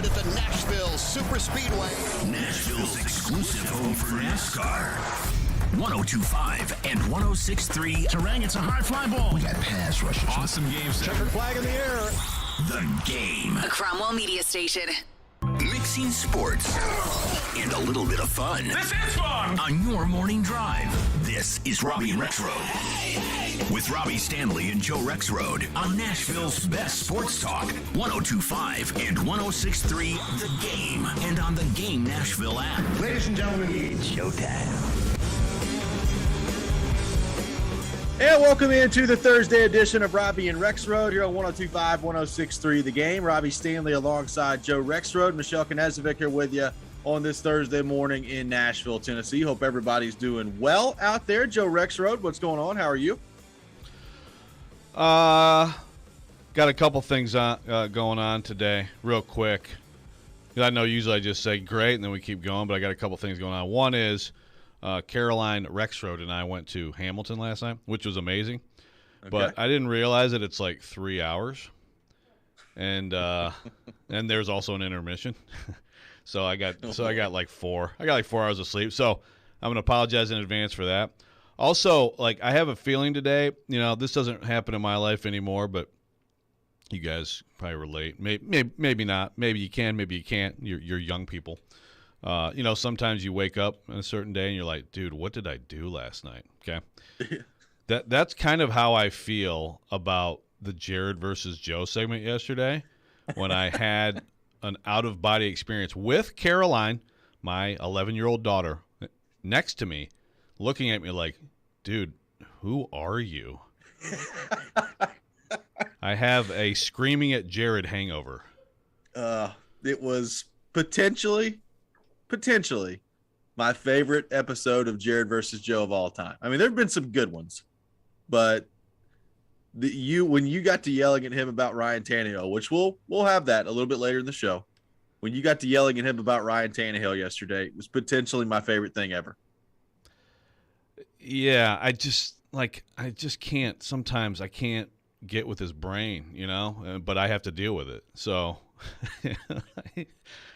at the Nashville Superspeedway. Nashville's exclusive home for NASCAR. 102.5 and 106.3. Terang, it's a high fly ball. We got pass rushers. Awesome game set. Checkered flag in the air. The game. A Cromwell Media Station. Mixing sports and a little bit of fun. This is fun! On your morning drive. This is Robby and Rexrode. With Robby Stanley and Joe Rexrode on Nashville's best sports talk. 102.5 and 106.3 The Game. And on the Game Nashville app. Ladies and gentlemen, it's showtime. And welcome into the Thursday edition of Robby and Rexrode here on 102.5, 106.3 The Game. Robby Stanley alongside Joe Rexrode. Michelle Knezovic here with you on this Thursday morning in Nashville, Tennessee. Hope everybody's doing well out there. Joe Rexrode, what's going on? How are you? Got a couple things going on today real quick. I know usually I just say great and then we keep going, but I got a couple things going on. One is Caroline Rexrode and I went to Hamilton last night, which was amazing. Okay. But I didn't realize that it's like 3 hours. And there's also an intermission. So I got like 4 hours of sleep. So I'm going to apologize in advance for that. Also, like, I have a feeling today, this doesn't happen in my life anymore, but you guys probably relate. Maybe not. Maybe you can, maybe you can't. You're young people. Sometimes you wake up on a certain day and you're like, dude, what did I do last night? Okay. That's kind of how I feel about the Jared versus Joe segment yesterday when I had an out-of-body experience with Caroline, my 11-year-old daughter, next to me, looking at me like, dude, who are you? I have a screaming at Jared hangover. It was potentially my favorite episode of Jared versus Joe of all time. I mean, there have been some good ones, but when you got to yelling at him about Ryan Tannehill, which we'll have that a little bit later in the show. When you got to yelling at him about Ryan Tannehill yesterday, it was potentially my favorite thing ever. Yeah, I just can't. Sometimes I can't get with his brain, but I have to deal with it. So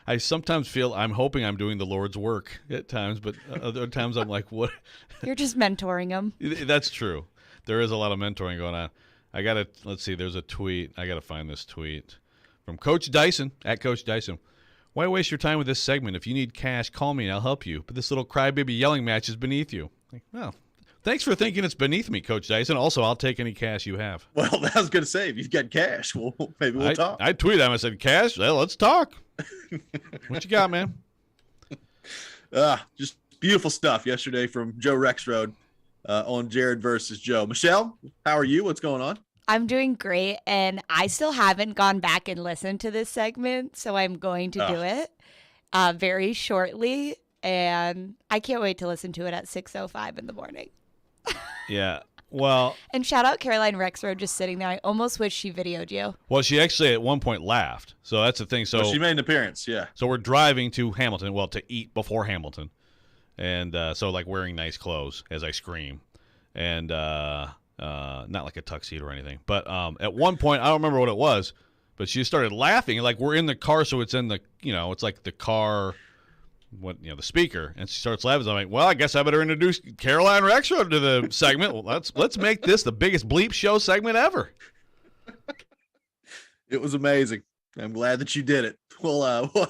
I sometimes feel I'm hoping I'm doing the Lord's work at times, but other times I'm like, what? You're just mentoring him. That's true. There is a lot of mentoring going on. Let's see, there's a tweet. I got to find this tweet from Coach Dyson, at Coach Dyson. Why waste your time with this segment? If you need cash, call me and I'll help you. But this little crybaby yelling match is beneath you. Like, well, thanks for thinking it's beneath me, Coach Dyson. Also, I'll take any cash you have. Well, I was going to say, if you've got cash, well, maybe we'll talk. I tweeted him. I said, cash? Well, let's talk. What you got, man? Just beautiful stuff yesterday from Joe Rexrode on Jared versus Joe. Michelle, how are you? What's going on? I'm doing great, and I still haven't gone back and listened to this segment, so I'm going to do it very shortly, and I can't wait to listen to it at 6:05 in the morning. Yeah, well... And shout out Caroline Rexrode just sitting there. I almost wish she videoed you. Well, she actually at one point laughed, so that's the thing. So she made an appearance, yeah. So we're driving to Hamilton, to eat before Hamilton, and so like wearing nice clothes as I scream, and... not like a tuxedo or anything, but at one point I don't remember what it was, but she started laughing. Like we're in the car, so it's in the it's like the car, the speaker, and she starts laughing. So I'm like, well, I guess I better introduce Caroline Rexrode to the segment. Well, let's make this the biggest bleep show segment ever. It was amazing. I'm glad that you did it. We'll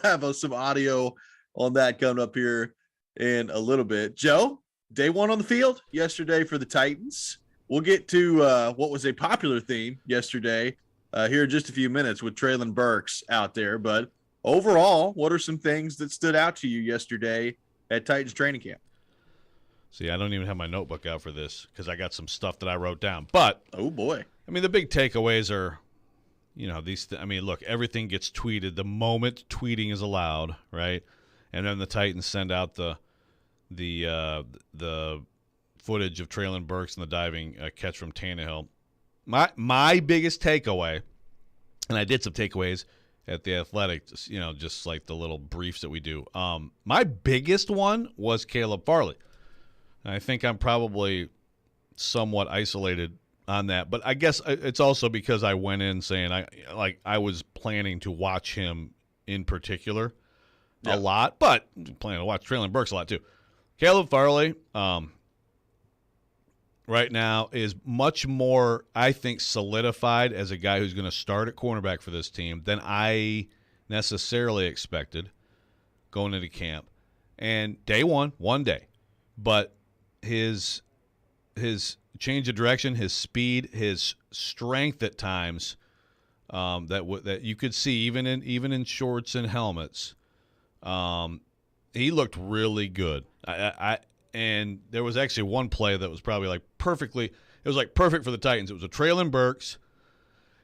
have some audio on that coming up here in a little bit. Joe, day one on the field yesterday for the Titans. We'll get to what was a popular theme yesterday here in just a few minutes with Traylon Burks out there. But overall, what are some things that stood out to you yesterday at Titans training camp? See, I don't even have my notebook out for this because I got some stuff that I wrote down. But, oh, boy. I mean, the big takeaways are, look, everything gets tweeted the moment tweeting is allowed, right? And then the Titans send out the footage of Traylon Burks and the diving catch from Tannehill. My biggest takeaway, and I did some takeaways at the Athletic, just like the little briefs that we do. My biggest one was Caleb Farley. And I think I'm probably somewhat isolated on that, but I guess it's also because I went in saying I was planning to watch him in particular a lot, but planning to watch Traylon Burks a lot too. Caleb Farley right now is much more, I think, solidified as a guy who's going to start at cornerback for this team than I necessarily expected going into camp. And day one day. But his change of direction, his speed, his strength at times, that you could see even in shorts and helmets, he looked really good. And there was actually one play that was probably like perfectly. It was like perfect for the Titans. It was a Traylon Burks.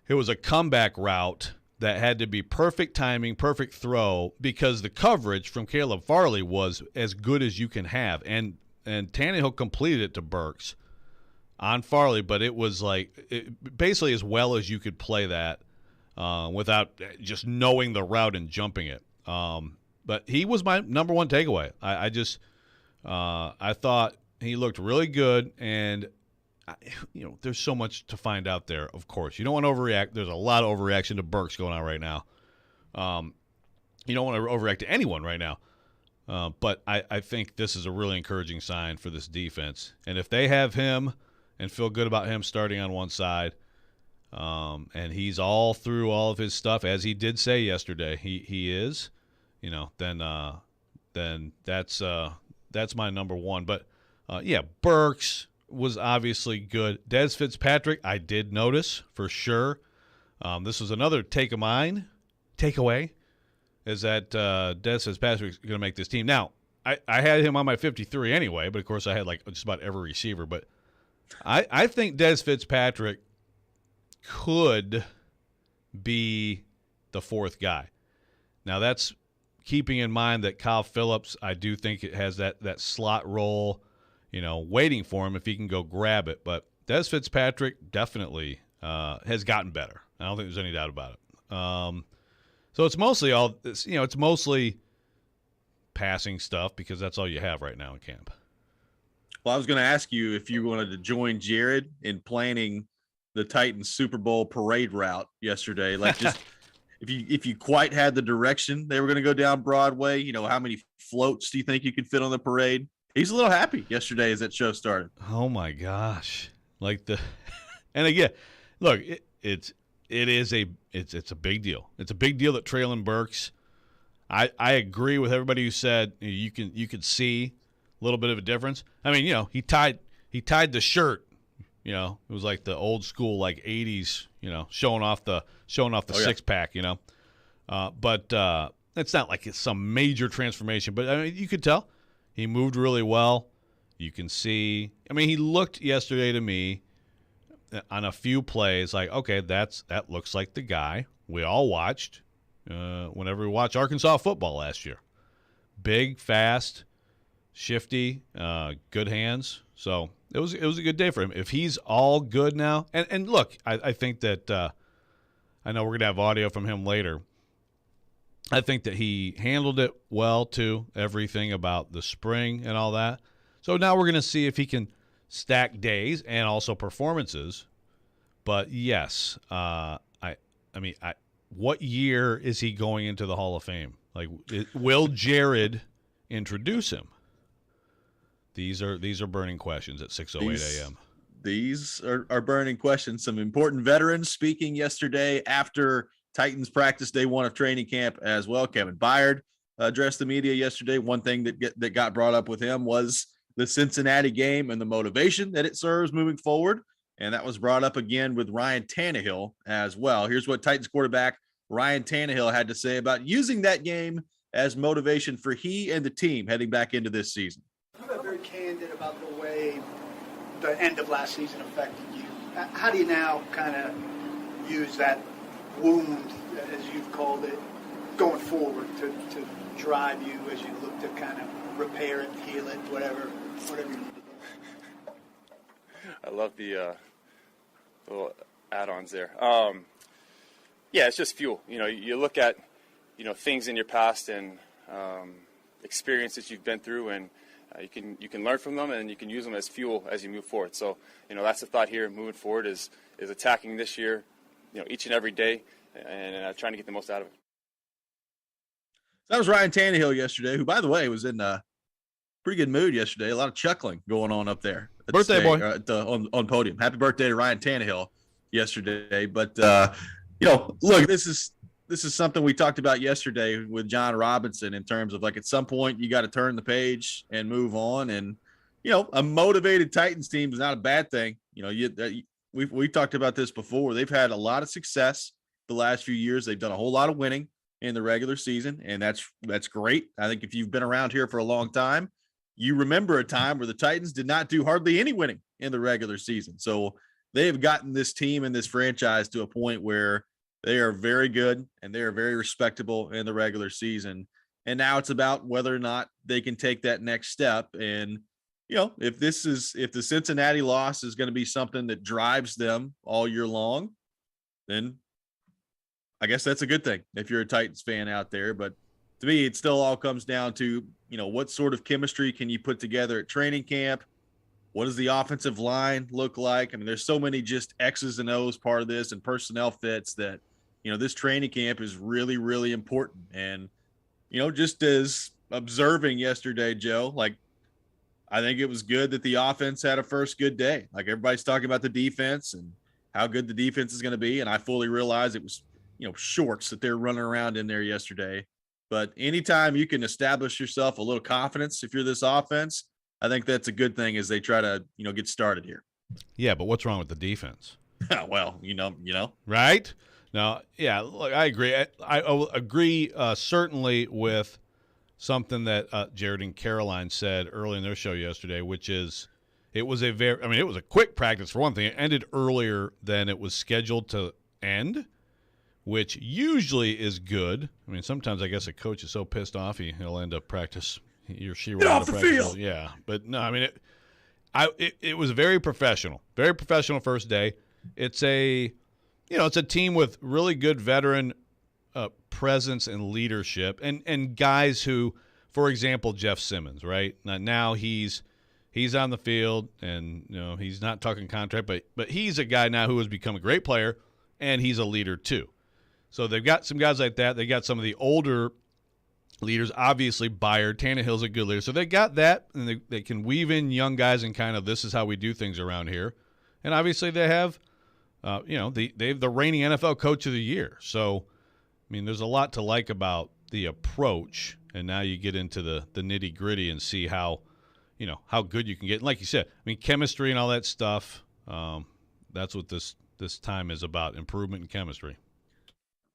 It was a comeback route that had to be perfect timing, perfect throw, because the coverage from Caleb Farley was as good as you can have. And Tannehill completed it to Burks on Farley, but it was basically as well as you could play that without just knowing the route and jumping it. But he was my number one takeaway. I thought he looked really good, and there's so much to find out there. Of course, you don't want to overreact. There's a lot of overreaction to Burks going on right now. You don't want to overreact to anyone right now. But I think this is a really encouraging sign for this defense. And if they have him and feel good about him starting on one side, and he's all through all of his stuff, as he did say yesterday, he is, then that's my number one. But Burks was obviously good. Dez Fitzpatrick, I did notice for sure. This was another takeaway, is that Dez Fitzpatrick's going to make this team. Now, I had him on my 53 anyway, but of course I had just about every receiver. But I think Dez Fitzpatrick could be the fourth guy. Now, that's keeping in mind that Kyle Phillips, I do think it has that slot role, waiting for him if he can go grab it. But Dez Fitzpatrick definitely has gotten better. I don't think there's any doubt about it. So it's mostly it's mostly passing stuff, because that's all you have right now in camp. Well, I was going to ask you if you wanted to join Jared in planning the Titans Super Bowl parade route yesterday. Just if you quite had the direction they were going to go down Broadway, how many floats do you think you could fit on the parade? He's a little happy yesterday as that show started. Oh my gosh! And again, look, it's a big deal. It's a big deal that Traylon Burks. I agree with everybody who said you could see a little bit of a difference. I mean, he tied the shirt. It was like the old school 80s. Showing off the six pack. But it's not like it's some major transformation. But I mean, you could tell he moved really well. You can see. I mean, he looked yesterday to me on a few plays like, okay, that looks like the guy we all watched whenever we watched Arkansas football last year. Big, fast, shifty, good hands. So it was a good day for him. If he's all good now, and look, I think that I know we're going to have audio from him later. I think that he handled it well, too, everything about the spring and all that. So now we're going to see if he can stack days and also performances. But, yes, what year is he going into the Hall of Fame? Will Jared introduce him? These are burning questions at 6:08 a.m. These are burning questions. Some important veterans speaking yesterday after Titans practice day one of training camp as well. Kevin Byard addressed the media yesterday. One thing that got brought up with him was the Cincinnati game and the motivation that it serves moving forward. And that was brought up again with Ryan Tannehill as well. Here's what Titans quarterback Ryan Tannehill had to say about using that game as motivation for he and the team heading back into this season. You were very candid about the way the end of last season affected you. How do you now kind of use that wound, as you've called it, going forward to drive you as you look to kind of repair it, heal it, whatever you need to do? I love the little add-ons there. Yeah, it's just fuel. You look at, things in your past and experiences you've been through, and you can learn from them, and you can use them as fuel as you move forward. So, that's the thought here moving forward is attacking this year, each and every day, and trying to get the most out of it. That was Ryan Tannehill yesterday, who, by the way, was in a pretty good mood yesterday. A lot of chuckling going on up there. Birthday boy. On podium. Happy birthday to Ryan Tannehill yesterday. But, look, this is something we talked about yesterday with John Robinson in terms of, like, at some point you got to turn the page and move on. And, a motivated Titans team is not a bad thing. We talked about this before. They've had a lot of success the last few years. They've done a whole lot of winning in the regular season, and that's great. I think if you've been around here for a long time, you remember a time where the Titans did not do hardly any winning in the regular season. So they have gotten this team and this franchise to a point where they are very good and they are very respectable in the regular season. And now it's about whether or not they can take that next step. And, if the Cincinnati loss is going to be something that drives them all year long, then I guess that's a good thing if you're a Titans fan out there. But to me, it still all comes down to, what sort of chemistry can you put together at training camp? What does the offensive line look like? I mean, there's so many just X's and O's part of this and personnel fits that, this training camp is really, really important. And, just as observing yesterday, Joe, like, I think it was good that the offense had a first good day. Like, everybody's talking about the defense and how good the defense is going to be. And I fully realize it was, shorts that they're running around in there yesterday. But anytime you can establish yourself a little confidence, if you're this offense, I think that's a good thing as they try to, get started here. Yeah, but what's wrong with the defense? Well, Right? No, yeah, look, I agree. I agree certainly with something that Jared and Caroline said early in their show yesterday, which is it was a quick practice for one thing. It ended earlier than it was scheduled to end, which usually is good. I mean, sometimes I guess a coach is so pissed off he'll end up practice. He or she will off the field. Yeah, but no, I mean it was very professional first day. It's a team with really good veteran presence and leadership, and guys who, for example, Jeff Simmons, right now he's on the field, and he's not talking contract, but he's a guy now who has become a great player, and he's a leader too. So they've got some guys like that. They got some of the older leaders, obviously Byard. Tannehill's a good leader. So they got that, and they can weave in young guys and kind of this is how we do things around here. And obviously they have, they have the reigning NFL Coach of the Year. So, I mean, there's a lot to like about the approach, and now you get into the nitty-gritty and see how good you can get. And like you said, I mean, chemistry and all that stuff, that's what this time is about, improvement in chemistry.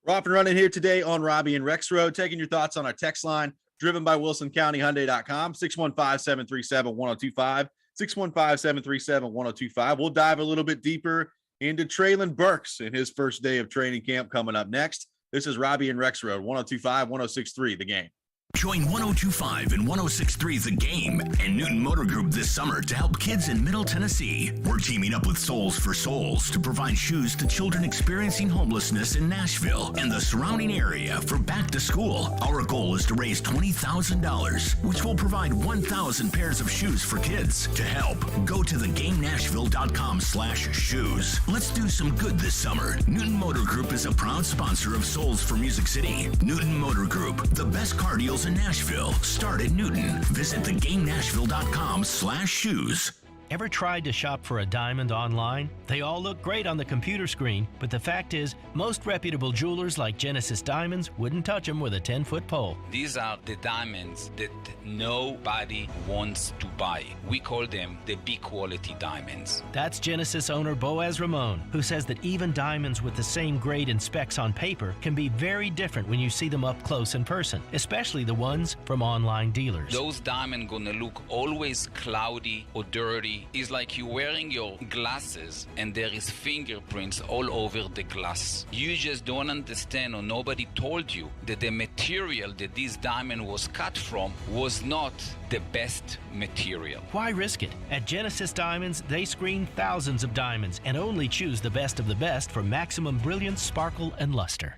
We're off and running here today on Robby and Rexrode, taking your thoughts on our text line, driven by WilsonCountyHyundai.com, 615-737-1025, 615-737-1025. We'll dive a little bit deeper into Traylon Burks in his first day of training camp coming up next. This is Robby and Rexrode, 102.5, 106.3, The Game. Join 102.5 and 106.3 The Game and Newton Motor Group this summer to help kids in Middle Tennessee. We're teaming up with Souls for Souls to provide shoes to children experiencing homelessness in Nashville and the surrounding area for back to school. Our goal is to raise $20,000, which will provide 1,000 pairs of shoes for kids. To help, go to thegamenashville.com/shoes. Let's do some good this summer. Newton Motor Group is a proud sponsor of Souls for Music City. Newton Motor Group, the best car deals in Nashville. Start at Newton. Visit thegamenashville.com/shoes. Ever tried to shop for a diamond online? They all look great on the computer screen, but the fact is, most reputable jewelers like Genesis Diamonds wouldn't touch them with a 10-foot pole. These are the diamonds that nobody wants to buy. We call them the B-quality diamonds. That's Genesis owner Boaz Ramon, who says that even diamonds with the same grade and specs on paper can be very different when you see them up close in person, especially the ones from online dealers. Those diamonds gonna look always cloudy or dirty. It's like you're wearing your glasses and there is fingerprints all over the glass. You just don't understand, or nobody told you that the material that this diamond was cut from was not the best material. Why risk it? At Genesis Diamonds, they screen thousands of diamonds and only choose the best of the best for maximum brilliance, sparkle, and luster.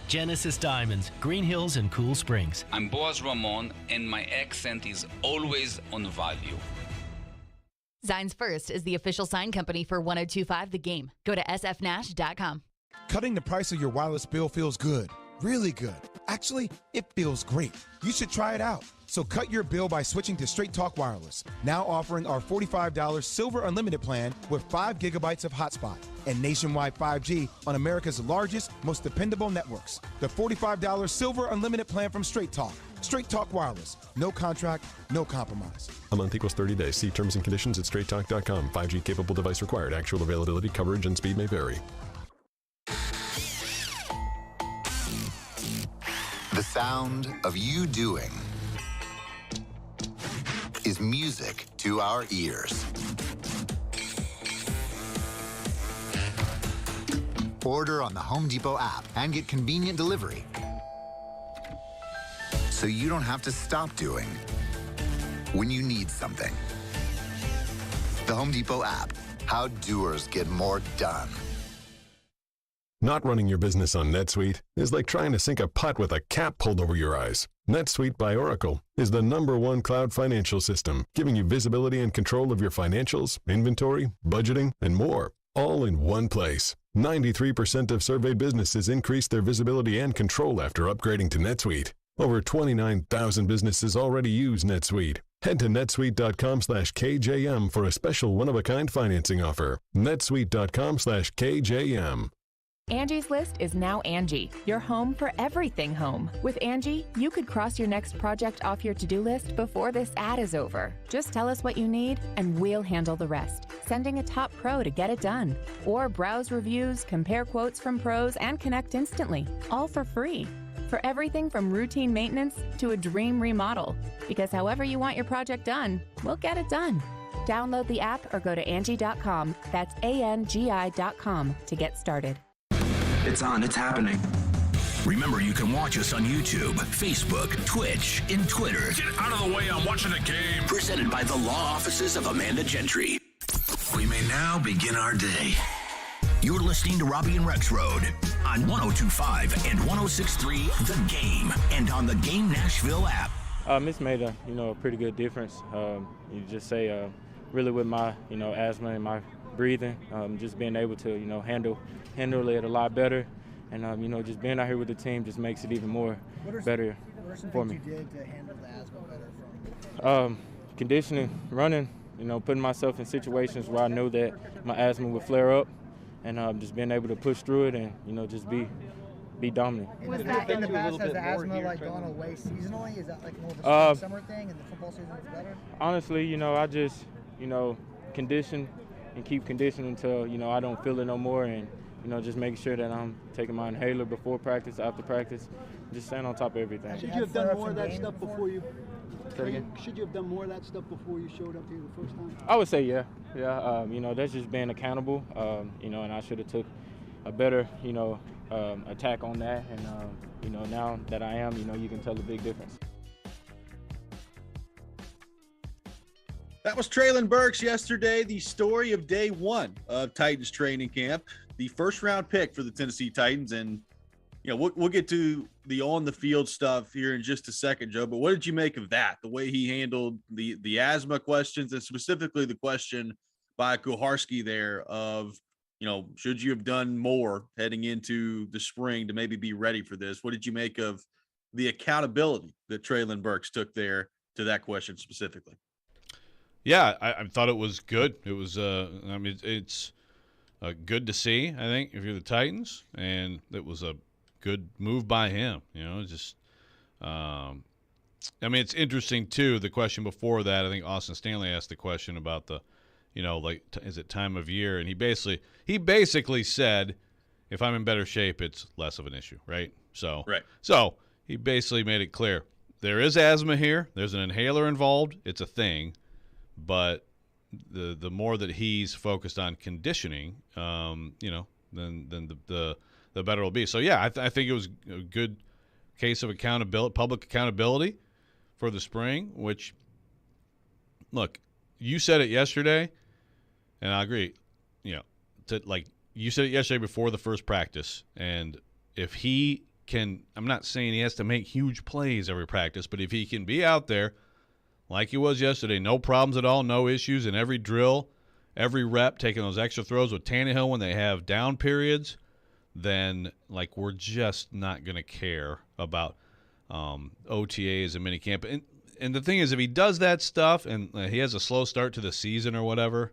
Genesis Diamonds, Green Hills and Cool Springs. I'm Boaz Ramon, and my accent is always on value. Zines First is the official sign company for 102.5 The Game. Go to sfnash.com. Cutting the price of your wireless bill feels good, really good. Actually, it feels great. You should try it out. So cut your bill by switching to Straight Talk Wireless, now offering our $45 Silver Unlimited plan with 5 gigabytes of hotspot and nationwide 5G on America's largest, most dependable networks. The $45 Silver Unlimited plan from Straight Talk. Straight Talk Wireless. No contract, no compromise. A month equals 30 days. See terms and conditions at straighttalk.com. 5G capable device required. Actual availability, coverage, and speed may vary. The sound of you doing is music to our ears. Order on the Home Depot app and get convenient delivery, so you don't have to stop doing when you need something. The Home Depot app. How doers get more done. Not running your business on NetSuite is like trying to sink a putt with a cap pulled over your eyes. NetSuite by Oracle is the #1 cloud financial system, giving you visibility and control of your financials, inventory, budgeting, and more, all in one place. 93% of surveyed businesses increased their visibility and control after upgrading to NetSuite. Over 29,000 businesses already use NetSuite. Head to netsuite.com/KJM for a special one-of-a-kind financing offer. netsuite.com/KJM. Angie's List is now Angie, your home for everything home. With Angie, you could cross your next project off your to-do list before this ad is over. Just tell us what you need, and we'll handle the rest. Sending a top pro to get it done. Or browse reviews, compare quotes from pros, and connect instantly, all for free. For everything from routine maintenance to a dream remodel. Because however you want your project done, we'll get it done. Download the app or go to Angie.com. That's ANGI.com to get started. It's on. It's happening. Remember, you can watch us on YouTube, Facebook, Twitch, and Twitter. Get out of the way. I'm watching the game. Presented by the law offices of Amanda Gentry. We may now begin our day. You're listening to Robby and Rexrode on 102.5 and 106.3 The Game and on the Game Nashville app. It's made a pretty good difference. You just say really with my asthma and my breathing, just being able to handle it a lot better, and just being out here with the team just makes it even more better for me. What you did to handle the asthma better? Conditioning, running, putting myself in situations where I know that my asthma would flare up, and just being able to push through it and just be dominant. Was that in the past, has the asthma gone away seasonally? Is that more of a summer thing and the football season is better? Honestly, I just condition and keep conditioning until I don't feel it no more, and just making sure that I'm taking my inhaler before practice, after practice, just staying on top of everything. Should you have done more of that stuff before you? Say it again? Should you have done more of that stuff before you showed up here the first time? I would say yeah. That's just being accountable. And I should have took a better attack on that, and now that I am, you can tell the big difference. That was Treylon Burks yesterday, the story of day one of Titans training camp, the first-round pick for the Tennessee Titans. And, we'll get to the on-the-field stuff here in just a second, Joe, but what did you make of that, the way he handled the asthma questions, and specifically the question by Kuharski there of, should you have done more heading into the spring to maybe be ready for this? What did you make of the accountability that Treylon Burks took there to that question specifically? Yeah, I thought it was good. It was, it's good to see, I think, if you're the Titans, and it was a good move by him. It's interesting, too, the question before that, I think Austin Stanley asked the question about the, is it time of year? And he basically said, if I'm in better shape, it's less of an issue, right? So he basically made it clear. There is asthma here. There's an inhaler involved. It's a thing. But the more that he's focused on conditioning, then the better it'll be. So yeah, I think it was a good case of accountability, public accountability for the spring. Which, look, you said it yesterday, and I agree. You said it yesterday before the first practice, and if he can, I'm not saying he has to make huge plays every practice, but if he can be out there like he was yesterday, no problems at all, no issues in every drill, every rep, taking those extra throws with Tannehill when they have down periods, then like we're just not going to care about OTAs and minicamp. And the thing is, if he does that stuff and he has a slow start to the season or whatever,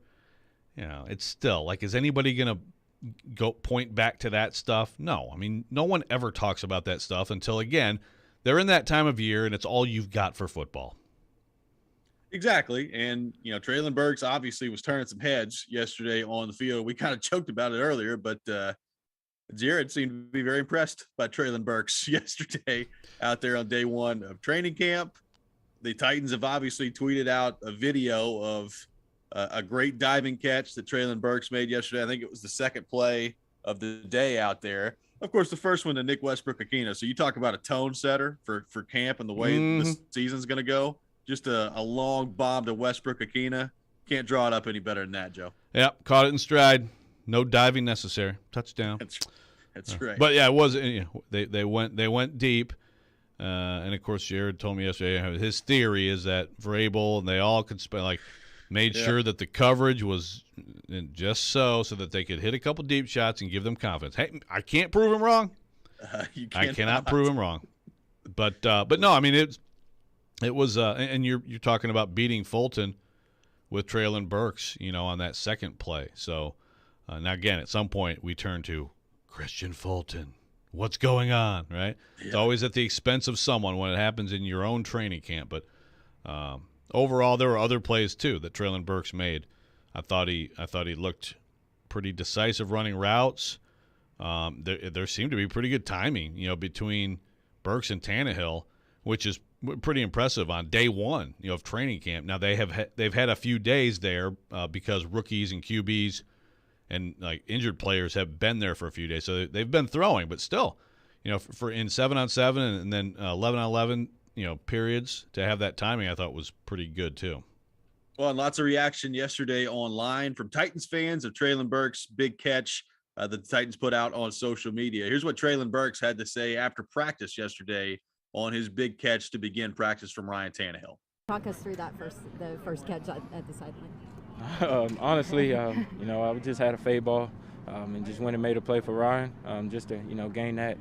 it's still like, is anybody going to go point back to that stuff? No. I mean, no one ever talks about that stuff until, again, they're in that time of year and it's all you've got for football. Exactly. And, Traylon Burks obviously was turning some heads yesterday on the field. We kind of joked about it earlier, but Jared seemed to be very impressed by Traylon Burks yesterday out there on day one of training camp. The Titans have obviously tweeted out a video of a great diving catch that Traylon Burks made yesterday. I think it was the second play of the day out there. Of course, the first one to Nick Westbrook-Akina. So you talk about a tone setter for camp and the way the season's going to go. Just a long bomb to Westbrook-Akina. Can't draw it up any better than that, Joe. Yep, caught it in stride. No diving necessary. Touchdown. That's right. But yeah, it was. They went deep, and of course, Jared told me yesterday his theory is that Vrabel and they all could made sure that the coverage was just so that they could hit a couple deep shots and give them confidence. Hey, I can't prove him wrong. I cannot prove him wrong. But no, I mean it was and you're talking about beating Fulton with Traylon Burks, on that second play. So now again, at some point we turn to Christian Fulton. What's going on, right? Yeah. It's always at the expense of someone when it happens in your own training camp. But overall, there were other plays too that Traylon Burks made. I thought he looked pretty decisive running routes. There seemed to be pretty good timing, between Burks and Tannehill, which is pretty impressive on day one, of training camp. Now they've had a few days there because rookies and QBs and like injured players have been there for a few days, so they've been throwing. But still, for in 7-on-7 and then 11-on-11, periods to have that timing, I thought was pretty good too. Well, and lots of reaction yesterday online from Titans fans of Traylon Burks' big catch that the Titans put out on social media. Here's what Traylon Burks had to say after practice yesterday on his big catch to begin practice from Ryan Tannehill. Talk us through the first catch at the sideline. Honestly, I just had a fade ball and just went and made a play for Ryan, just to gain that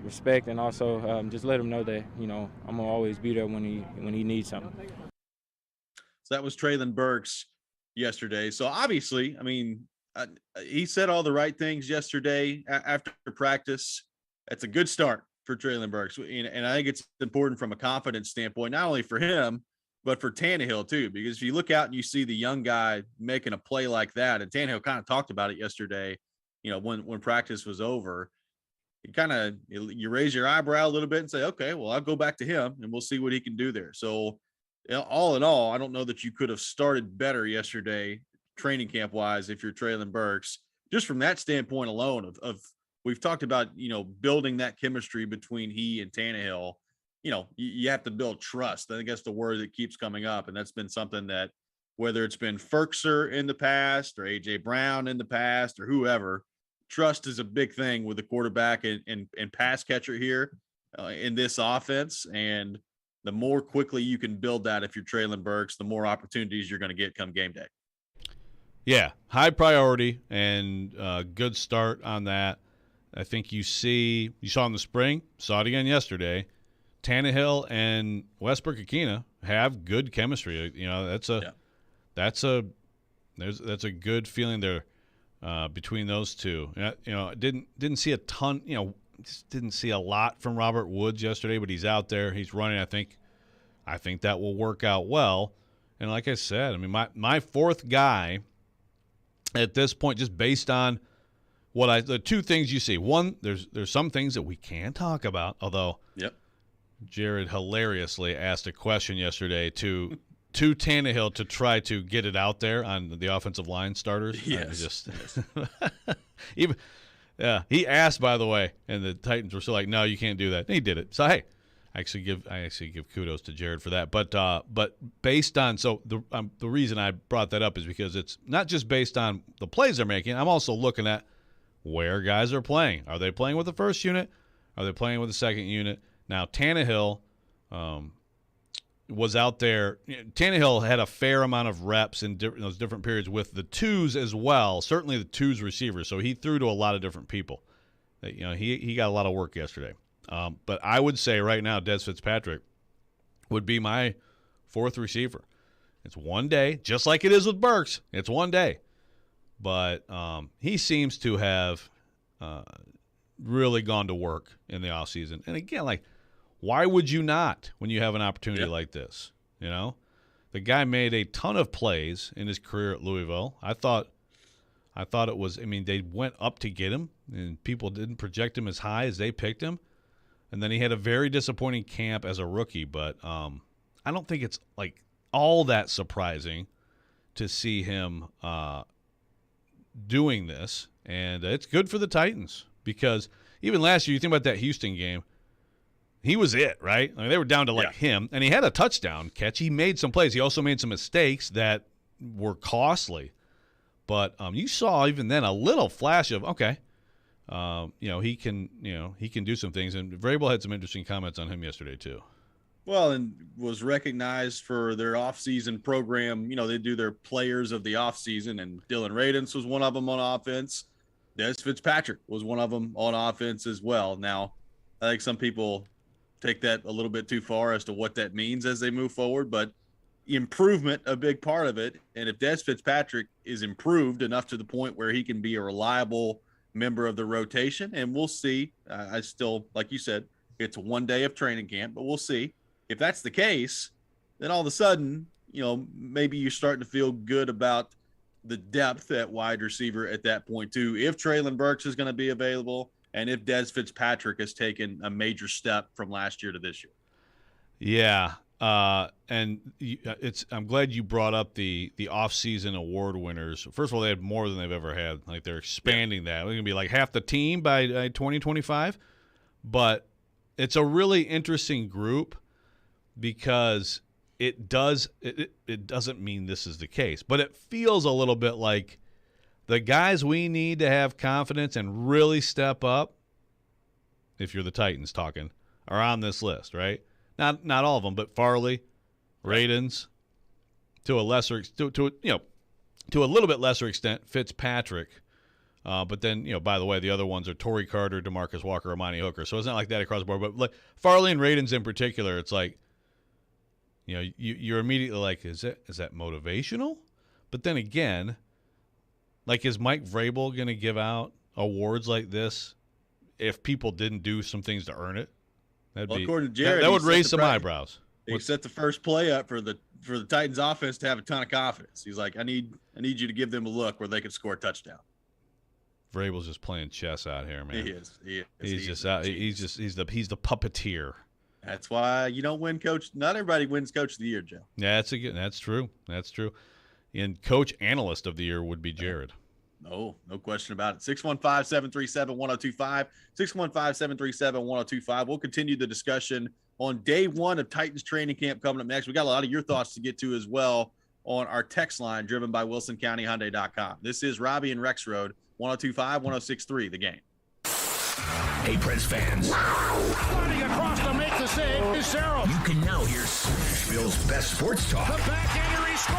respect, and also just let him know that I'm gonna always be there when he needs something. So that was Traylon Burks yesterday. So obviously, I mean, he said all the right things yesterday after practice. That's a good start for Traylon Burks, and I think it's important from a confidence standpoint, not only for him but for Tannehill too, because if you look out and you see the young guy making a play like that, and Tannehill kind of talked about it yesterday, when practice was over, you raise your eyebrow a little bit and say, okay, well, I'll go back to him and we'll see what he can do there. So all in all, I don't know that you could have started better yesterday training camp wise if you're Traylon Burks, just from that standpoint alone of we've talked about, building that chemistry between he and Tannehill. You have to build trust. I think that's the word that keeps coming up. And that's been something that, whether it's been Ferkser in the past or A.J. Brown in the past or whoever, trust is a big thing with the quarterback and pass catcher here in this offense. And the more quickly you can build that if you're Traylon Burks, the more opportunities you're going to get come game day. Yeah, high priority and good start on that. I think you saw in the spring, saw it again yesterday. Tannehill and Westbrook-Akina have good chemistry. That's a good feeling there between those two. Didn't see a ton. Just didn't see a lot from Robert Woods yesterday, but he's out there. He's running. I think that will work out well. And like I said, I mean, my fourth guy at this point, just based on the two things you see. One, there's some things that we can talk about, although Jared hilariously asked a question yesterday to Tannehill to try to get it out there on the offensive line starters. Yes. He asked, by the way, and the Titans were still like, no, you can't do that. And he did it. So hey, I actually give kudos to Jared for that. But based on the reason I brought that up is because it's not just based on the plays they're making. I'm also looking at where guys are playing. Are they playing with the first unit? Are they playing with the second unit? Now Tannehill was out there. Tannehill had a fair amount of reps in those different periods with the twos as well. Certainly the twos receivers. So he threw to a lot of different people. He got a lot of work yesterday. But I would say right now, Des Fitzpatrick would be my fourth receiver. It's one day, just like it is with Burks. It's one day. But he seems to have really gone to work in the offseason. And again, why would you not when you have an opportunity like this? The guy made a ton of plays in his career at Louisville. I thought it was, they went up to get him, and people didn't project him as high as they picked him. And then he had a very disappointing camp as a rookie, but I don't think it's all that surprising to see him doing this. And it's good for the Titans because even last year, you think about that Houston game, he was it, right? They were down to him, and he had a touchdown catch. He made some plays. He also made some mistakes that were costly. But you saw even then a little flash of, he can do some things. And Vrabel had some interesting comments on him yesterday too. Well, and was recognized for their offseason program. They do their players of the offseason, and Dylan Radins was one of them on offense. Des Fitzpatrick was one of them on offense as well. Now, I think some people take that a little bit too far as to what that means as they move forward, but improvement, a big part of it. And if Des Fitzpatrick is improved enough to the point where he can be a reliable member of the rotation, and we'll see. I still, like you said, it's one day of training camp, but we'll see. If that's the case, then all of a sudden, maybe you're starting to feel good about the depth at wide receiver at that point too. If Treylon Burks is going to be available, and if Des Fitzpatrick has taken a major step from last year to this year. Yeah. I'm glad you brought up the off-season award winners. First of all, they had more than they've ever had. They're expanding that. They're going to be half the team by 2025. But it's a really interesting group because it doesn't mean this is the case, but it feels a little bit like the guys we need to have confidence and really step up, if you're the Titans talking, are on this list, right? Not all of them, but Farley, Radins, to a little bit lesser extent, Fitzpatrick. But then, by the way, the other ones are Torrey Carter, DeMarcus Walker, Amani Hooker. So it's not like that across the board. But Farley and Radins in particular, it's you're immediately is that motivational? But then again, is Mike Vrabel going to give out awards like this if people didn't do some things to earn it? According to Jared, that would raise some eyebrows. He set the first play up for the Titans offense to have a ton of confidence. He's like, I need you to give them a look where they can score a touchdown. Vrabel's just playing chess out here, man. He is. He's the puppeteer. That's why you don't win coach. Not everybody wins coach of the year, Joe. Yeah, that's true. And coach analyst of the year would be Jared. No question about it. 615-737-1025, 615-737-1025. We'll continue the discussion on day one of Titans training camp coming up next. We got a lot of your thoughts to get to as well on our text line driven by WilsonCountyHyundai.com. This is Robby and Rexrode, 102.5, 106.3, The Game. Hey, Preds fans. Running across to make the save is Sarah. You can now hear Nashville's best sports talk. The backhander, he scores!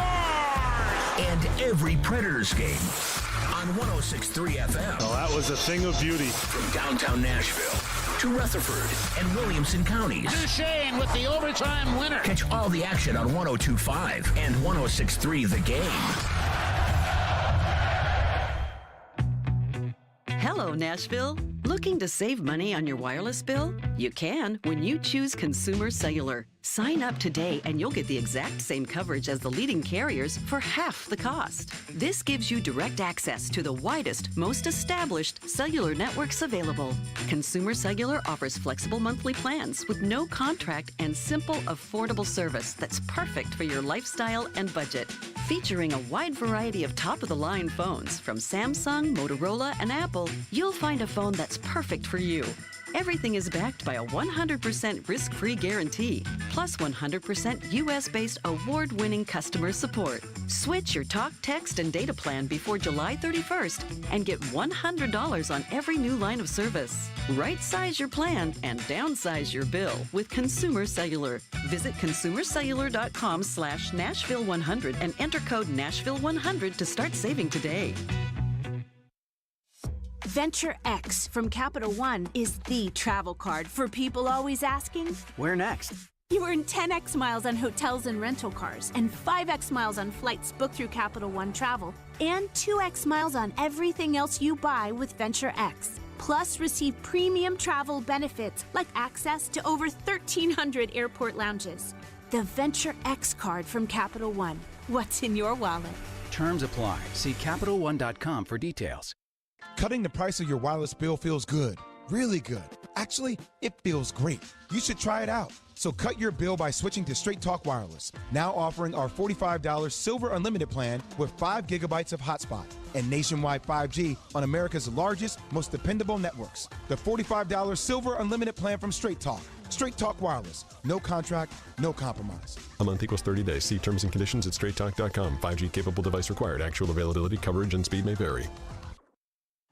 And every Predators game on 106.3 FM. Oh, that was a thing of beauty. From downtown Nashville to Rutherford and Williamson counties. Duchesne with the overtime winner. Catch all the action on 102.5 and 106.3 The Game. Hello, Nashville. Looking to save money on your wireless bill? You can when you choose Consumer Cellular. Sign up today and you'll get the exact same coverage as the leading carriers for half the cost. This gives you direct access to the widest, most established cellular networks available. Consumer Cellular offers flexible monthly plans with no contract and simple, affordable service that's perfect for your lifestyle and budget. Featuring a wide variety of top-of-the-line phones from Samsung, Motorola, and Apple, you'll find a phone that's perfect for you. Everything is backed by a 100% risk-free guarantee, plus 100% U.S.-based award-winning customer support. Switch your talk, text, and data plan before July 31st and get $100 on every new line of service. Right-size your plan and downsize your bill with Consumer Cellular. Visit consumercellular.com/Nashville100 and enter code Nashville100 to start saving today. Venture X from Capital One is the travel card for people always asking, Where next? You earn 10x miles on hotels and rental cars, and 5x miles on flights booked through Capital One Travel, and 2x miles on everything else you buy with Venture X. Plus, receive premium travel benefits like access to over 1,300 airport lounges. The Venture X card from Capital One. What's in your wallet? Terms apply. See CapitalOne.com for details. Cutting the price of your wireless bill feels good. Really good. Actually, it feels great. You should try it out. So cut your bill by switching to Straight Talk Wireless. Now offering our $45 Silver Unlimited plan with 5 gigabytes of hotspot and nationwide 5G on America's largest, most dependable networks. The $45 Silver Unlimited plan from Straight Talk. Straight Talk Wireless. No contract, no compromise. A month equals 30 days. See terms and conditions at straighttalk.com. 5G capable device required. Actual availability, coverage, and speed may vary.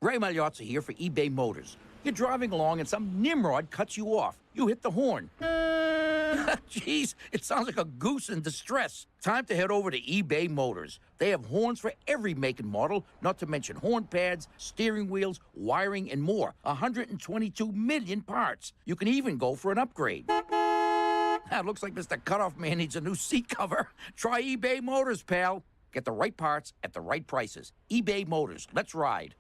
Ray Magliozzi here for eBay Motors. You're driving along and some nimrod cuts you off. You hit the horn. Jeez, it sounds like a goose in distress. Time to head over to eBay Motors. They have horns for every make and model, not to mention horn pads, steering wheels, wiring, and more. 122 million parts. You can even go for an upgrade. Looks like Mr. Cutoff Man needs a new seat cover. Try eBay Motors, pal. Get the right parts at the right prices. eBay Motors. Let's ride.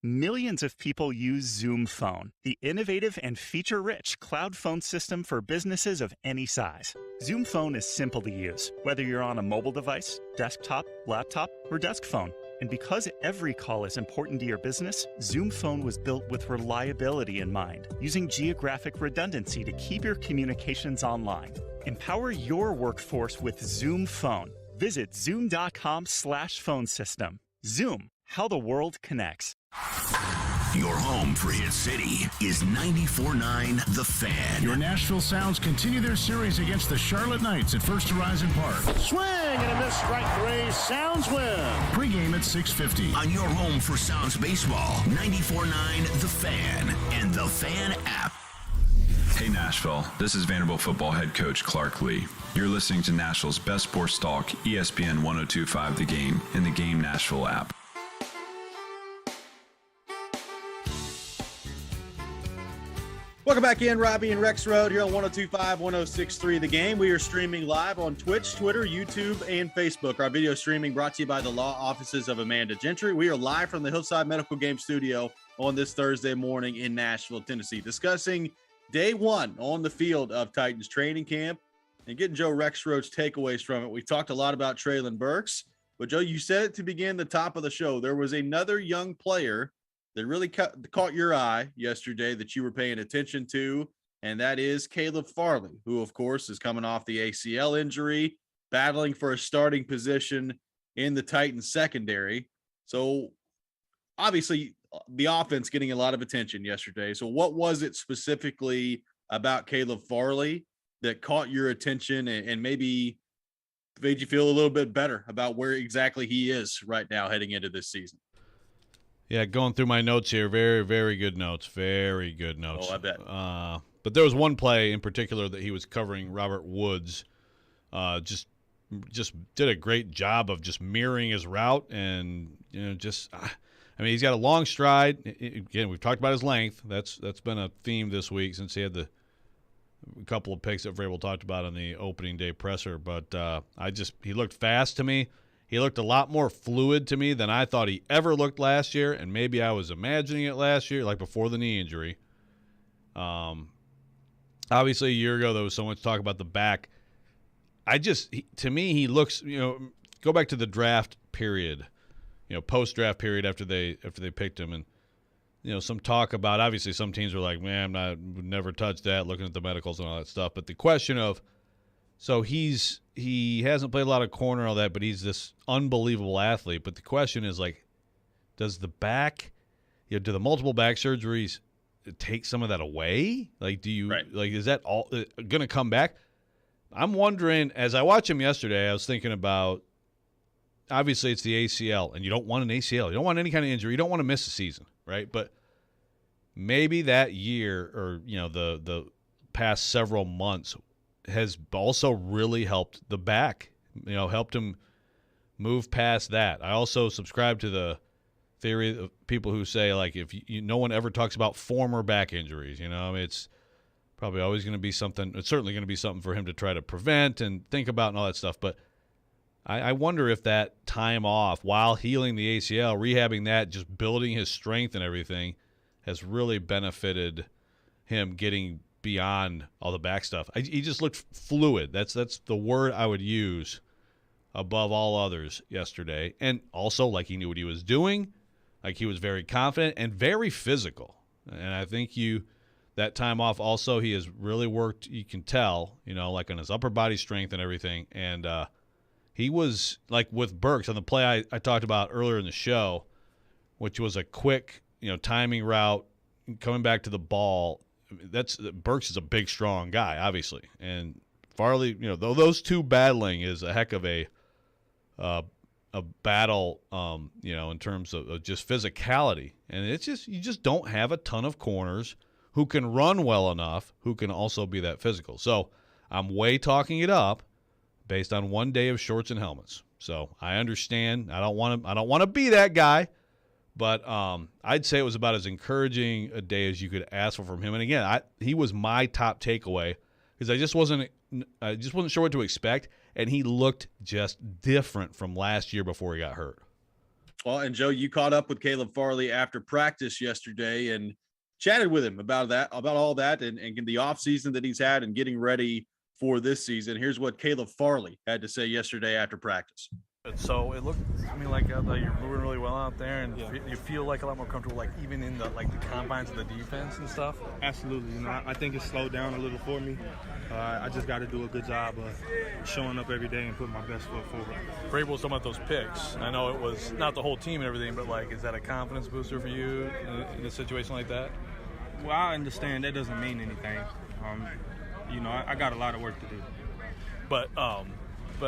Millions of people use Zoom Phone, the innovative and feature-rich cloud phone system for businesses of any size. Zoom Phone is simple to use, whether you're on a mobile device, desktop, laptop, or desk phone. And because every call is important to your business, Zoom Phone was built with reliability in mind, using geographic redundancy to keep your communications online. Empower your workforce with Zoom Phone. Visit zoom.com/phone system. Zoom, how the world connects. Your home for Hit City is 94.9 The Fan. Your Nashville Sounds continue their series against the Charlotte Knights at First Horizon Park. Swing and a miss, strike 3. Sounds win. Pre-game at 6:50. On your home for Sounds baseball, 94.9 The Fan and The Fan app. Hey Nashville, this is Vanderbilt football head coach Clark Lee. You're listening to Nashville's best sports talk, ESPN 102.5 The Game and the Game Nashville app. Welcome back in, Robby and Rexrode here on 102.5, 106.3 The Game. We are streaming live on Twitch, Twitter, YouTube, and Facebook. Our video streaming brought to you by the law offices of Amanda Gentry. We are live from the Hillside Medical Game Studio on this Thursday morning in Nashville, Tennessee, discussing day one on the field of Titans training camp and getting Joe Rexrode's takeaways from it. We talked a lot about Treylon Burks, but Joe, you said it to begin the top of the show. There was another young player that really caught your eye yesterday that you were paying attention to, and that is Caleb Farley, who, of course, is coming off the ACL injury, battling for a starting position in the Titans secondary. So, obviously, the offense getting a lot of attention yesterday. So, what was it specifically about Caleb Farley that caught your attention and maybe made you feel a little bit better about where exactly he is right now heading into this season? Yeah, going through my notes here, very, very good notes. Very good notes. Oh, I bet. But there was one play in particular that he was covering Robert Woods. Just did a great job of just mirroring his route and, I mean, he's got a long stride. Again, we've talked about his length. That's been a theme this week since he had the couple of picks that Vrabel talked about on the opening day presser. But he looked fast to me. He looked a lot more fluid to me than I thought he ever looked last year, and maybe I was imagining it last year, like before the knee injury. Obviously, a year ago, there was so much talk about the back. To me, he looks, go back to the draft period, post-draft period after they picked him, and, some talk about, obviously, some teams were like, man, would never touch that, looking at the medicals and all that stuff. But the question of, so he hasn't played a lot of corner and all that, but he's this unbelievable athlete. But the question is, like, does the back, do the multiple back surgeries take some of that away? Like, is that all going to come back? I'm wondering, as I watched him yesterday, I was thinking about, obviously it's the ACL, and you don't want an ACL. You don't want any kind of injury. You don't want to miss a season, right? But maybe that year or, the past several months has also really helped the back, helped him move past that. I also subscribe to the theory of people who say, like, if no one ever talks about former back injuries, it's probably always going to be something. It's certainly going to be something for him to try to prevent and think about and all that stuff. But I wonder if that time off while healing the ACL, rehabbing that, just building his strength and everything has really benefited him getting beyond all the back stuff. He just looked fluid. That's the word I would use above all others yesterday. And also, like, he knew what he was doing. Like, he was very confident and very physical. And I think that time off also, he has really worked, you can tell, like on his upper body strength and everything. And he was, like with Burks on the play I talked about earlier in the show, which was a quick, timing route, coming back to the ball. Burks is a big, strong guy, obviously. And Farley, though those two battling is a heck of a battle, in terms of just physicality. And it's just, you just don't have a ton of corners who can run well enough, who can also be that physical. So I'm way talking it up based on one day of shorts and helmets. So I understand. I don't want to be that guy, but I'd say it was about as encouraging a day as you could ask for from him. And again, he was my top takeaway because I just wasn't sure what to expect, and he looked just different from last year before he got hurt. Well, and Joe, you caught up with Caleb Farley after practice yesterday and chatted with him about all that, and the offseason that he's had and getting ready for this season. Here's what Caleb Farley had to say yesterday after practice. So it looked to me like you're moving really well out there, and you feel like a lot more comfortable, like even in the confines of the defense and stuff. Absolutely. I think it slowed down a little for me. I just got to do a good job of showing up every day and putting my best foot forward. Vrabel was talking about those picks. I know it was not the whole team and everything, but is that a confidence booster for you in a situation like that? Well, I understand that doesn't mean anything. I got a lot of work to do. But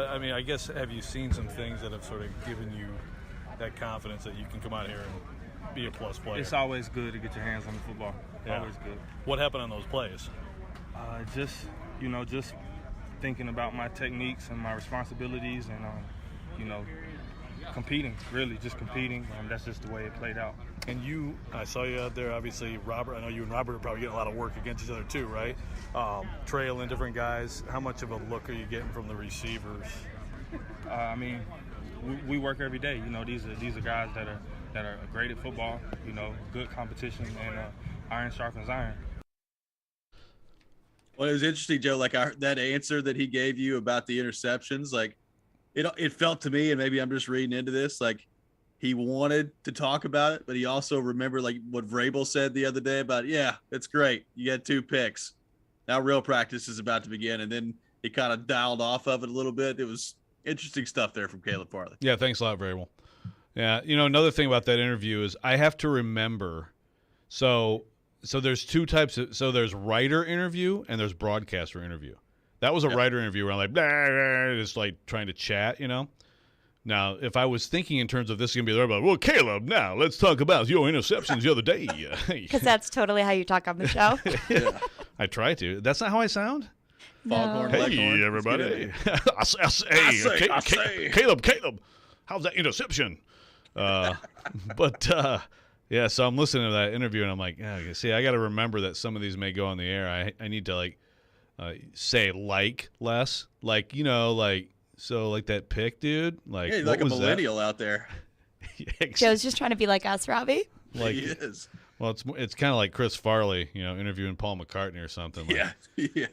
I mean, I guess, have you seen some things that have sort of given you that confidence that you can come out here and be a plus player? It's always good to get your hands on the football. Yeah. Always good. What happened on those plays? Just thinking about my techniques and my responsibilities and, competing, really just competing. That's just the way it played out. And I saw you out there, obviously, Robert. I know you and Robert are probably getting a lot of work against each other too, right? Trailing different guys. How much of a look are you getting from the receivers? We work every day. These are guys that are great at football. Good competition, and iron sharpens iron. Well, it was interesting, Joe. That answer that he gave you about the interceptions, it felt to me, and maybe I'm just reading into this, like he wanted to talk about it, but he also remembered what Vrabel said the other day about, yeah, it's great. You had 2 picks. Now real practice is about to begin. And then he kind of dialed off of it a little bit. It was interesting stuff there from Caleb Farley. Yeah, thanks a lot, Vrabel. Yeah, another thing about that interview is I have to remember. So there's 2 types so there's writer interview and there's broadcaster interview. That was a writer interview where I'm like, blah, blah, just trying to chat, Now, if I was thinking in terms of this is going to be about, well, Caleb, now let's talk about your interceptions the other day. Because that's totally how you talk on the show. Yeah. I try to. That's not how I sound? No. Hey, everybody. I say. Caleb, how's that interception? Yeah, so I'm listening to that interview, and I'm like, see, I got to remember that some of these may go on the air. I need to, say less. So that pick, dude. Hey, like a millennial out there. Joe's just trying to be like us, Robby. He is. Well, it's kind of like Chris Farley, interviewing Paul McCartney or something. Yeah.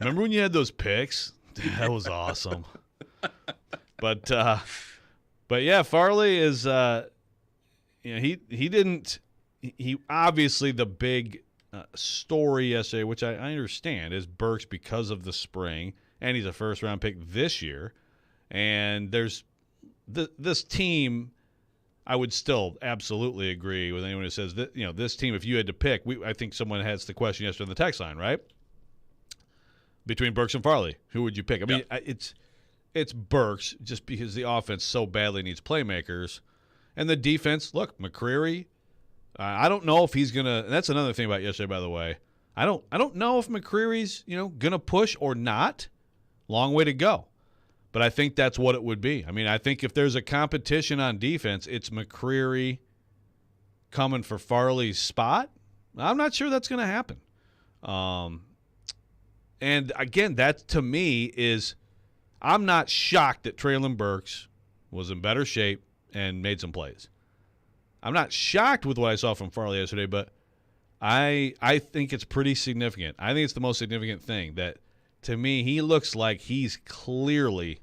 Remember when you had those picks? Dude, that was awesome. But yeah, Farley is, he obviously the big story yesterday, which I understand, is Burks because of the spring, and he's a first-round pick this year. And there's this team, I would still absolutely agree with anyone who says that, this team, if you had to pick, I think someone has the question yesterday on the text line, right? Between Burks and Farley, who would you pick? I mean, it's Burks just because the offense so badly needs playmakers. And the defense, look, McCreary, I don't know if he's going to – that's another thing about yesterday, by the way. I don't know if McCreary's, going to push or not. Long way to go. But I think that's what it would be. I mean, I think if there's a competition on defense, it's McCreary coming for Farley's spot, I'm not sure that's going to happen. And again, that to me is, I'm not shocked that Traylon Burks was in better shape and made some plays. I'm not shocked with what I saw from Farley yesterday, but I think it's pretty significant. I think it's the most significant thing that, to me, he looks like he's clearly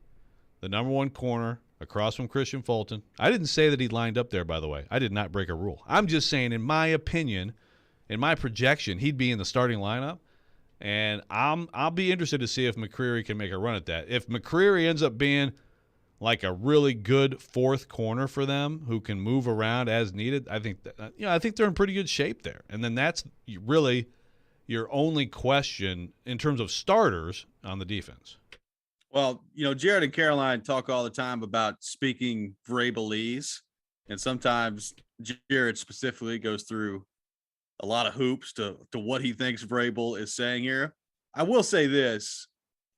the number one corner across from Christian Fulton. I didn't say that he lined up there, by the way. I did not break a rule. I'm just saying, in my opinion, in my projection, he'd be in the starting lineup, and I'll be interested to see if McCreary can make a run at that. If McCreary ends up being like a really good fourth corner for them who can move around as needed, I think they're in pretty good shape there. And then that's really your only question in terms of starters on the defense. Well, Jared and Caroline talk all the time about speaking Vrabelese, and sometimes Jared specifically goes through a lot of hoops to what he thinks Vrabel is saying here. I will say this.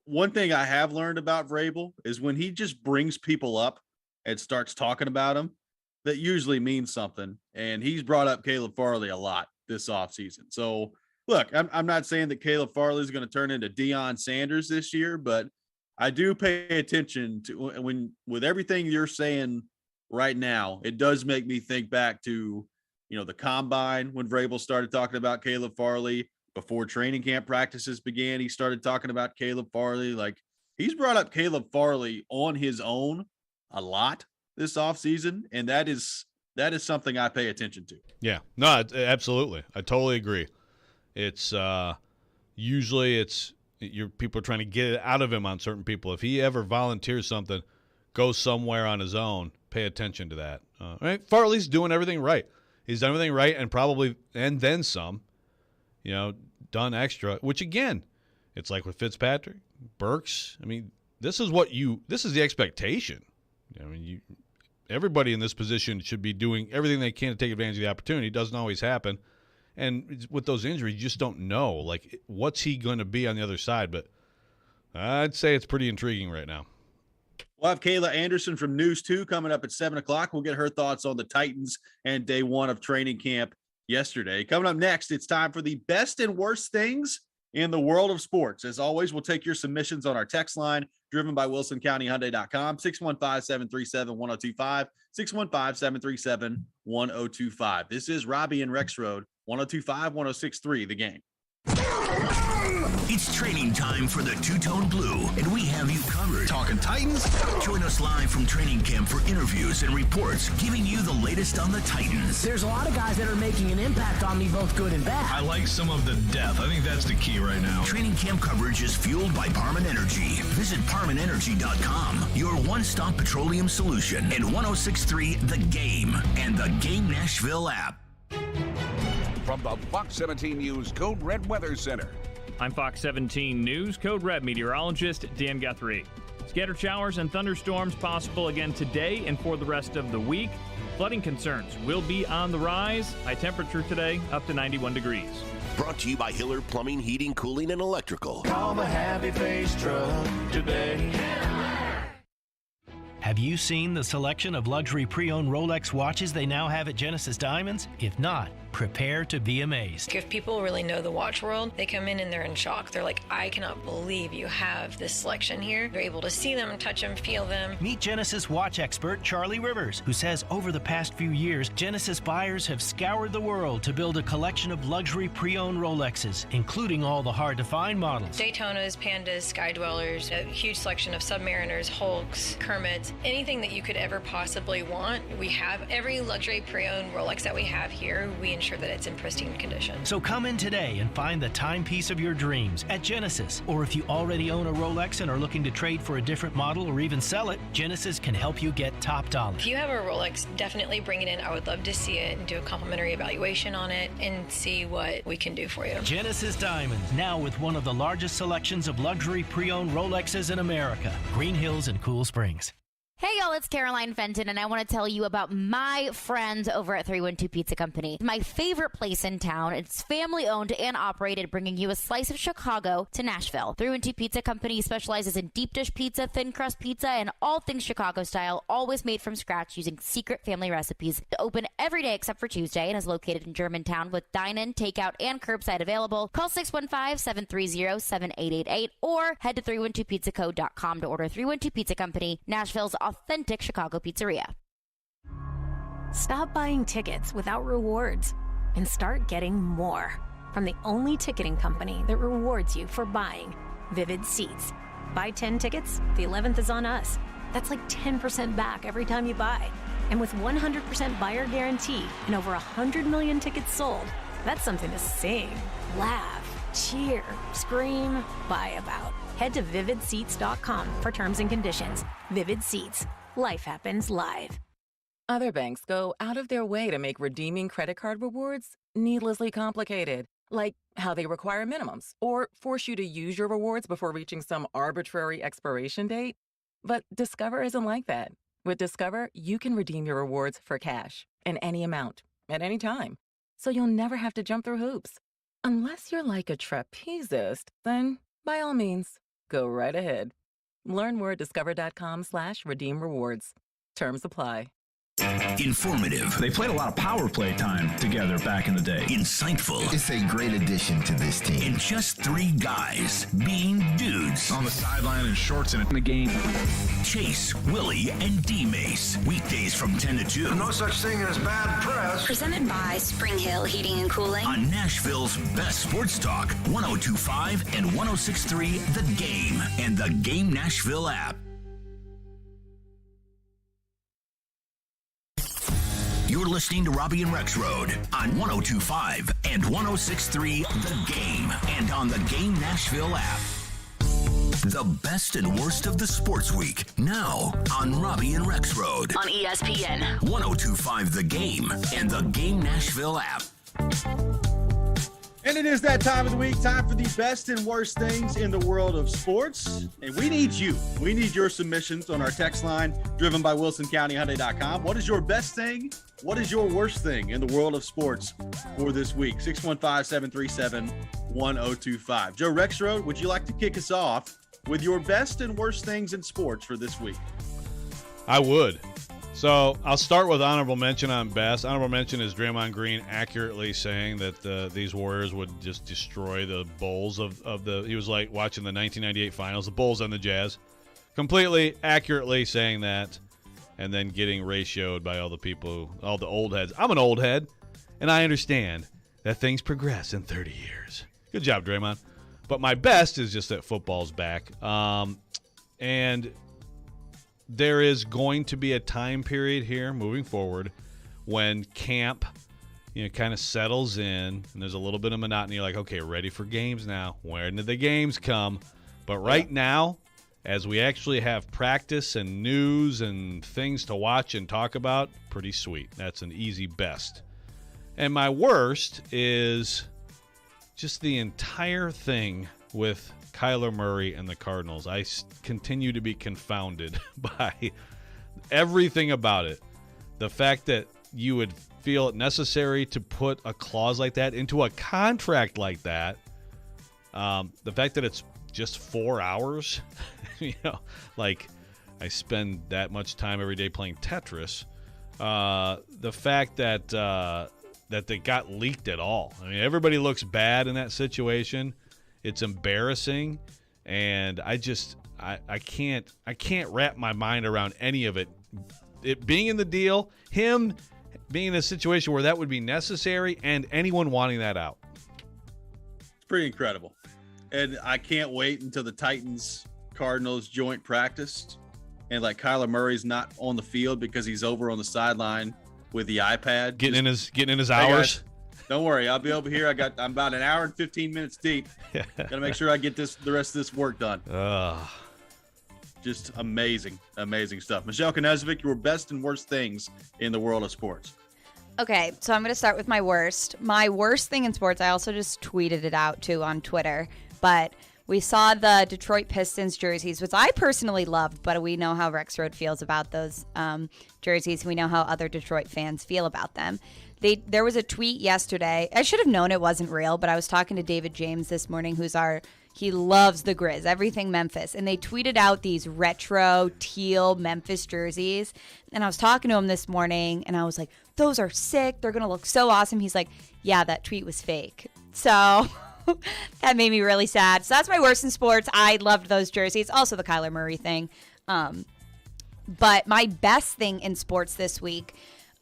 One thing I have learned about Vrabel is when he just brings people up and starts talking about them, that usually means something. And he's brought up Caleb Farley a lot this offseason. So, look, I'm not saying that Caleb Farley is going to turn into Deion Sanders this year, but I do pay attention to with everything you're saying right now. It does make me think back to, the combine when Vrabel started talking about Caleb Farley. Before training camp practices began, he started talking about Caleb Farley. Like, he's brought up Caleb Farley on his own a lot this offseason, and that is something I pay attention to. Yeah, no, absolutely. I totally agree. It's usually people are trying to get it out of him on certain people. If he ever volunteers something, goes somewhere on his own, pay attention to that. Right? Farley's doing everything right. He's done everything right and then some. Done extra, which again, it's like with Fitzpatrick, Burks. I mean, this is the expectation. Everybody in this position should be doing everything they can to take advantage of the opportunity. It doesn't always happen. And with those injuries, you just don't know, like, what's he going to be on the other side. But I'd say it's pretty intriguing right now. We'll have Kayla Anderson from News 2 coming up at 7 o'clock. We'll get her thoughts on the Titans and day one of training camp yesterday. Coming up next, it's time for the best and worst things in the world of sports. As always, we'll take your submissions on our text line, driven by WilsonCountyHyundai.com, 615-737-1025, 615-737-1025. This is Robby and Rexrode, 102.5, 106.3, The Game. It's training time for the Two-Tone Blue, and we have you covered. Talking Titans? Join us live from training camp for interviews and reports, giving you the latest on the Titans. There's a lot of guys that are making an impact on me, both good and bad. I like some of the depth. I think that's the key right now. Training camp coverage is fueled by Parman Energy. Visit ParmanEnergy.com, your one-stop petroleum solution, and 106.3 The Game and the Game Nashville app. From the Fox 17 News Code Red Weather Center. I'm Fox 17 News Code Red meteorologist Dan Guthrie. Scattered showers and thunderstorms possible again today and for the rest of the week. Flooding concerns will be on the rise. High temperature today up to 91 degrees. Brought to you by Hiller Plumbing, Heating, Cooling, and Electrical. Call the Happy Face truck today. Have you seen the selection of luxury pre-owned Rolex watches they now have at Genesis Diamonds? If not, prepare to be amazed. If people really know the watch world, they come in and they're in shock. They're like, I cannot believe you have this selection here. They're able to see them, touch them, feel them. Meet Genesis watch expert Charlie Rivers, who says over the past few years, Genesis buyers have scoured the world to build a collection of luxury pre-owned Rolexes, including all the hard-to-find models. Daytonas, Pandas, Sky Dwellers, a huge selection of Submariners, Hulks, Kermits, anything that you could ever possibly want. We have every luxury pre-owned Rolex that we have here. We ensure that it's in pristine condition. So come in today and find the timepiece of your dreams at Genesis. Or if you already own a Rolex and are looking to trade for a different model or even sell it, Genesis can help you get top dollar. If you have a Rolex, definitely bring it in. I would love to see it and do a complimentary evaluation on it and see what we can do for you. Genesis Diamonds, now with one of the largest selections of luxury pre-owned Rolexes in America. Green Hills and Cool Springs. Hey y'all, it's Caroline Fenton, and I want to tell you about my friends over at 312 Pizza Company. My favorite place in town. It's family owned and operated, bringing you a slice of Chicago to Nashville. 312 Pizza Company specializes in deep dish pizza, thin crust pizza, and all things Chicago style, always made from scratch using secret family recipes. Open every day except for Tuesday and is located in Germantown with dine-in, takeout, and curbside available. Call 615-730-7888 or head to 312pizzaco.com to order. 312 Pizza Company, Nashville's authentic Chicago pizzeria. Stop buying tickets without rewards and start getting more from the only ticketing company that rewards you for buying, Vivid Seats. Buy 10 tickets, the 11th is on us. That's like 10% back every time you buy. And with 100% buyer guarantee and over 100 million tickets sold, that's something to sing, laugh, cheer, scream, buy about. Head to vividseats.com for terms and conditions. Vivid Seats. Life happens live. Other banks go out of their way to make redeeming credit card rewards needlessly complicated, like how they require minimums or force you to use your rewards before reaching some arbitrary expiration date. But Discover isn't like that. With Discover, you can redeem your rewards for cash in any amount, at any time, so you'll never have to jump through hoops. Unless you're like a trapezist, then by all means, go right ahead. Learn more at discover.com/redeem rewards. Terms apply. Informative. They played a lot of power play time together back in the day. Insightful. It's a great addition to this team. And just three guys being dudes. On the sideline in shorts and in the game. Chase, Willie, and D-Mace. Weekdays from 10 to 2. No such thing as bad press. Presented by Spring Hill Heating and Cooling. On Nashville's best sports talk, 102.5 and 106.3 The Game. And the Game Nashville app. You're listening to Robby and Rexrode on 102.5 and 106.3 The Game and on the Game Nashville app. The best and worst of the sports week now on Robby and Rexrode on ESPN 102.5 The Game and the Game Nashville app. And it is that time of the week, time for the best and worst things in the world of sports. And we need you. We need your submissions on our text line, driven by WilsonCountyHyundai.com. What is your best thing? What is your worst thing in the world of sports for this week? 615-737-1025. Joe Rexrode, would you like to kick us off with your best and worst things in sports for this week? I would. So I'll start with honorable mention on best. Honorable mention is Draymond Green accurately saying that these Warriors would just destroy the Bulls of the. He was like watching the 1998 Finals, the Bulls and the Jazz, completely accurately saying that, and then getting ratioed by all the people, all the old heads. I'm an old head, and I understand that things progress in 30 years. Good job, Draymond. But my best is just that football's back, and there is going to be a time period here moving forward when camp, kind of settles in and there's a little bit of monotony. You're like, okay, ready for games now. When did the games come? But right now, as we actually have practice and news and things to watch and talk about, pretty sweet. That's an easy best. And my worst is just the entire thing with Kyler Murray and the Cardinals. I continue to be confounded by everything about it. The fact that you would feel it necessary to put a clause like that into a contract like that. The fact that it's just 4 hours, like I spend that much time every day playing Tetris. The fact that they got leaked at all. I mean, everybody looks bad in that situation. It's embarrassing, and I can't wrap my mind around any of it. It being in the deal, him being in a situation where that would be necessary, and anyone wanting that out. It's pretty incredible. And I can't wait until the Titans-Cardinals joint practice, and like Kyler Murray's not on the field because he's over on the sideline with the iPad. Getting in his hours. Guys, don't worry, I'll be over here. I'm about an hour and 15 minutes deep. Gotta make sure I get the rest of this work done. Just amazing stuff. Michelle Knezvik, your best and worst things in the world of sports. Okay, so I'm going to start with my worst. My worst thing in sports, I also just tweeted it out too on Twitter, but We saw the Detroit Pistons jerseys, which I personally loved, but we know how Rexrode feels about those jerseys. We know how other Detroit fans feel about them. There was a tweet yesterday. I should have known it wasn't real, but I was talking to David James this morning, he loves the Grizz, everything Memphis. And they tweeted out these retro teal Memphis jerseys. And I was talking to him this morning, and I was like, those are sick. They're going to look so awesome. He's like, yeah, that tweet was fake. So that made me really sad. So that's my worst in sports. I loved those jerseys. Also the Kyler Murray thing. But my best thing in sports this week,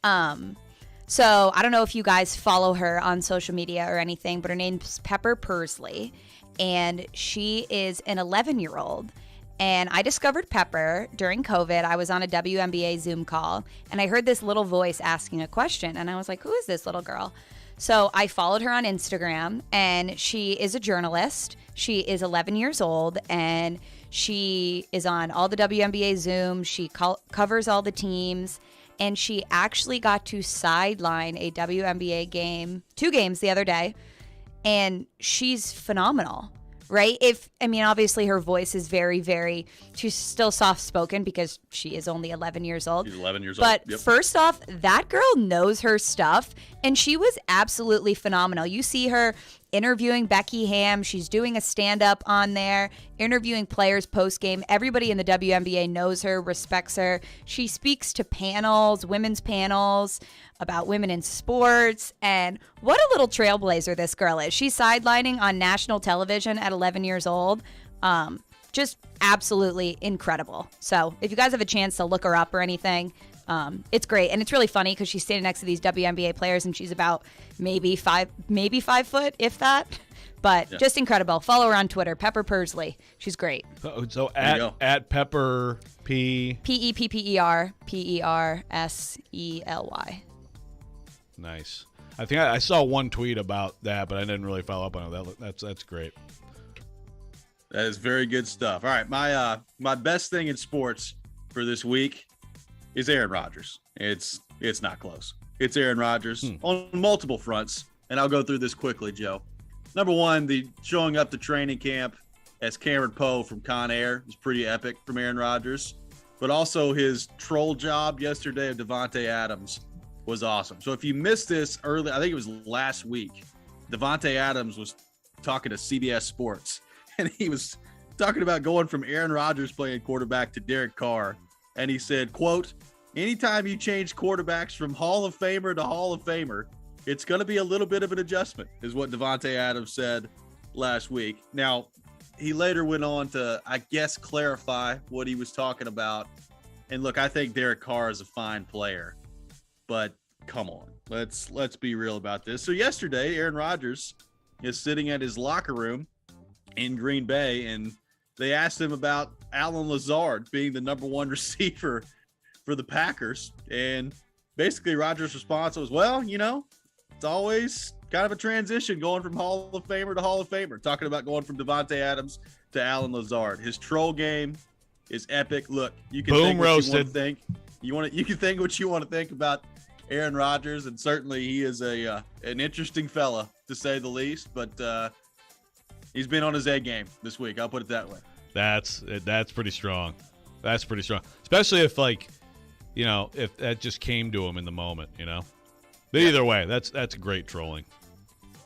so I don't know if you guys follow her on social media or anything, but her name's Pepper Pursley, and she is an 11-year-old. And I discovered Pepper during COVID. I was on a WNBA Zoom call, and I heard this little voice asking a question, and I was like, who is this little girl? So I followed her on Instagram, and she is a journalist. She is 11 years old, and she is on all the WNBA Zoom. She covers all the teams. And she actually got to sideline a WNBA game, 2 games the other day, and she's phenomenal, right? Obviously her voice is very, very, she's still soft-spoken because she is only 11 years old. She's 11 years old. Yep. But first off, that girl knows her stuff, and she was absolutely phenomenal. You see her interviewing Becky Hamm. She's doing a stand-up on there, interviewing players post-game. Everybody in the WNBA knows her, respects her. She speaks to panels, women's panels, about women in sports. And what a little trailblazer this girl is. She's sidelining on national television at 11 years old. Just absolutely incredible. So if you guys have a chance to look her up or anything, it's great. And it's really funny because she's standing next to these WNBA players, and she's about maybe 5 foot, if that. But just incredible. Follow her on Twitter, Pepper Pursley. She's great. So at Pepper Pepper Prsely. Nice. I think I saw one tweet about that, but I didn't really follow up on it. That's great. That is very good stuff. All right, my best thing in sports for this week is Aaron Rodgers. It's not close. It's Aaron Rodgers on multiple fronts, and I'll go through this quickly, Joe. Number one, the showing up to training camp as Cameron Poe from Con Air is pretty epic from Aaron Rodgers, but also his troll job yesterday of Davante Adams was awesome. So if you missed this early, I think it was last week, Davante Adams was talking to CBS Sports, and he was talking about going from Aaron Rodgers playing quarterback to Derek Carr. And he said, quote, anytime you change quarterbacks from Hall of Famer to Hall of Famer, it's going to be a little bit of an adjustment, is what Davante Adams said last week. Now, he later went on to, I guess, clarify what he was talking about. And look, I think Derek Carr is a fine player, but come on, let's be real about this. So yesterday, Aaron Rodgers is sitting at his locker room in Green Bay, and they asked him about Allen Lazard being the number 1 receiver for the Packers. And basically Rodgers' response was, well, it's always kind of a transition going from Hall of Famer to Hall of Famer, talking about going from Davante Adams to Allen Lazard. His troll game is epic. Look, you can think what you want to think. You can think what you want to think about Aaron Rodgers, and certainly he is an interesting fella, to say the least, but he's been on his A game this week. I'll put it that way. That's pretty strong. That's pretty strong, especially if if that just came to him in the moment, But either way, that's great trolling.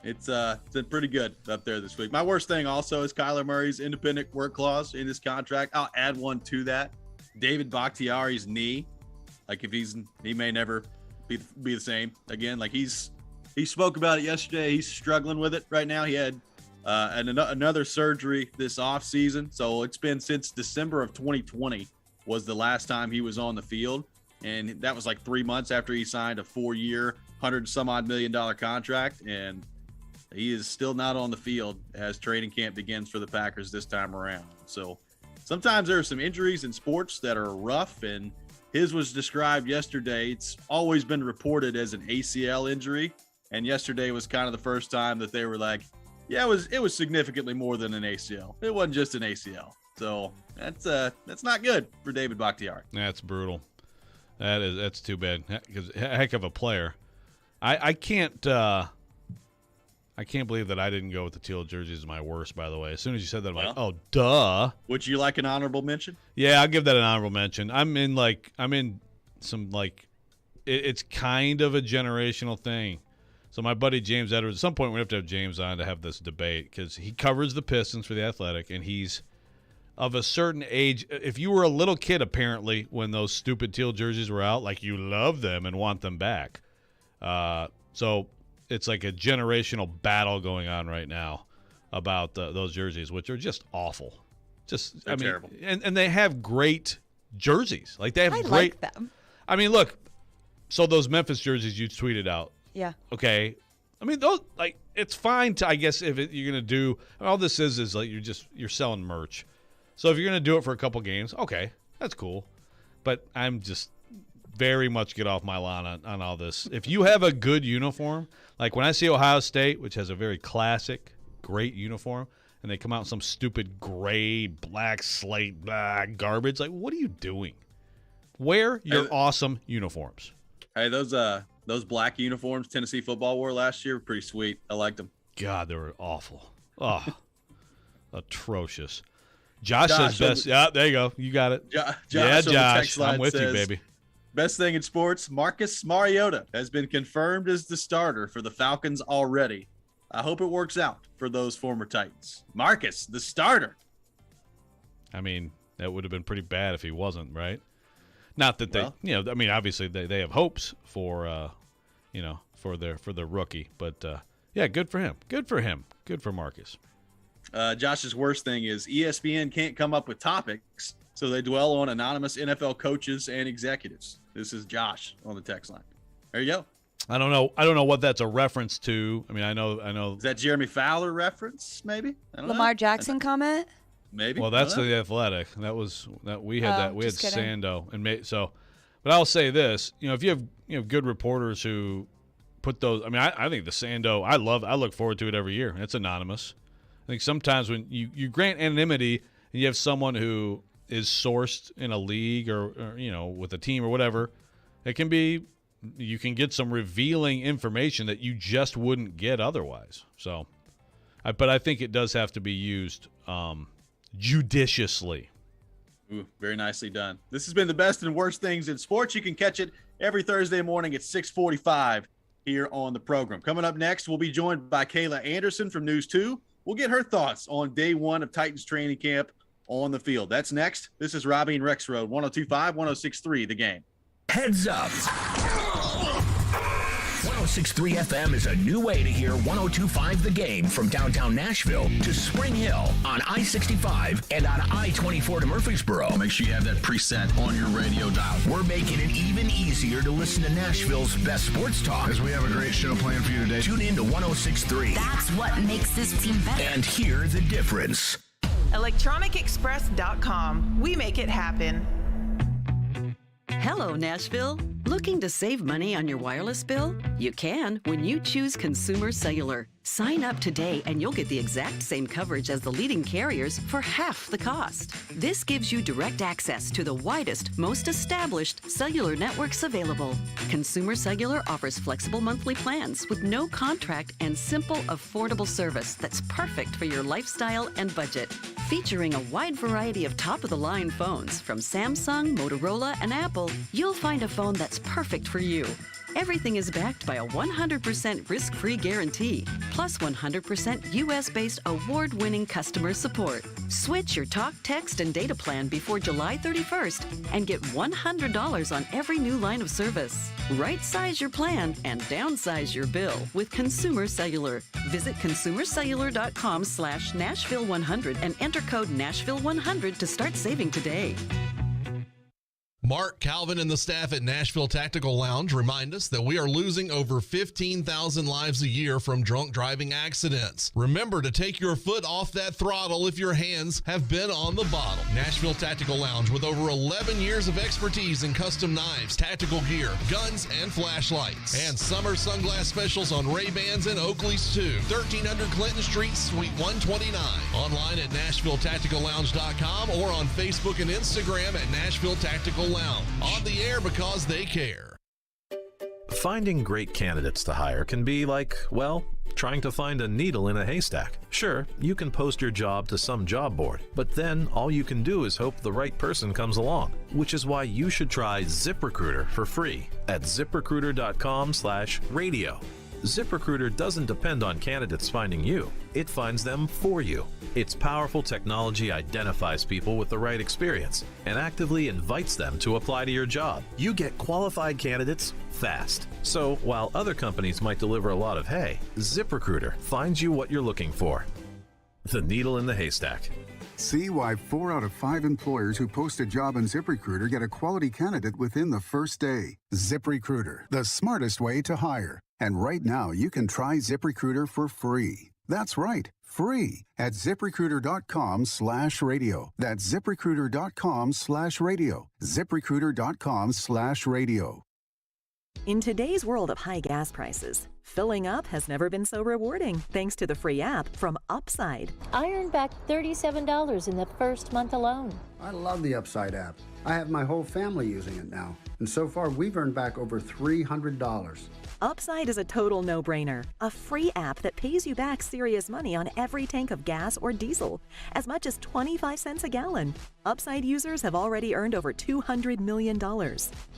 It's been pretty good up there this week. My worst thing also is Kyler Murray's independent work clause in his contract. I'll add one to that. David Bakhtiari's knee, like if he may never be the same again. Like he spoke about it yesterday. He's struggling with it right now. He had another surgery this off season, so it's been since December of 2020 was the last time he was on the field, and that was like 3 months after he signed a 4-year, $100-some-odd million contract, and he is still not on the field as training camp begins for the Packers this time around. So sometimes there are some injuries in sports that are rough, and his was described yesterday. It's always been reported as an ACL injury, and yesterday was kind of the first time that they were like, yeah, it was significantly more than an ACL. It wasn't just an ACL. So that's not good for David Bakhtiari. That's brutal. That's too bad, because heck of a player. I can't I can't believe that I didn't go with the teal jerseys as my worst, by the way. As soon as you said that, I'm like, oh, duh. Would you like an honorable mention? Yeah, I'll give that an honorable mention. I'm in some it's kind of a generational thing. So my buddy James Edwards, at some point we have to have James on to have this debate because he covers the Pistons for The Athletic, and he's of a certain age. If you were a little kid, apparently, when those stupid teal jerseys were out, like you love them and want them back. So it's like a generational battle going on right now about those jerseys, which are just awful. They're terrible. And they have great jerseys. Like they have great. Like them. I mean, look. So those Memphis jerseys you tweeted out. Yeah. Okay. I mean, those it's fine to, I guess, if you're gonna do all this is like you're selling merch. So if you're gonna do it for a couple games, okay, that's cool. But I'm just very much get off my lawn on all this. If you have a good uniform, like when I see Ohio State, which has a very classic, great uniform, and they come out in some stupid gray, black, slate, garbage, like what are you doing? Wear your awesome uniforms. Hey, those black uniforms Tennessee football wore last year were pretty sweet. I liked them. God, they were awful. Oh, atrocious. Josh says best. Yeah, there you go. You got it. Josh. I'm with you, baby. Best thing in sports, Marcus Mariota has been confirmed as the starter for the Falcons already. I hope it works out for those former Titans. Marcus, the starter. I mean, that would have been pretty bad if he wasn't, right? Not that they, obviously they have hopes for, for their rookie. But, yeah, good for him. Good for him. Good for Marcus. Josh's worst thing is ESPN can't come up with topics, so they dwell on anonymous NFL coaches and executives. This is Josh on the text line. There you go. I don't know what that's a reference to. I mean, I know. Is that Jeremy Fowler reference? Maybe. Lamar Jackson comment. Maybe. Well, that's the Athletic. We had Sando but I'll say this: if you have good reporters who put those. I mean, I think the Sando. I look forward to it every year. It's anonymous. I think sometimes when you grant anonymity and you have someone who is sourced in a league or with a team or whatever, it can be. You can get some revealing information that you just wouldn't get otherwise. So, but I think it does have to be used judiciously. Ooh, very nicely done. This has been the best and worst things in sports. You can catch it every Thursday morning at 6:45 here on the program. Coming up next, we'll be joined by Kayla Anderson from News 2. We'll get her thoughts on day one of Titans training camp on the field. That's next. This is Robby and Rexrode, 102.5, 106.3, The Game. Heads up. 106.3 FM is a new way to hear 102.5 The Game from downtown Nashville to Spring Hill on I-65 and on I-24 to Murfreesboro. Make sure you have that preset on your radio dial. We're making it even easier to listen to Nashville's best sports talk. Because we have a great show planned for you today. Tune in to 106.3. That's what makes this team better. And hear the difference. ElectronicExpress.com. We make it happen. Hello, Nashville. Looking to save money on your wireless bill? You can when you choose Consumer Cellular. Sign up today and you'll get the exact same coverage as the leading carriers for half the cost. This gives you direct access to the widest, most established cellular networks available. Consumer Cellular offers flexible monthly plans with no contract and simple, affordable service that's perfect for your lifestyle and budget. Featuring a wide variety of top-of-the-line phones from Samsung, Motorola, and Apple, you'll find a phone that's perfect for you. Everything is backed by a 100% risk-free guarantee, plus 100% U.S.-based award-winning customer support. Switch your talk, text, and data plan before July 31st and get $100 on every new line of service. Right-size your plan and downsize your bill with Consumer Cellular. Visit consumercellular.com/Nashville100 and enter code Nashville100 to start saving today. Mark, Calvin, and the staff at Nashville Tactical Lounge remind us that we are losing over 15,000 lives a year from drunk driving accidents. Remember to take your foot off that throttle if your hands have been on the bottle. Nashville Tactical Lounge, with over 11 years of expertise in custom knives, tactical gear, guns, and flashlights. And summer sunglass specials on Ray-Bans and Oakleys too. 1300 Clinton Street, Suite 129. Online at NashvilleTacticalLounge.com or on Facebook and Instagram at Nashville Tactical Lounge. On the air because they care. Finding great candidates to hire can be like, well, Trying to find a needle in a haystack? Sure, you can post your job to some job board, but then all you can do is hope the right person comes along, which is why you should try ZipRecruiter for free at ZipRecruiter.com/radio. ZipRecruiter doesn't depend on candidates finding you. It finds them for you. Its powerful technology identifies people with the right experience and actively invites them to apply to your job. You get qualified candidates fast. So while other companies might deliver a lot of hay, ZipRecruiter finds you what you're looking for. The needle in the haystack. See why 4 out of 5 employers who post a job on ZipRecruiter get a quality candidate within the first day. ZipRecruiter, the smartest way to hire. And right now, you can try ZipRecruiter for free. That's right, free at ZipRecruiter.com/radio. That's ZipRecruiter.com/radio. ZipRecruiter.com/radio. In today's world of high gas prices, filling up has never been so rewarding thanks to the free app from Upside. I earned back $37 in the first month alone. I love the Upside app. I have my whole family using it now. And so far, we've earned back over $300. Upside is a total no-brainer. A free app that pays you back serious money on every tank of gas or diesel, as much as 25 cents a gallon. Upside users have already earned over $200 million.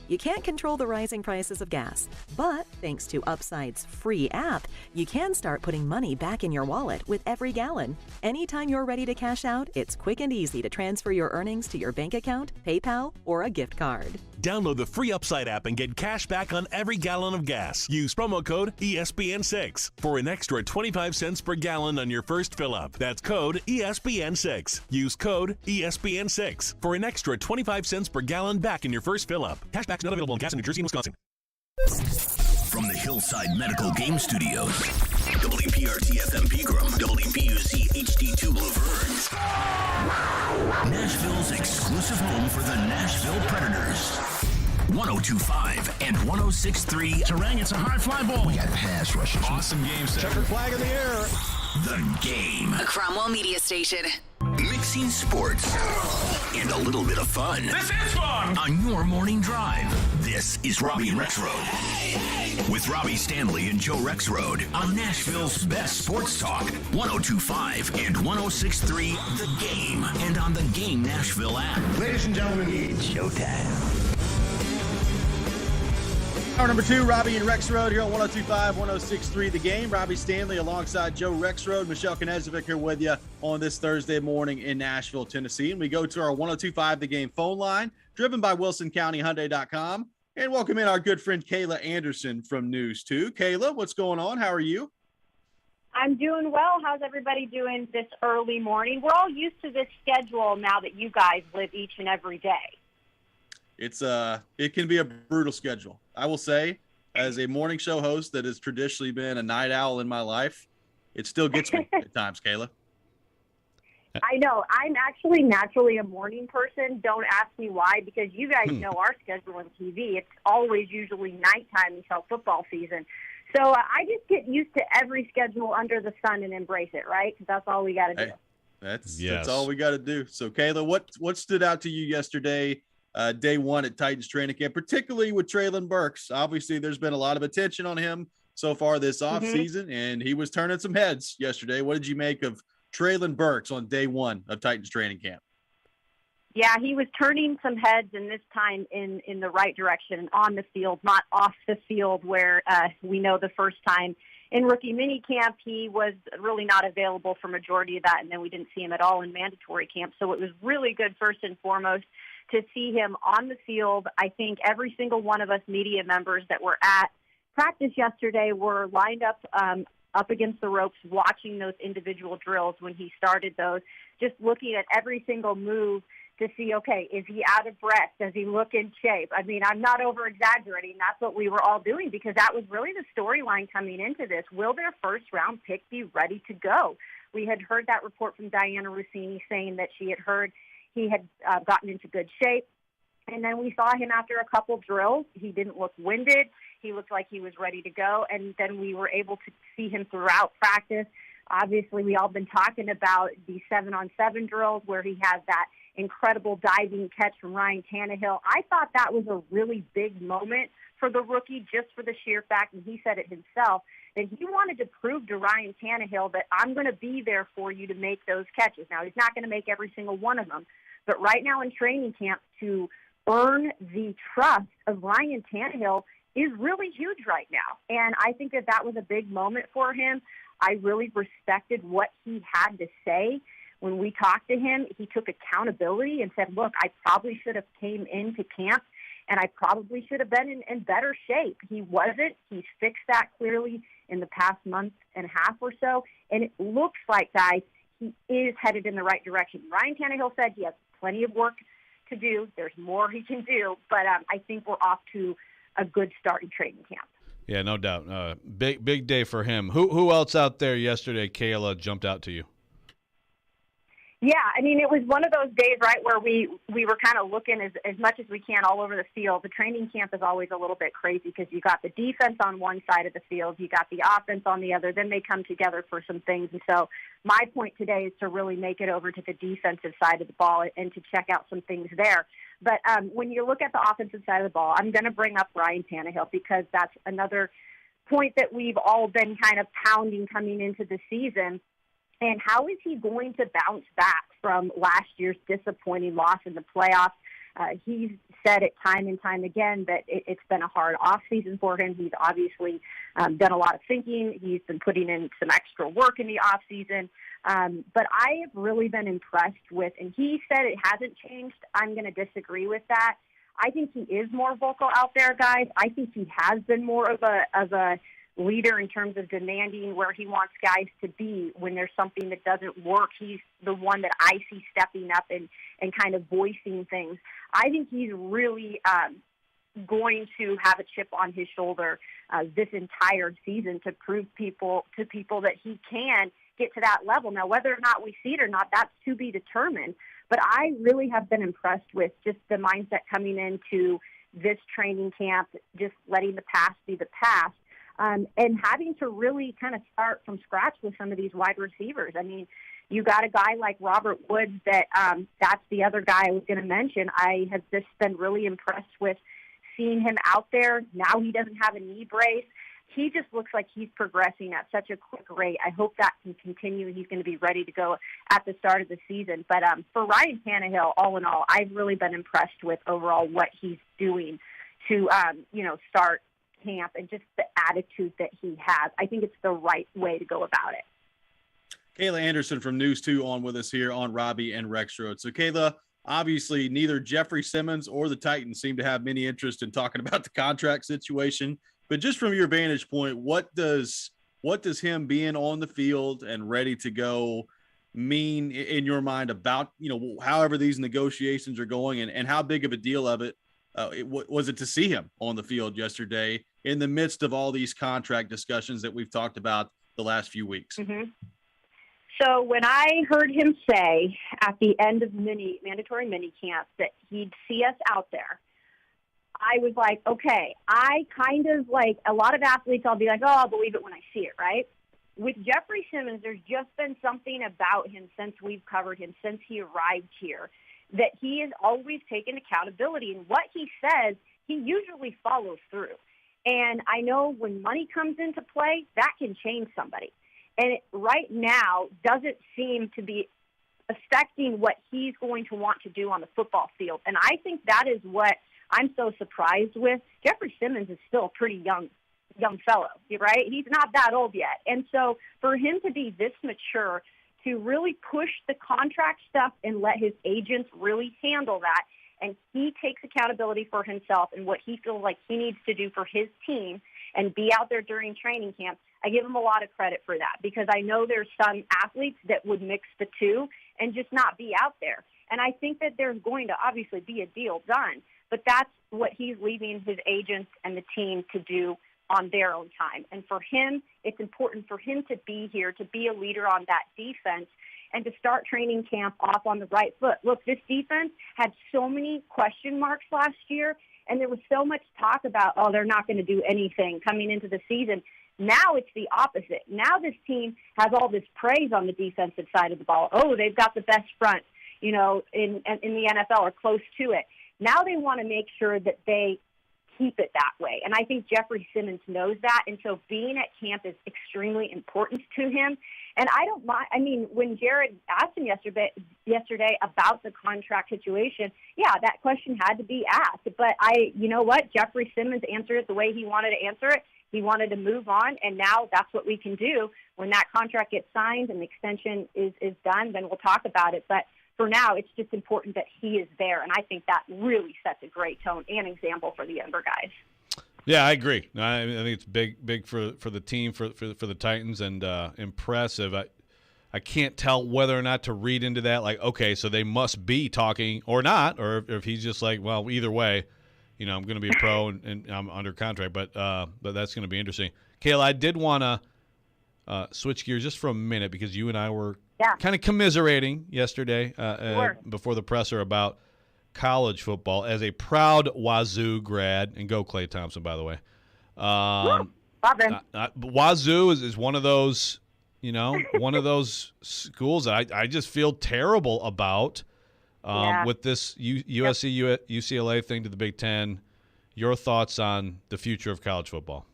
You can't control the rising prices of gas, but thanks to Upside's free app, you can start putting money back in your wallet with every gallon. Anytime you're ready to cash out, it's quick and easy to transfer your earnings to your bank account, PayPal, or a gift card. Download the free Upside app and get cash back on every gallon of gas. Use promo code ESPN6 for an extra 25 cents per gallon on your first fill-up. That's code ESPN6. Use code ESPN6 for an extra 25 cents per gallon back in your first fill-up. Cashback's not available in gas in New Jersey and Wisconsin. From the Hillside Medical Game Studios, WPRT-FM Pegram, WPUC HD2 Laverne, Nashville's exclusive home for the Nashville Predators. 102.5 and 106.3. Terang, it's a high fly ball. We got pass rushers. Awesome game set. Checkered flag in the air. The Game. A Cromwell media station. Mixing sports and a little bit of fun. This is fun! On your morning drive. This is Robby and Rexrode. With Robby Stanley and Joe Rexrode on Nashville's best sports talk. 102.5 and 106.3 The Game. And on the Game Nashville app. Ladies and gentlemen, it's showtime. Hour number 2, Robby and Rexrode here on 102.5, 106.3 The Game. Robby Stanley alongside Joe Rexrode. Michelle Knezovic here with you on this Thursday morning in Nashville, Tennessee. And we go to our 102.5 The Game phone line, driven by WilsonCountyHyundai.com. And welcome in our good friend Kayla Anderson from News 2. Kayla, what's going on? How are you? I'm doing well. How's everybody doing this early morning? We're all used to this schedule now that you guys live each and every day. It can be a brutal schedule. I will say, as a morning show host that has traditionally been a night owl in my life, it still gets me at times, Kayla. I know. I'm actually naturally a morning person. Don't ask me why, because you guys know our schedule on TV. It's always usually nighttime until football season. So I just get used to every schedule under the sun and embrace it, right? Because that's all we got to do. That's all we got to do. So, Kayla, what stood out to you yesterday? Day one at Titans training camp, particularly with Treylon Burks. Obviously, there's been a lot of attention on him so far this offseason, and he was turning some heads yesterday. What did you make of Treylon Burks on day one of Titans training camp? Yeah, he was turning some heads, and this time in the right direction, on the field, not off the field, where we know the first time in rookie minicamp he was really not available for majority of that, and then we didn't see him at all in mandatory camp. So it was really good, first and foremost, to see him on the field. I think every single one of us media members that were at practice yesterday were lined up against the ropes, watching those individual drills when he started those, just looking at every single move to see, okay, is he out of breath? Does he look in shape? I mean, I'm not over-exaggerating. That's what we were all doing, because that was really the storyline coming into this. Will their first-round pick be ready to go? We had heard that report from Diana Rossini saying that she had heard he had gotten into good shape. And then we saw him after a couple drills. He didn't look winded. He looked like he was ready to go. And then we were able to see him throughout practice. Obviously, we all been talking about the 7-on-7 drills where he has that incredible diving catch from Ryan Tannehill. I thought that was a really big moment for the rookie, just for the sheer fact, and he said it himself, that he wanted to prove to Ryan Tannehill that I'm going to be there for you to make those catches. Now, he's not going to make every single one of them, but right now in training camp, to earn the trust of Ryan Tannehill is really huge right now. And I think that that was a big moment for him. I really respected what he had to say. When we talked to him, he took accountability and said, look, I probably should have came into camp and I probably should have been in better shape. He wasn't. He's fixed that clearly in the past month and a half or so. And it looks like, guys, he is headed in the right direction. Ryan Tannehill said he has plenty of work to do. There's more he can do. But I think we're off to a good start in training camp. Yeah, no doubt. Big day for him. Who else out there yesterday, Kayla, jumped out to you? Yeah, I mean, it was one of those days, right, where we were kind of looking as much as we can all over the field. The training camp is always a little bit crazy because you got the defense on one side of the field, you got the offense on the other, then they come together for some things. And so my point today is to really make it over to the defensive side of the ball and to check out some things there. But when you look at the offensive side of the ball, I'm going to bring up Ryan Tannehill because that's another point that we've all been kind of pounding coming into the season. And how is he going to bounce back from last year's disappointing loss in the playoffs? He's said it time and time again that it's been a hard offseason for him. He's obviously done a lot of thinking. He's been putting in some extra work in the offseason. But I have really been impressed with, and he said it hasn't changed. I'm going to disagree with that. I think he is more vocal out there, guys. I think he has been more of a leader in terms of demanding where he wants guys to be when there's something that doesn't work. He's the one that I see stepping up and kind of voicing things. I think he's really going to have a chip on his shoulder this entire season to prove to people that he can get to that level. Now, whether or not we see it or not, that's to be determined. But I really have been impressed with just the mindset coming into this training camp, just letting the past be the past. And having to really kind of start from scratch with some of these wide receivers. I mean, you got a guy like Robert Woods that's the other guy I was going to mention. I have just been really impressed with seeing him out there. Now he doesn't have a knee brace. He just looks like he's progressing at such a quick rate. I hope that can continue. He's going to be ready to go at the start of the season. But for Ryan Tannehill, all in all, I've really been impressed with overall what he's doing to, start camp and just the attitude that he has. I think it's the right way to go about it. Kayla Anderson from News 2 on with us here on Robby and Rexrode. So, Kayla, obviously neither Jeffrey Simmons or the Titans seem to have many interest in talking about the contract situation. But just from your vantage point, what does him being on the field and ready to go mean in your mind about, however these negotiations are going and how big of a deal of it was it to see him on the field yesterday in the midst of all these contract discussions that we've talked about the last few weeks? Mm-hmm. So when I heard him say at the end of mandatory mini camp that he'd see us out there, I was like, okay, I kind of like a lot of athletes, I'll be like, oh, I'll believe it when I see it, right? With Jeffrey Simmons, there's just been something about him since we've covered him, since he arrived here, that he has always taken accountability. And what he says, he usually follows through. And I know when money comes into play, that can change somebody. And it right now doesn't seem to be affecting what he's going to want to do on the football field. And I think that is what I'm so surprised with. Jeffrey Simmons is still a pretty young fellow, right? He's not that old yet. And so for him to be this mature, to really push the contract stuff and let his agents really handle that, and he takes accountability for himself and what he feels like he needs to do for his team and be out there during training camp, I give him a lot of credit for that because I know there's some athletes that would mix the two and just not be out there. And I think that there's going to obviously be a deal done, but that's what he's leaving his agents and the team to do on their own time. And for him, it's important for him to be here, to be a leader on that defense, and to start training camp off on the right foot. Look, this defense had so many question marks last year, and there was so much talk about, oh, they're not going to do anything coming into the season. Now it's the opposite. Now this team has all this praise on the defensive side of the ball. Oh, they've got the best front, in the NFL or close to it. Now they want to make sure that they keep it that way. And I think Jeffrey Simmons knows that. And so being at camp is extremely important to him. And I don't mind. I mean, when Jared asked him yesterday about the contract situation, yeah, that question had to be asked. But you know what? Jeffrey Simmons answered it the way he wanted to answer it. He wanted to move on, and now that's what we can do. When that contract gets signed and the extension is done, then we'll talk about it. But for now, it's just important that he is there, and I think that really sets a great tone and example for the younger guys. Yeah, I agree. I think it's big for the team, for the Titans, and impressive. I can't tell whether or not to read into that. Like, okay, so they must be talking or not, or if he's just like, well, either way, I'm going to be a pro and I'm under contract. But that's going to be interesting. Kayla, I did want to switch gears just for a minute because you and I were kind of commiserating yesterday before the presser about college football. As a proud Wazoo grad, and go Klay Thompson, by the way. Wazoo is one of those, one of those schools that I just feel terrible about with this USC UCLA thing to the Big Ten. Your thoughts on the future of college football?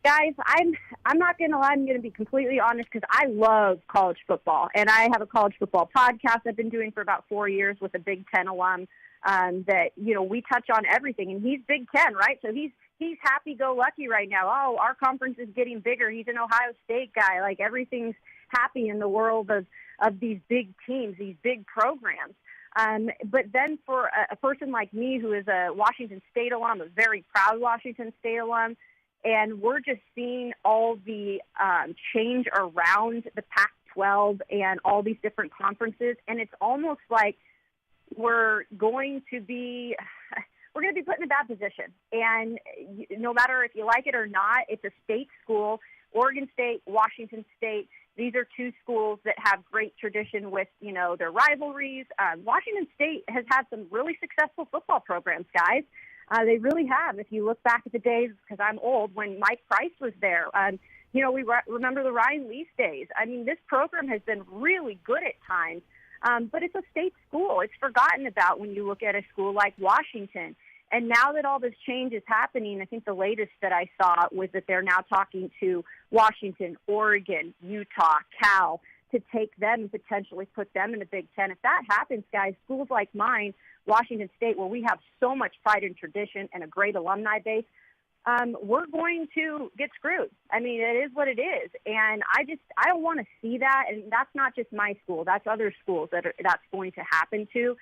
Guys, I'm not going to lie. I'm going to be completely honest because I love college football, and I have a college football podcast I've been doing for about 4 years with a Big Ten alum that, we touch on everything, and he's Big Ten, right? So he's happy-go-lucky right now. Oh, our conference is getting bigger. He's an Ohio State guy. Like, everything's happy in the world of these big teams, these big programs. But then for a person like me who is a Washington State alum, a very proud Washington State alum, and we're just seeing all the change around the Pac-12 and all these different conferences, and it's almost like we're going to be put in a bad position. And no matter if you like it or not, it's a state school. Oregon State, Washington State, these are two schools that have great tradition with, their rivalries. Washington State has had some really successful football programs, guys. They really have. If you look back at the days, because I'm old, when Mike Price was there, we remember the Ryan Leaf days. I mean, this program has been really good at times, but it's a state school. It's forgotten about when you look at a school like Washington. And now that all this change is happening, I think the latest that I saw was that they're now talking to Washington, Oregon, Utah, Cal, to take them and potentially put them in the Big Ten. If that happens, guys, schools like mine, Washington State, where we have so much pride and tradition and a great alumni base, we're going to get screwed. I mean, it is what it is. And I don't want to see that. And that's not just my school. That's other schools that's going to happen to.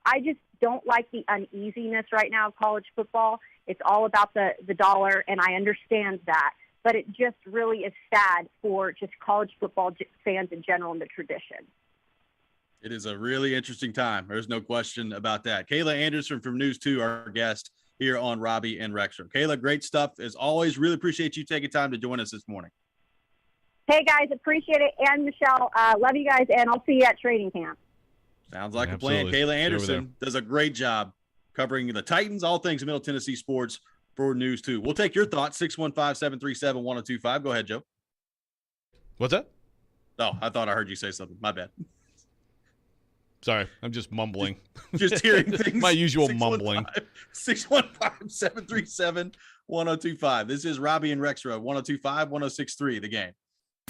I just don't like the uneasiness right now of college football. It's all about the dollar, and I understand that. But it just really is sad for just college football fans in general and the tradition. It is a really interesting time. There's no question about that. Kayla Anderson from News 2, our guest here on Robby and Rexrode. Kayla, great stuff. As always, really appreciate you taking time to join us this morning. Hey, guys, appreciate it. And, Michelle, love you guys, and I'll see you at training camp. Sounds like a plan. Kayla Anderson does a great job covering the Titans, all things Middle Tennessee sports for News 2. We'll take your thoughts, 615-737-1025. Go ahead, Joe. What's that? Oh, I thought I heard you say something. My bad. Sorry, I'm just mumbling. Just hearing things. My usual mumbling. 615-737-1025. This is Robby and Rexrode, 102.5, 106.3, The Game.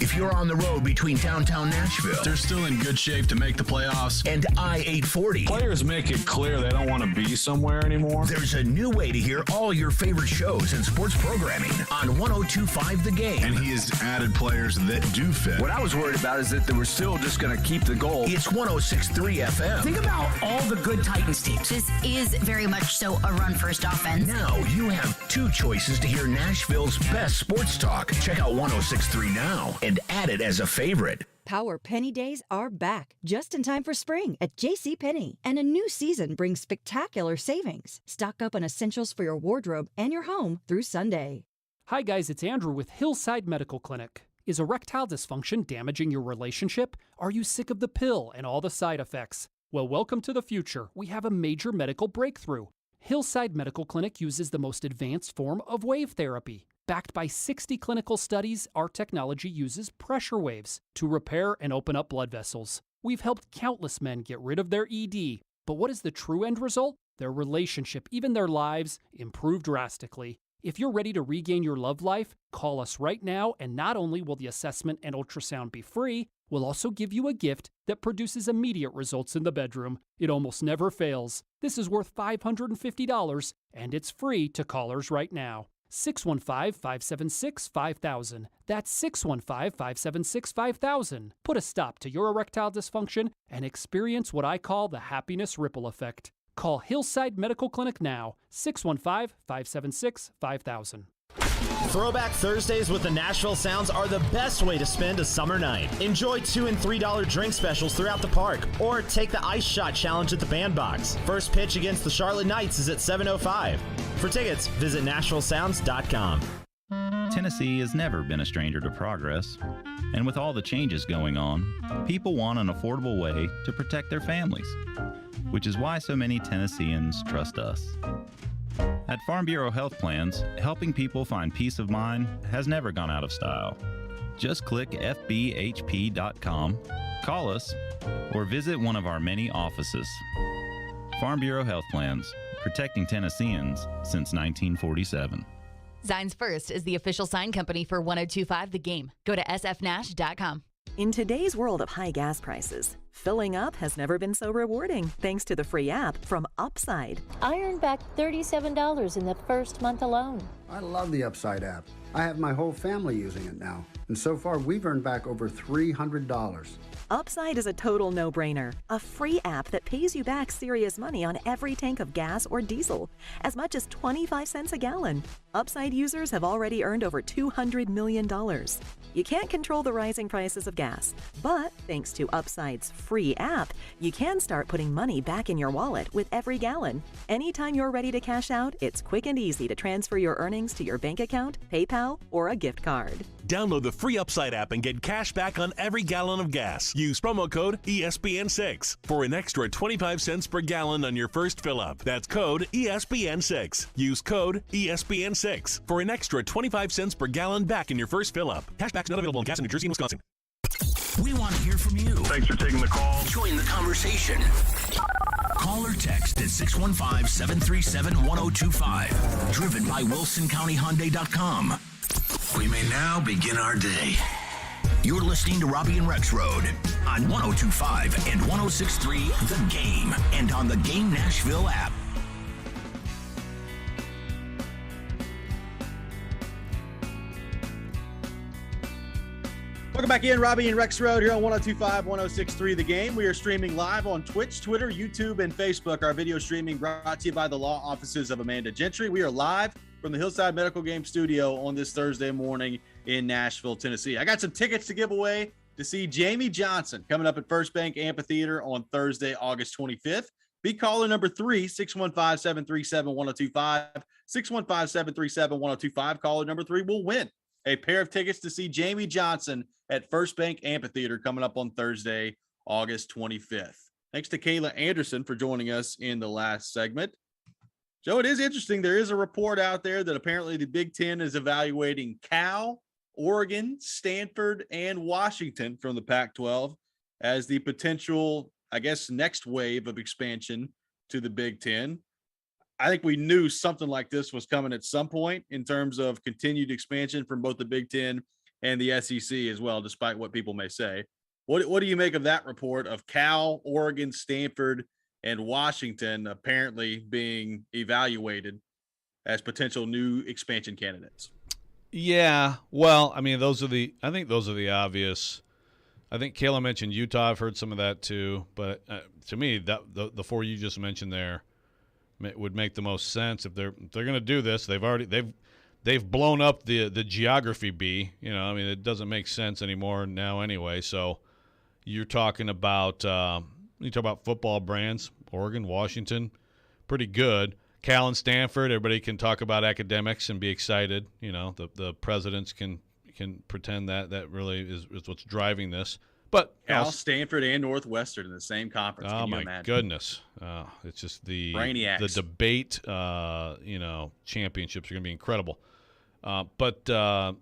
If you're on the road between downtown Nashville, they're still in good shape to make the playoffs, and I-840. Players make it clear they don't want to be somewhere anymore. There's a new way to hear all your favorite shows and sports programming on 102.5 The Game. And he has added players that do fit. What I was worried about is that they were still just going to keep the goal. It's 106.3 FM. Think about all the good Titans teams. This is very much so a run-first offense. Now you have two choices to hear Nashville's best sports talk. Check out 106.3 now and add it as a favorite. Power Penny Days are back, just in time for spring at JCPenney. And a new season brings spectacular savings. Stock up on essentials for your wardrobe and your home through Sunday. Hi guys, it's Andrew with Hillside Medical Clinic. Is erectile dysfunction damaging your relationship? Are you sick of the pill and all the side effects? Well, welcome to the future. We have a major medical breakthrough. Hillside Medical Clinic uses the most advanced form of wave therapy. Backed by 60 clinical studies, our technology uses pressure waves to repair and open up blood vessels. We've helped countless men get rid of their ED. But what is the true end result? their relationship, even their lives improve drastically. If you're ready to regain your love life, call us right now, and not only will the assessment and ultrasound be free, we'll also give you a gift that produces immediate results in the bedroom. It almost never fails. This is worth $550, and it's free to callers right now. 615-576-5000. That's 615-576-5000. Put a stop to your erectile dysfunction and experience what I call the happiness ripple effect. Call Hillside Medical Clinic now, 615-576-5000. Throwback Thursdays with the Nashville Sounds are the best way to spend a summer night. Enjoy $2 and $3 drink specials throughout the park, or take the Ice Shot Challenge at the Bandbox. First pitch against the Charlotte Knights is at 7:05. For tickets, visit NashvilleSounds.com. Tennessee has never been a stranger to progress, and with all the changes going on, people want an affordable way to protect their families, which is why so many Tennesseans trust us. At Farm Bureau Health Plans, helping people find peace of mind has never gone out of style. Just click FBHP.com, call us, or visit one of our many offices. Farm Bureau Health Plans, protecting Tennesseans since 1947. Signs First is the official sign company for 1025 The Game. Go to sfnash.com. In today's world of high gas prices, filling up has never been so rewarding thanks to the free app from Upside. I earned back $37 in the first month alone. I love the Upside app. I have my whole family using it now. And so far, we've earned back over $300. Upside is a total no-brainer. A free app that pays you back serious money on every tank of gas or diesel, as much as 25 cents a gallon. Upside users have already earned over $200 million. You can't control the rising prices of gas, but thanks to Upside's free app, you can start putting money back in your wallet with every gallon. Anytime you're ready to cash out, it's quick and easy to transfer your earnings to your bank account, PayPal, or a gift card. Download the free Upside app and get cash back on every gallon of gas. Use promo code ESPN6 for an extra 25 cents per gallon on your first fill-up. That's code ESPN6. Use code ESPN6 for an extra 25 cents per gallon back in your first fill-up. Cashback's not available in gas in New Jersey and Wisconsin. We want to hear from you. Thanks for taking the call. Join the conversation. Call or text at 615-737-1025. Driven by WilsonCountyHyundai.com. We may now begin our day. You're listening to Robby and Rexrode on 102.5 and 106.3 The Game and on the Game Nashville app. Welcome back in, Robby and Rexrode here on 102.5, 106.3 The Game. We are streaming live on Twitch, Twitter, YouTube, and Facebook. Our video streaming brought to you by the law offices of Amanda Gentry. We are live from the Hillside Medical Game Studio on this Thursday morning in Nashville, Tennessee. I got some tickets to give away to see Jamie Johnson coming up at First Bank Amphitheater on Thursday, August 25th. Be caller number 3, 615-737-1025, 615-737-1025. Caller number 3 will win a pair of tickets to see Jamie Johnson at First Bank Amphitheater coming up on Thursday, August 25th. Thanks to Kayla Anderson for joining us in the last segment. Joe, it is interesting. There is a report out there that apparently the Big Ten is evaluating Cal, Oregon, Stanford, and Washington from the Pac-12 as the potential, I guess, next wave of expansion to the Big Ten. I think we knew something like this was coming at some point in terms of continued expansion from both the Big Ten and the SEC as well, despite what people may say. What do you make of that report of Cal, Oregon, Stanford, and Washington apparently being evaluated as potential new expansion candidates? Yeah, well, I mean, I think those are the obvious. I think Kayla mentioned Utah. I've heard some of that too, but to me, that the four you just mentioned there would make the most sense if they're going to do this. They've blown up the geography bee. You know, I mean, it doesn't make sense anymore now anyway. So you're talking about football brands, Oregon, Washington, pretty good. Cal and Stanford, everybody can talk about academics and be excited. You know, the presidents can pretend that really is what's driving this. But Cal, Stanford, and Northwestern in the same conference. Oh, can you my imagine? Goodness. It's just the debate, championships are going to be incredible. But I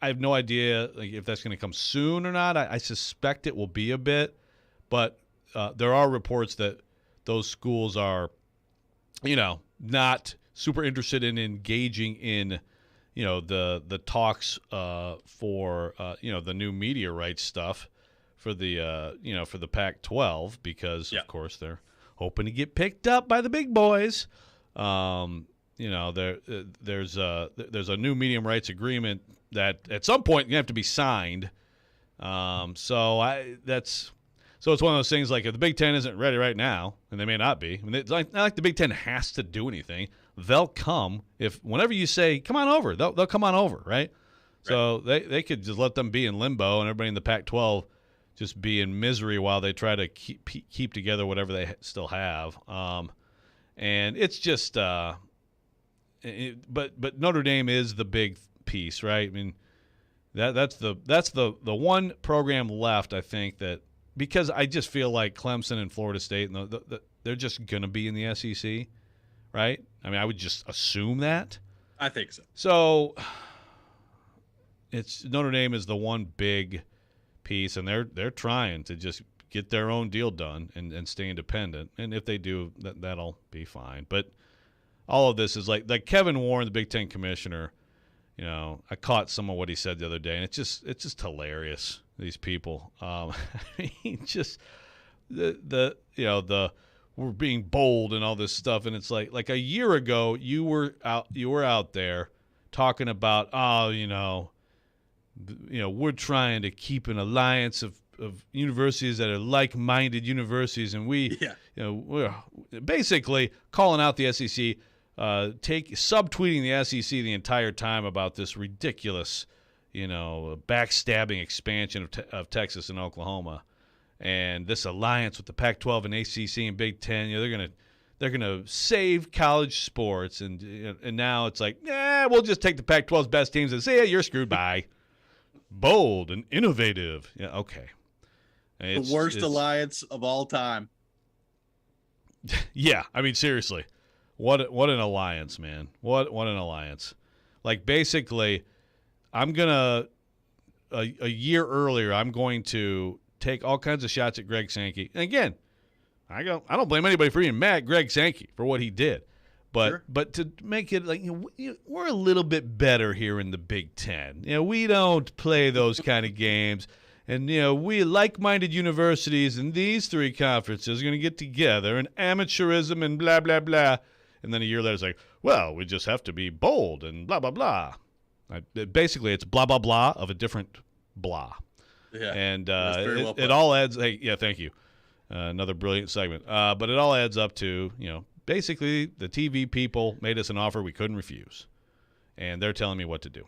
have no idea if that's going to come soon or not. I suspect it will be a bit. But there are reports that those schools are, not super interested in engaging in, the talks for, the new media rights stuff for the, for the Pac-12 because, of course, they're hoping to get picked up by the big boys. There's a new medium rights agreement that at some point you have to be signed. So it's one of those things like if the Big Ten isn't ready right now, and they may not be. I mean, it's not like the Big Ten has to do anything. They'll come whenever you say come on over, they'll come on over, right? So they could just let them be in limbo, and everybody in the Pac-12 just be in misery while they try to keep together whatever they still have. And it's just, but Notre Dame is the big piece, right? I mean, that's the one program left, I think, that because I just feel like Clemson and Florida State and they're just gonna be in the SEC, right? I mean, I would just assume that. I think so. So it's Notre Dame is the one big piece, and they're trying to just get their own deal done and stay independent. And if they do, that'll be fine. But all of this is like Kevin Warren, the Big Ten commissioner. I caught some of what he said the other day, and it's just hilarious. These people, I mean, just the we're being bold and all this stuff, and it's like a year ago you were out there talking about we're trying to keep an alliance of universities that are like-minded universities, and we're basically calling out the SEC, subtweeting the SEC the entire time about this ridiculous, backstabbing expansion of Texas and Oklahoma, and this alliance with the Pac-12 and ACC and Big Ten. They're gonna save college sports, and now it's like, we'll just take the Pac-12's best teams and say, yeah, you're screwed. Bye. Bold and innovative. Yeah, okay. The worst alliance of all time. Yeah, I mean, seriously, what an alliance, man. What an alliance. Like, basically, I'm gonna a year earlier, I'm going to take all kinds of shots at Greg Sankey. And again, I don't blame anybody for being mad at Greg Sankey for what he did. But to make it like we're a little bit better here in the Big Ten. We don't play those kind of games, and we like-minded universities in these three conferences are going to get together, and amateurism and blah blah blah. And then a year later, it's like, well, we just have to be bold and blah blah blah. Basically, it's blah blah blah of a different blah. Yeah, and well it all adds. Hey, yeah, thank you. Another brilliant segment. But it all adds up to basically, the TV people made us an offer we couldn't refuse, and they're telling me what to do.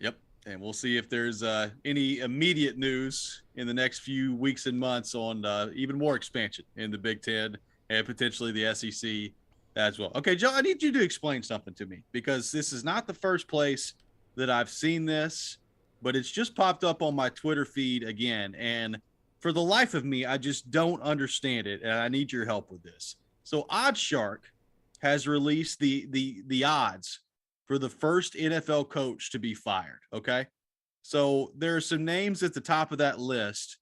Yep, and we'll see if there's any immediate news in the next few weeks and months on even more expansion in the Big Ten and potentially the SEC as well. Okay, Joe, I need you to explain something to me, because this is not the first place that I've seen this, but it's just popped up on my Twitter feed again, and for the life of me, I just don't understand it, and I need your help with this. So OddsShark has released the odds for the first NFL coach to be fired, okay? So there are some names at the top of that list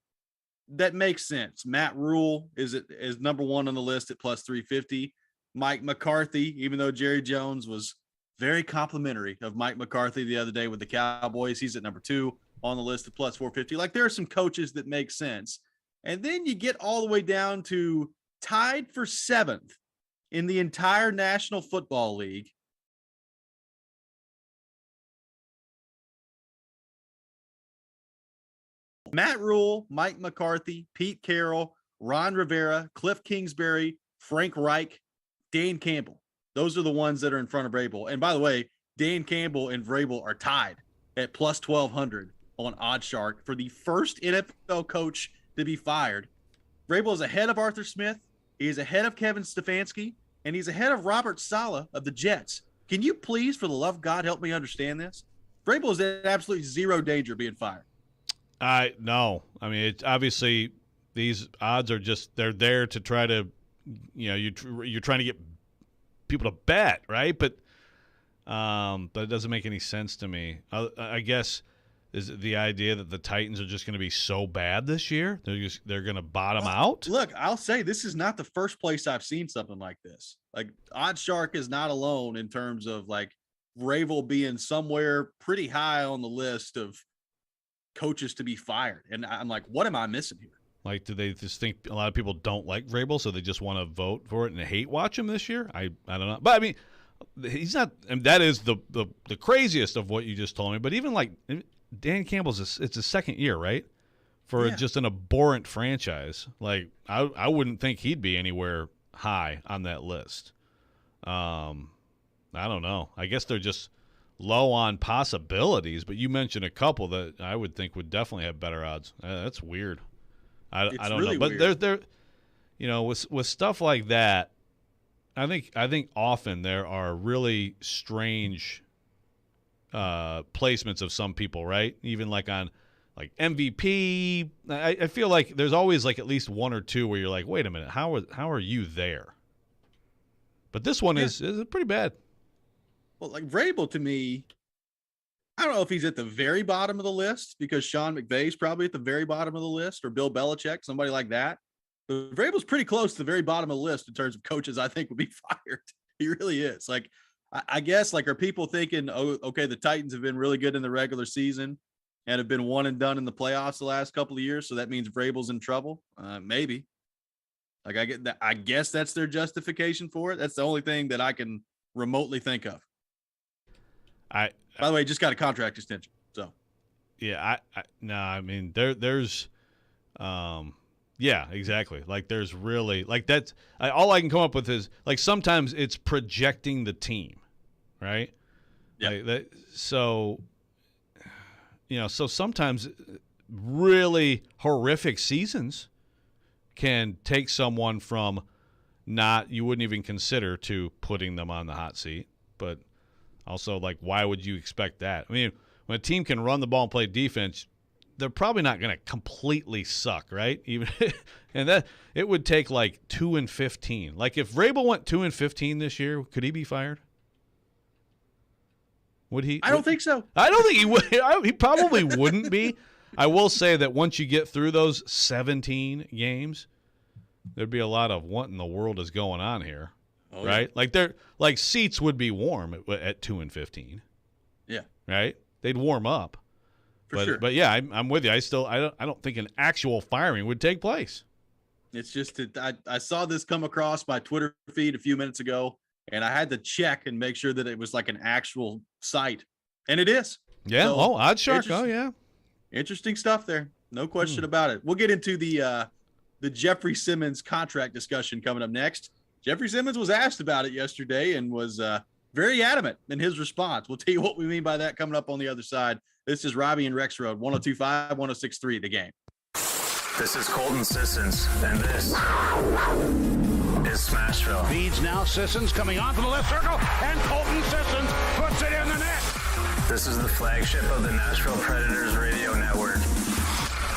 that make sense. Matt Rule is number one on the list at plus 350. Mike McCarthy, even though Jerry Jones was very complimentary of Mike McCarthy the other day with the Cowboys, he's at number 2 on the list at plus 450. Like, there are some coaches that make sense. And then you get all the way down to tied for 7th in the entire National Football League. Matt Rule, Mike McCarthy, Pete Carroll, Ron Rivera, Cliff Kingsbury, Frank Reich, Dan Campbell. Those are the ones that are in front of Vrabel. And by the way, Dan Campbell and Vrabel are tied at plus 1,200 on OddsShark for the first NFL coach to be fired. Vrabel is ahead of Arthur Smith. He is ahead of Kevin Stefanski, and he's ahead of Robert Saleh of the Jets. Can you please, for the love of God, help me understand this? Vrabel is in absolutely zero danger of being fired. No. I mean, it's obviously these odds are just, they're there to try to, you're trying to get people to bet, right? But it doesn't make any sense to me. I guess Is it the idea that the Titans are just going to be so bad this year? They're going to bottom out? Look, I'll say this is not the first place I've seen something like this. Like, Oddshark is not alone in terms of like Vrabel being somewhere pretty high on the list of coaches to be fired. And I'm like, what am I missing here? Like, do they just think a lot of people don't like Vrabel, so they just want to vote for it and hate watch him this year? I don't know. But I mean, he's not. I mean, that is the craziest of what you just told me. But even like Dan Campbell's, it's his second year, right? For just an abhorrent franchise. Like, I wouldn't think he'd be anywhere high on that list. I don't know. I guess they're just low on possibilities. But you mentioned a couple that I would think would definitely have better odds. That's weird. I don't really know, but there, you know, with stuff like that, I think often there are really strange placements of some people, right? Even like on like MVP, I feel like there's always like at least one or two where you're like, wait a minute, how are you there? But this one is pretty bad. Well, like Vrabel to me, I don't know if he's at the very bottom of the list because Sean McVay's probably at the very bottom of the list, or Bill Belichick, somebody like that. But Vrabel's pretty close to the very bottom of the list in terms of coaches I think would be fired. He really is. Like, I guess, like, are people thinking, oh, okay, the Titans have been really good in the regular season and have been one and done in the playoffs the last couple of years, so that means Vrabel's in trouble? Maybe. Like, I get that. I guess that's their justification for it. That's the only thing that I can remotely think of. By the way, just got a contract extension. So, yeah, I mean, there's, yeah, exactly. Like, there's really, like, that's all I can come up with is like sometimes it's projecting the team, right? Yeah. Like so, you know, so sometimes really horrific seasons can take someone from you wouldn't even consider to putting them on the hot seat, but. Also, like, why would you expect that? I mean, when a team can run the ball and play defense, they're probably not going to completely suck, right? Even and that it would take like 2-15. Like, if Vrabel went 2-15 this year, could he be fired? Would he? I don't think so. I don't think he would. He probably wouldn't be. I will say that once you get through those 17 games, there'd be a lot of what in the world is going on here. Oh, right? Yeah. Like seats would be warm at 2-15. Yeah. Right? They'd warm up. For sure. But yeah, I'm with you. I don't think an actual firing would take place. It's just I saw this come across my Twitter feed a few minutes ago, and I had to check and make sure that it was like an actual site. And it is. Yeah. So, Oddshark. Oh, yeah. Interesting stuff there. No question about it. We'll get into the Jeffrey Simmons contract discussion coming up next. Jeffrey Simmons was asked about it yesterday and was very adamant in his response. We'll tell you what we mean by that coming up on the other side. This is Robby and Rexrode, 102.5, 106.3, The Game. This is Colton Sissons, and this is Smashville. Feeds now, Sissons coming onto the left circle, and Colton Sissons puts it in the net. This is the flagship of the Nashville Predators radio network.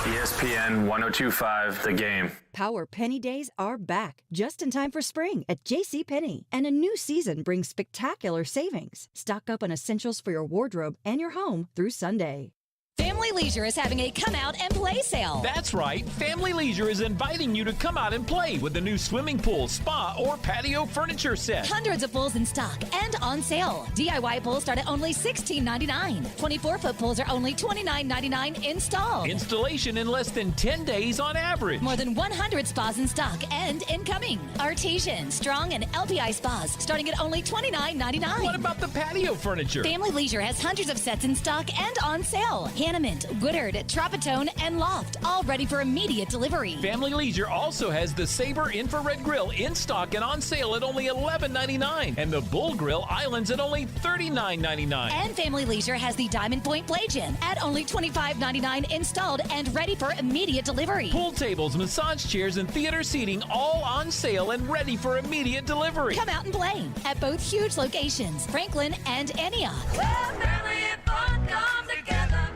ESPN 102.5, The Game. Power Penny Days are back, just in time for spring at JCPenney. And a new season brings spectacular savings. Stock up on essentials for your wardrobe and your home through Sunday. Family Leisure is having a come out and play sale. That's right. Family Leisure is inviting you to come out and play with the new swimming pool, spa, or patio furniture set. Hundreds of pools in stock and on sale. DIY pools start at only $16.99. 24-foot pools are only $29.99 installed. Installation in less than 10 days on average. More than 100 spas in stock and incoming. Artesian, Strong, and LPI spas starting at only $29.99. What about the patio furniture? Family Leisure has hundreds of sets in stock and on sale. Hanamint, Woodard, Tropitone, and Loft, all ready for immediate delivery. Family Leisure also has the Sabre Infrared Grill in stock and on sale at only $11.99, and the Bull Grill Islands at only $39.99. And Family Leisure has the Diamond Point Play Gym at only $25.99 installed and ready for immediate delivery. Pool tables, massage chairs, and theater seating all on sale and ready for immediate delivery. Come out and play at both huge locations, Franklin and Antioch. Family and fun come together.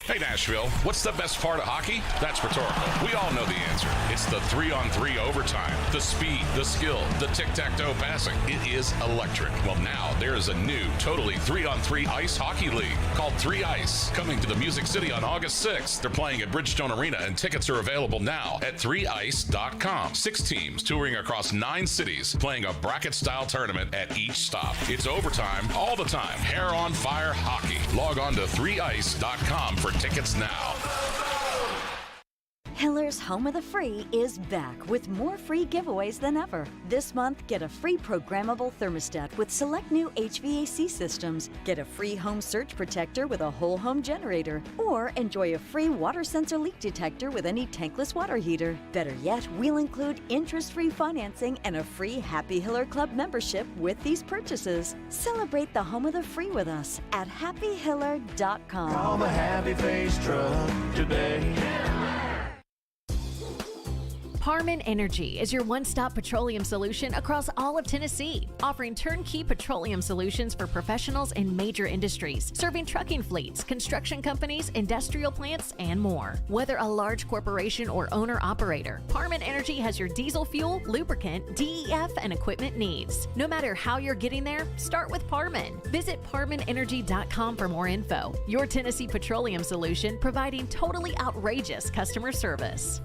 Hey, Nashville, what's the best part of hockey? That's rhetorical. We all know the answer. It's the 3-on-3 overtime, the speed, the skill, the tic-tac-toe passing. It is electric. Well, now there is a new, totally 3-on-3 ice hockey league called 3 Ice, coming to the Music City on August 6th. They're playing at Bridgestone Arena, and tickets are available now at 3ice.com. 6 teams touring across 9 cities, playing a bracket-style tournament at each stop. It's overtime all the time. Hair on fire hockey. Log on to 3ice.com for tickets now. Hiller's Home of the Free is back with more free giveaways than ever. This month, get a free programmable thermostat with select new HVAC systems. Get a free home surge protector with a whole home generator. Or enjoy a free water sensor leak detector with any tankless water heater. Better yet, we'll include interest-free financing and a free Happy Hiller Club membership with these purchases. Celebrate the Home of the Free with us at happyhiller.com. Call the Happy Face Truck today. Parman Energy is your one-stop petroleum solution across all of Tennessee, offering turnkey petroleum solutions for professionals in major industries, serving trucking fleets, construction companies, industrial plants, and more. Whether a large corporation or owner-operator, Parman Energy has your diesel fuel, lubricant, DEF, and equipment needs. No matter how you're getting there, start with Parman. Visit ParmanEnergy.com for more info. Your Tennessee petroleum solution, providing totally outrageous customer service.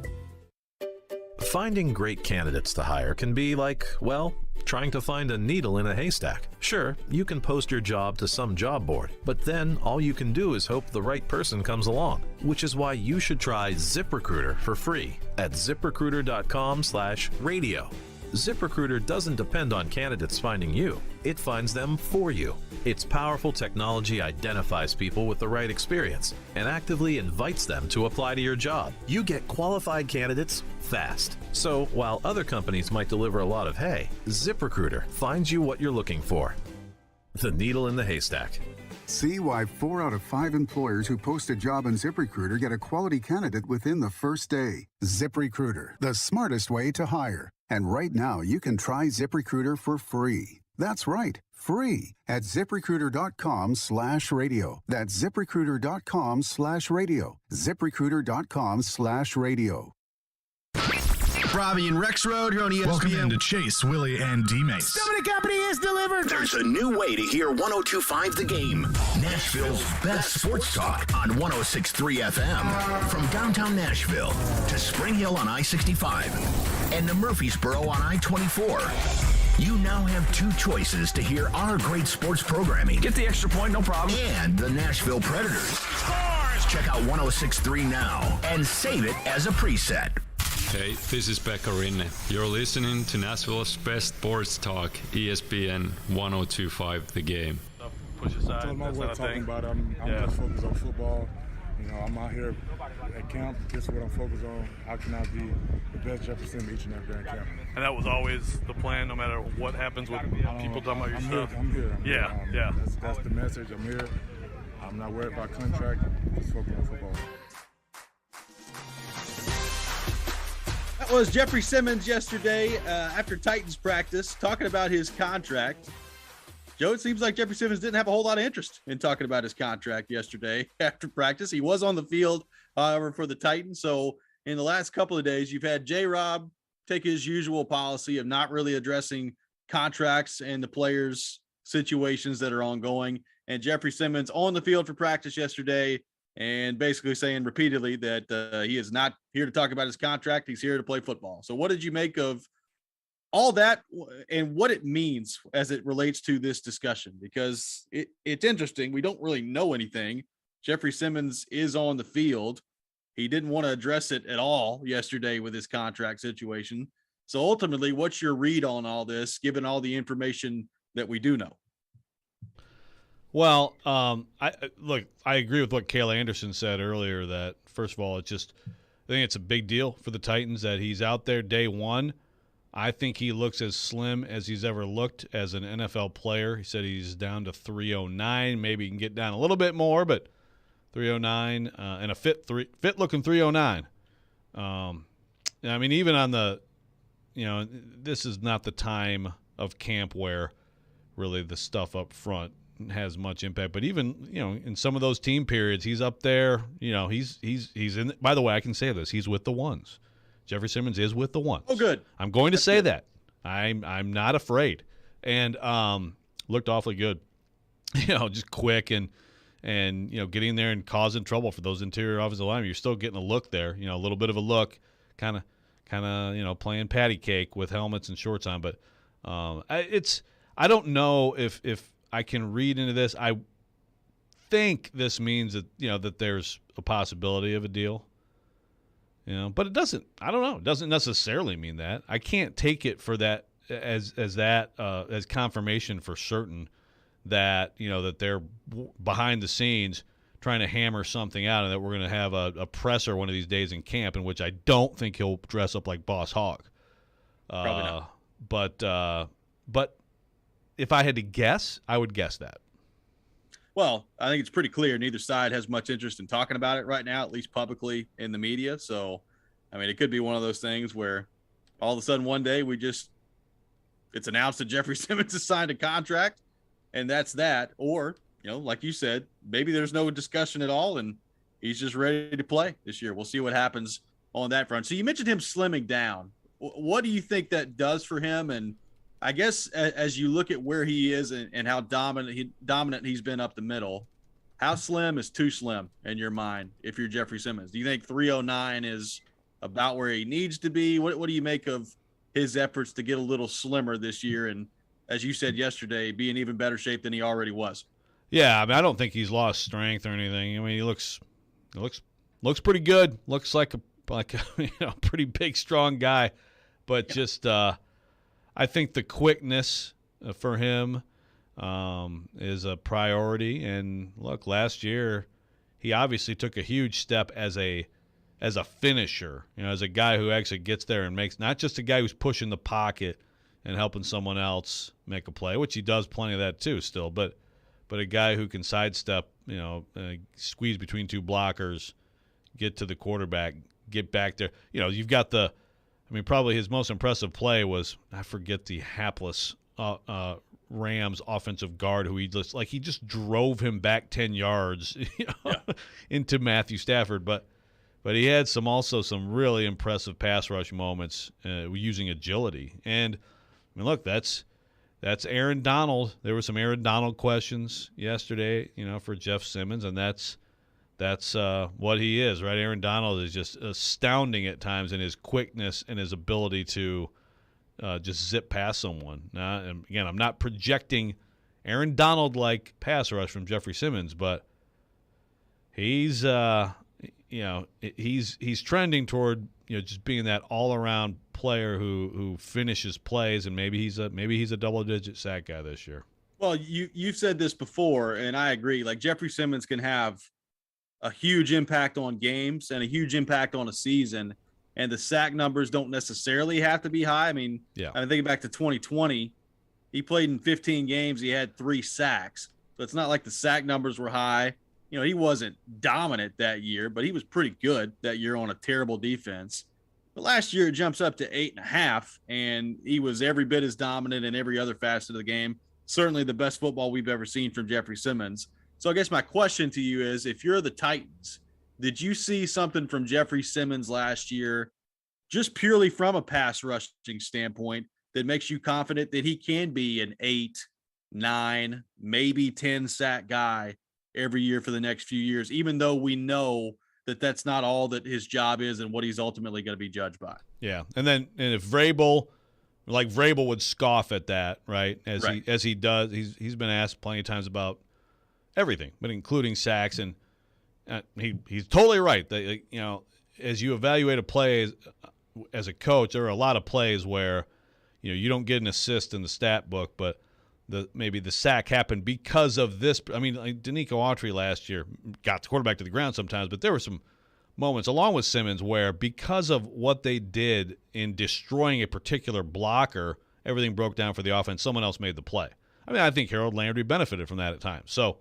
Finding great candidates to hire can be like, well, trying to find a needle in a haystack. Sure, you can post your job to some job board, but then all you can do is hope the right person comes along, which is why you should try ZipRecruiter for free at ZipRecruiter.com/radio. ZipRecruiter doesn't depend on candidates finding you. It finds them for you. Its powerful technology identifies people with the right experience and actively invites them to apply to your job. You get qualified candidates fast. So while other companies might deliver a lot of hay, ZipRecruiter finds you what you're looking for. The needle in the haystack. See why 4 out of 5 employers who post a job on ZipRecruiter get a quality candidate within the first day. ZipRecruiter, the smartest way to hire. And right now, you can try ZipRecruiter for free. That's right, free at ZipRecruiter.com/radio. That's ZipRecruiter.com/radio. ZipRecruiter.com/radio. Robby and Rexrode here on ESPN. Welcome into Chase, Willie, and D-Mace. Somebody company is delivered. There's a new way to hear 102.5 The Game. Nashville's best sports talk on 106.3 FM. From downtown Nashville to Spring Hill on I-65 and to Murfreesboro on I-24. You now have 2 choices to hear our great sports programming. Get the extra point, no problem. And the Nashville Predators. Scores! Check out 106.3 now and save it as a preset. Hey, this is Pekka Rinne. You're listening to Nashville's best sports talk, ESPN 102.5 The Game. Push aside. I'm not talking about. I'm just focused on football. You know, I'm out here at camp. This is what I'm focused on. How can I be the best Jefferson each and every day in camp? And that was always the plan, no matter what happens with people talking about your stuff. I'm here. Yeah. That's the message. I'm here. I'm not worried about contract. Just focused on football. That was Jeffrey Simmons yesterday after Titans practice talking about his contract. Joe, it seems like Jeffrey Simmons didn't have a whole lot of interest in talking about his contract yesterday after practice. He was on the field, however, for the Titans. So in the last couple of days, you've had J-Rob take his usual policy of not really addressing contracts and the players' situations that are ongoing. And Jeffrey Simmons on the field for practice yesterday and basically saying repeatedly that he is not here to talk about his contract. He's here to play football. So what did you make of all that and what it means as it relates to this discussion? Because it's interesting. We don't really know anything. Jeffrey Simmons is on the field. He didn't want to address it at all yesterday with his contract situation. So ultimately, what's your read on all this, given all the information that we do know? Well, I agree with what Kayla Anderson said earlier, that first of all, I think it's a big deal for the Titans that he's out there day one. I think he looks as slim as he's ever looked as an NFL player. He said he's down to 309. Maybe he can get down a little bit more, but 309 and a fit-looking 309. I mean, even on the, this is not the time of camp where really the stuff up front has much impact. But even, in some of those team periods, he's up there. He's in. By the way, I can say this: he's with the ones. Jeffrey Simmons is with the ones. Oh, good. I'm going to say that. I'm not afraid, and looked awfully good. Just quick and getting there and causing trouble for those interior offensive linemen. You're still getting a look there. A little bit of a look, kind of playing patty cake with helmets and shorts on. But I don't know if I can read into this. I think this means that that there's a possibility of a deal. But it doesn't. I don't know. It doesn't necessarily mean that. I can't take it for that as confirmation for certain that that they're behind the scenes trying to hammer something out, and that we're going to have a presser one of these days in camp, in which I don't think he'll dress up like Boss Hogg. Probably not. But if I had to guess, I would guess that. Well, I think it's pretty clear neither side has much interest in talking about it right now, at least publicly in the media. So, it could be one of those things where all of a sudden one day it's announced that Jeffrey Simmons has signed a contract, and that's that. Or, like you said, maybe there's no discussion at all, and he's just ready to play this year. We'll see what happens on that front. So you mentioned him slimming down. What do you think that does for him? And I guess as you look at where he is and how dominant he's been up the middle, how slim is too slim in your mind if you're Jeffrey Simmons? Do you think 309 is about where he needs to be? What do you make of his efforts to get a little slimmer this year and, as you said yesterday, be in even better shape than he already was? Yeah, I don't think he's lost strength or anything. He looks pretty good. Looks like a pretty big, strong guy, but just I think the quickness for him is a priority. And look, last year he obviously took a huge step as a finisher. As a guy who actually gets there and makes, not just a guy who's pushing the pocket and helping someone else make a play, which he does plenty of that too still, but a guy who can sidestep, squeeze between two blockers, get to the quarterback, get back there. You've got probably his most impressive play was, I forget the hapless Rams offensive guard who he just drove him back 10 yards into Matthew Stafford. But he had some really impressive pass rush moments using agility. And look, that's Aaron Donald. There were some Aaron Donald questions yesterday, for Jeff Simmons, and that's what he is, right? Aaron Donald is just astounding at times in his quickness and his ability to just zip past someone. Now, and again, I'm not projecting Aaron Donald-like pass rush from Jeffrey Simmons, but he's trending toward just being that all-around player who finishes plays, and maybe he's a double-digit sack guy this year. Well, you've said this before, and I agree. Like, Jeffrey Simmons can have a huge impact on games and a huge impact on a season, and the sack numbers don't necessarily have to be high. I'm thinking back to 2020. He played in 15 games. He had 3 sacks. So it's not like the sack numbers were high. He wasn't dominant that year, but he was pretty good that year on a terrible defense. But last year it jumps up to 8.5, and he was every bit as dominant in every other facet of the game. Certainly the best football we've ever seen from Jeffrey Simmons. So I guess my question to you is, if you're the Titans, did you see something from Jeffrey Simmons last year, just purely from a pass rushing standpoint, that makes you confident that he can be an 8, 9, maybe 10 sack guy every year for the next few years, even though we know that that's not all that his job is and what he's ultimately going to be judged by? Yeah. And if Vrabel would scoff at that, right? As he does, he's been asked plenty of times about everything, but including sacks, and he's totally right. That, as you evaluate a play as a coach, there are a lot of plays where you don't get an assist in the stat book, but maybe the sack happened because of this. Like Danico Autry last year got the quarterback to the ground sometimes, but there were some moments along with Simmons where, because of what they did in destroying a particular blocker, everything broke down for the offense. Someone else made the play. I think Harold Landry benefited from that at times. So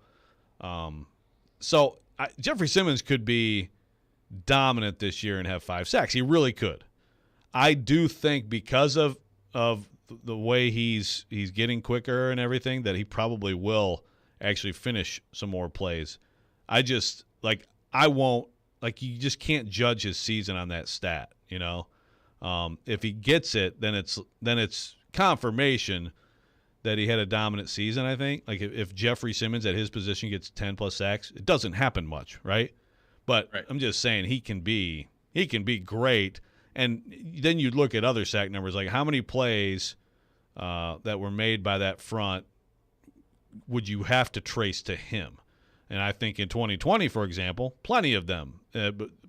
Jeffrey Simmons could be dominant this year and have 5 sacks. He really could. I do think because of the way he's getting quicker and everything, that he probably will actually finish some more plays. I just I won't you just can't judge his season on that stat. If he gets it, then it's confirmation that he had a dominant season. I think if Jeffrey Simmons at his position gets 10+ sacks, it doesn't happen much, right? But right. I'm just saying he can be great. And then you look at other sack numbers, like how many plays that were made by that front would you have to trace to him? And I think in 2020, for example, plenty of them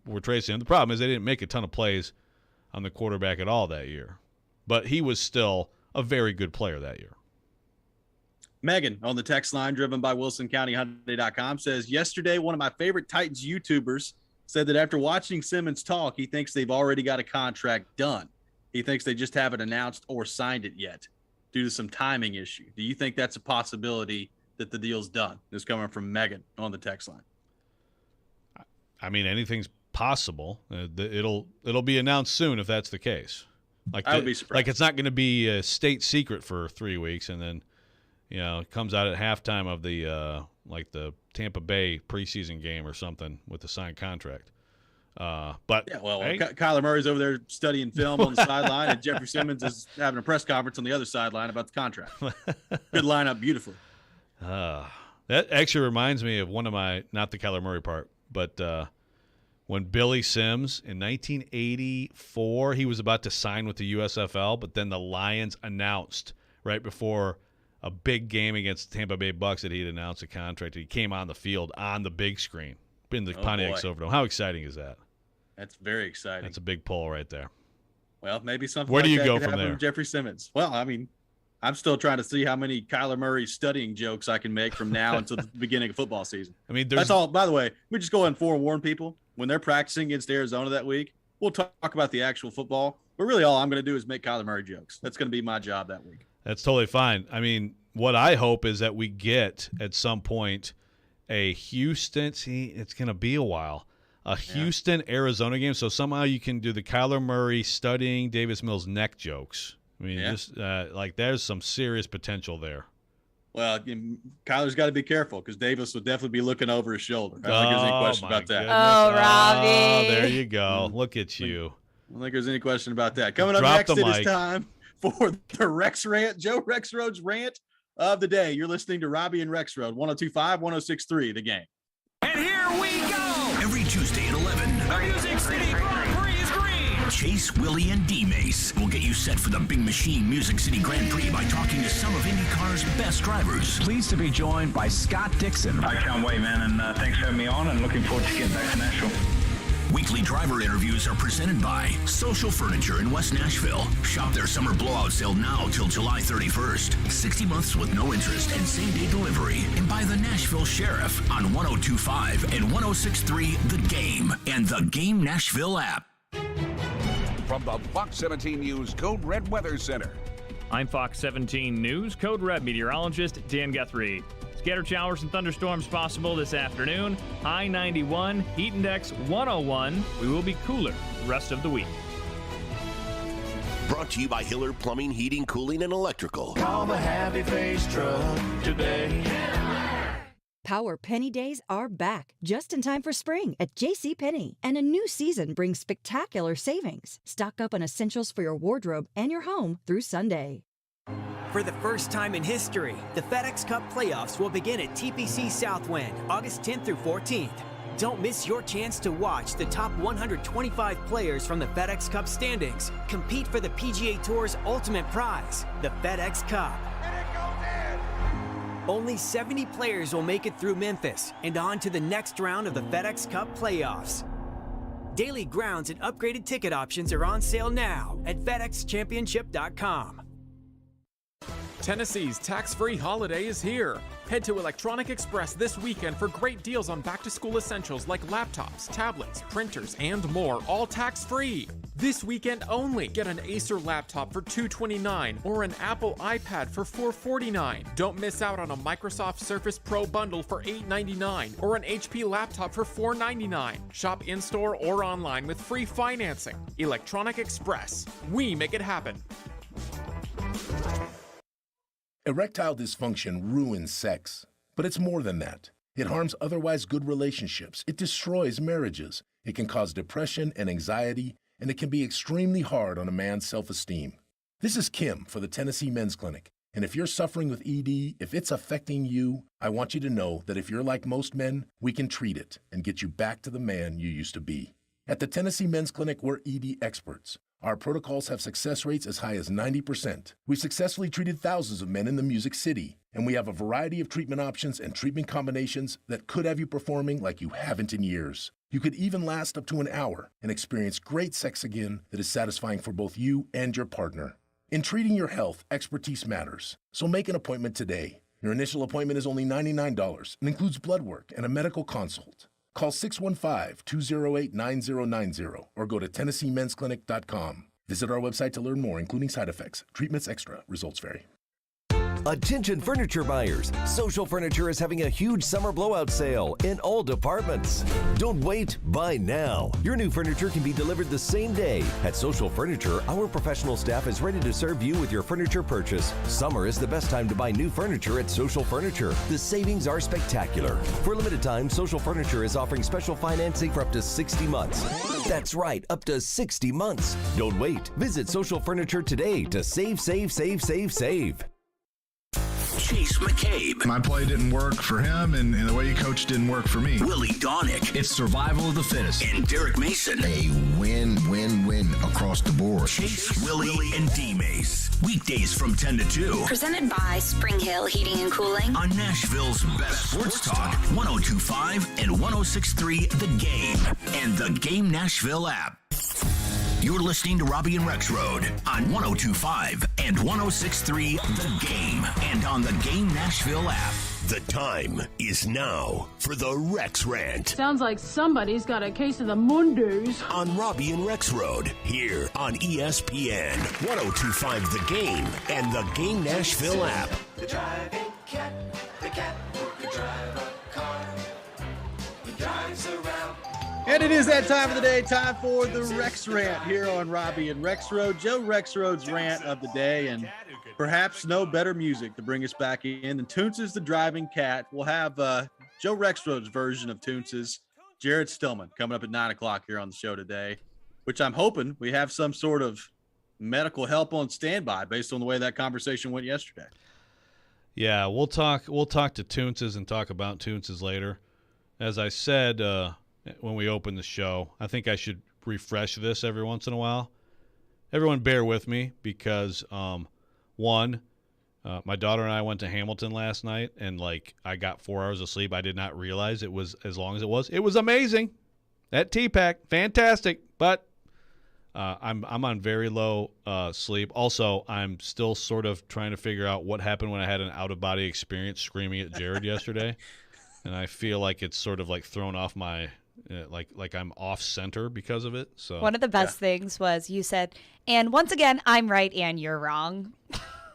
were tracing him. The problem is they didn't make a ton of plays on the quarterback at all that year. But he was still a very good player that year. Megan on the text line, driven by WilsonCountyHyundai.com, says, yesterday one of my favorite Titans YouTubers said that after watching Simmons talk, he thinks they've already got a contract done. He thinks they just haven't announced or signed it yet due to some timing issue. Do you think that's a possibility that the deal's done? This is coming from Megan on the text line. I mean, anything's possible. It'll be announced soon if that's the case. I would be surprised. It's not going to be a state secret for 3 weeks, and then it comes out at halftime of the Tampa Bay preseason game or something with the signed contract. But yeah, Kyler Murray's over there studying film on the sideline, and Jeffrey Simmons is having a press conference on the other sideline about the contract. Could line up beautifully. That actually reminds me of one of my, not the Kyler Murray part, but when Billy Sims in 1984, he was about to sign with the USFL, but then the Lions announced right before a big game against the Tampa Bay Bucks that he'd announced a contract. He came on the field on the big screen in the Pontiac Silverdome. How exciting is that? That's very exciting. That's a big pull right there. Well, maybe something Where like do you that go could from happen there? with Jeffrey Simmons. Well, I mean, I'm still trying to see how many Kyler Murray studying jokes I can make from now until the beginning of football season. I mean, that's all. By the way, we just go ahead and forewarn people when they're practicing against Arizona that week. We'll talk about the actual football, but really all I'm going to do is make Kyler Murray jokes. That's going to be my job that week. That's totally fine. I mean, what I hope is that we get at some point a Houston. See, it's going to be a while. A Houston Arizona game. So somehow you can do the Kyler Murray studying Davis Mills neck jokes. I mean, just there's some serious potential there. Well, Kyler's got to be careful because Davis will definitely be looking over his shoulder. I don't think there's any question about that. Oh, Robby. Oh, there you go. Look at you. I don't think there's any question about that. Coming up next, it is time for the Rex Rant, Joe Rexrode's rant of the day. You're listening to Robby and Rexrode, 102.5, 106.3, The Game. And here we go! Every Tuesday at 11. The Music City Grand Prix is green! Chase, Willie, and D-Mace will get you set for the Big Machine Music City Grand Prix by talking to some of IndyCar's best drivers. Pleased to be joined by Scott Dixon. I can't wait, man, and thanks for having me on, and looking forward to getting back to Nashville. Weekly driver interviews are presented by Social Furniture in West Nashville. Shop their summer blowout sale now till July 31st. 60 months with no interest and same-day delivery. And by the Nashville Sheriff on 102.5 and 106.3 The Game and The Game Nashville app. From the Fox 17 News Code Red Weather Center. I'm Fox 17 News Code Red meteorologist Dan Guthrie. Scattered showers and thunderstorms possible this afternoon. High 91, heat index 101. We will be cooler the rest of the week. Brought to you by Hiller Plumbing, Heating, Cooling, and Electrical. Call the Happy Face Truck today. Power Penny Days are back, just in time for spring at JCPenney. And a new season brings spectacular savings. Stock up on essentials for your wardrobe and your home through Sunday. For the first time in history, the FedEx Cup playoffs will begin at TPC Southwind, August 10th through 14th. Don't miss your chance to watch the top 125 players from the FedEx Cup standings compete for the PGA Tour's ultimate prize, the FedEx Cup. Only 70 players will make it through Memphis and on to the next round of the FedEx Cup playoffs. Daily grounds and upgraded ticket options are on sale now at FedExChampionship.com. Tennessee's tax-free holiday is here. Head to Electronic Express this weekend for great deals on back-to-school essentials like laptops, tablets, printers, and more, all tax-free. This weekend only, get an Acer laptop for $229 or an Apple iPad for $449. Don't miss out on a Microsoft Surface Pro bundle for $899 or an HP laptop for $499. Shop in-store or online with free financing. Electronic Express. We make it happen. Erectile dysfunction ruins sex. But it's more than that. It harms otherwise good relationships. It destroys marriages. It can cause depression and anxiety, and it can be extremely hard on a man's self-esteem. This is Kim for the Tennessee Men's Clinic. And if you're suffering with ED, if it's affecting you, I want you to know that if you're like most men, we can treat it and get you back to the man you used to be. At the Tennessee Men's Clinic, we're ED experts. Our protocols have success rates as high as 90%. We've successfully treated thousands of men in the Music City, and we have a variety of treatment options and treatment combinations that could have you performing like you haven't in years. You could even last up to an hour and experience great sex again that is satisfying for both you and your partner. In treating your health, expertise matters. So make an appointment today. Your initial appointment is only $99 and includes blood work and a medical consult. Call 615-208-9090 or go to TennesseeMen'sClinic.com. Visit our website to learn more, including side effects. Treatments extra. Results vary. Attention furniture buyers. Social Furniture is having a huge summer blowout sale in all departments. Don't wait, buy now. Your new furniture can be delivered the same day. At Social Furniture, our professional staff is ready to serve you with your furniture purchase. Summer is the best time to buy new furniture at Social Furniture. The savings are spectacular. For a limited time, Social Furniture is offering special financing for up to 60 months. That's right, up to 60 months. Don't wait. Visit Social Furniture today to save. Chase McCabe. My play didn't work for him, and the way he coached didn't work for me. Willie Donick. It's survival of the fittest. And Derek Mason. A win across the board. Chase, Willie, and D-Mace. Weekdays from 10 to 2. Presented by Spring Hill Heating and Cooling. On Nashville's best sports talk, 102.5 and 106.3 The Game. And the Game Nashville app. You're listening to Robby and Rexrode on 102.5 and 106.3 The Game and on the Game Nashville app. The time is now for the Rex Rant. Sounds like somebody's got a case of the Mondays. On Robby and Rexrode here on ESPN 102.5 The Game and the Game Nashville app. The driving cat, the cat who can drive a car. He drives around. And it is that time of the day, time for the Rex Rant here on Robby and Rexrode. Joe Rexrode's rant of the day, and perhaps no better music to bring us back in than Toonces the Driving Cat. We'll have Joe Rexrode's version of Toonces, Jared Stillman, coming up at 9 o'clock here on the show today, which I'm hoping we have some sort of medical help on standby based on the way that conversation went yesterday. Yeah, we'll talk to Toonces and talk about Toonces later. As I said when we opened the show, I think I should refresh this every once in a while. Everyone bear with me because, my daughter and I went to Hamilton last night, and, I got 4 hours of sleep. I did not realize it was as long as it was. It was amazing. That T-Pack, fantastic, but I'm on very low sleep. Also, I'm still sort of trying to figure out what happened when I had an out-of-body experience screaming at Jared yesterday, and I feel like it's sort of, thrown off my – like I'm off center because of it. So one of the best things was you said, and once again, I'm right and you're wrong.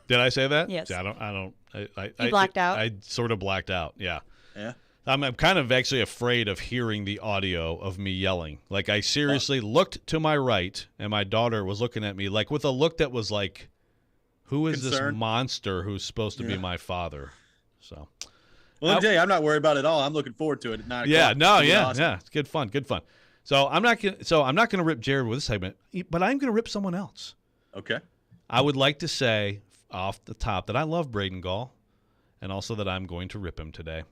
Did I say that? Yes. I You blacked out? I sort of blacked out. Yeah. Yeah. I'm kind of actually afraid of hearing the audio of me yelling. I seriously looked to my right, and my daughter was looking at me with a look that was like, who is Concerned. this monster who's supposed to be my father? So. Well, let me tell you, I'm not worried about it at all. I'm looking forward to it at 9 o'clock. Yeah, Awesome. it's good fun. So I'm not gonna rip Jared with this segment, but I'm gonna rip someone else. Okay. I would like to say off the top that I love Braden Gall, and also that I'm going to rip him today,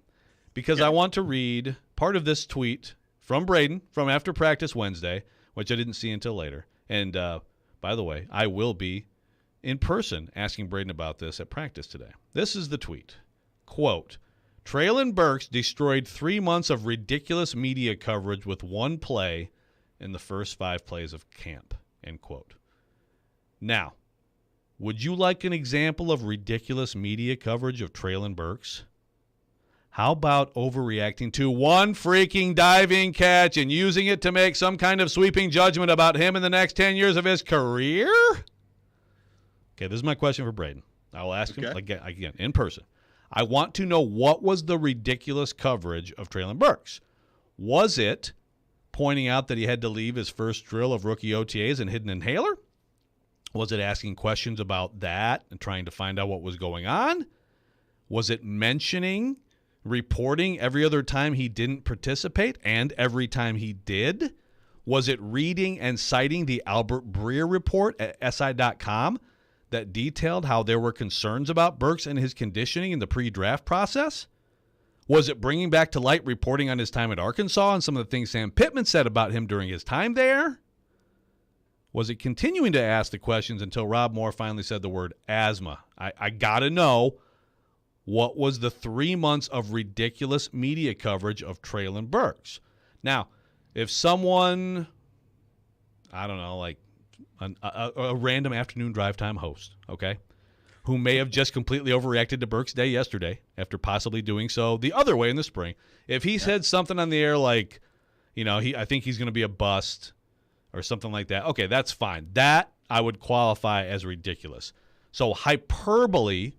because I want to read part of this tweet from Braden from after practice Wednesday, which I didn't see until later. And by the way, I will be in person asking Braden about this at practice today. This is the tweet. Quote, Traylon Burks destroyed 3 months of ridiculous media coverage with one play in the first 5 plays of camp, end quote. Now, would you like an example of ridiculous media coverage of Traylon Burks? How about overreacting to one freaking diving catch and using it to make some kind of sweeping judgment about him in the next 10 years of his career? Okay, this is my question for Braden. I will ask him again in person. I want to know, what was the ridiculous coverage of Traylon Burks? Was it pointing out that he had to leave his first drill of rookie OTAs and hit an inhaler? Was it asking questions about that and trying to find out what was going on? Was it mentioning reporting every other time he didn't participate and every time he did? Was it reading and citing the Albert Breer report at SI.com that detailed how there were concerns about Burks and his conditioning in the pre-draft process? Was it bringing back to light reporting on his time at Arkansas and some of the things Sam Pittman said about him during his time there? Was it continuing to ask the questions until Rob Moore finally said the word asthma? I got to know, what was the 3 months of ridiculous media coverage of Treylon Burks? Now, if someone, I don't know, like a random afternoon drive time host, okay, who may have just completely overreacted to Burks' day yesterday after possibly doing so the other way in the spring, if he said something on the air like, I think he's going to be a bust or something like that, okay, that's fine. That I would qualify as ridiculous. So hyperbole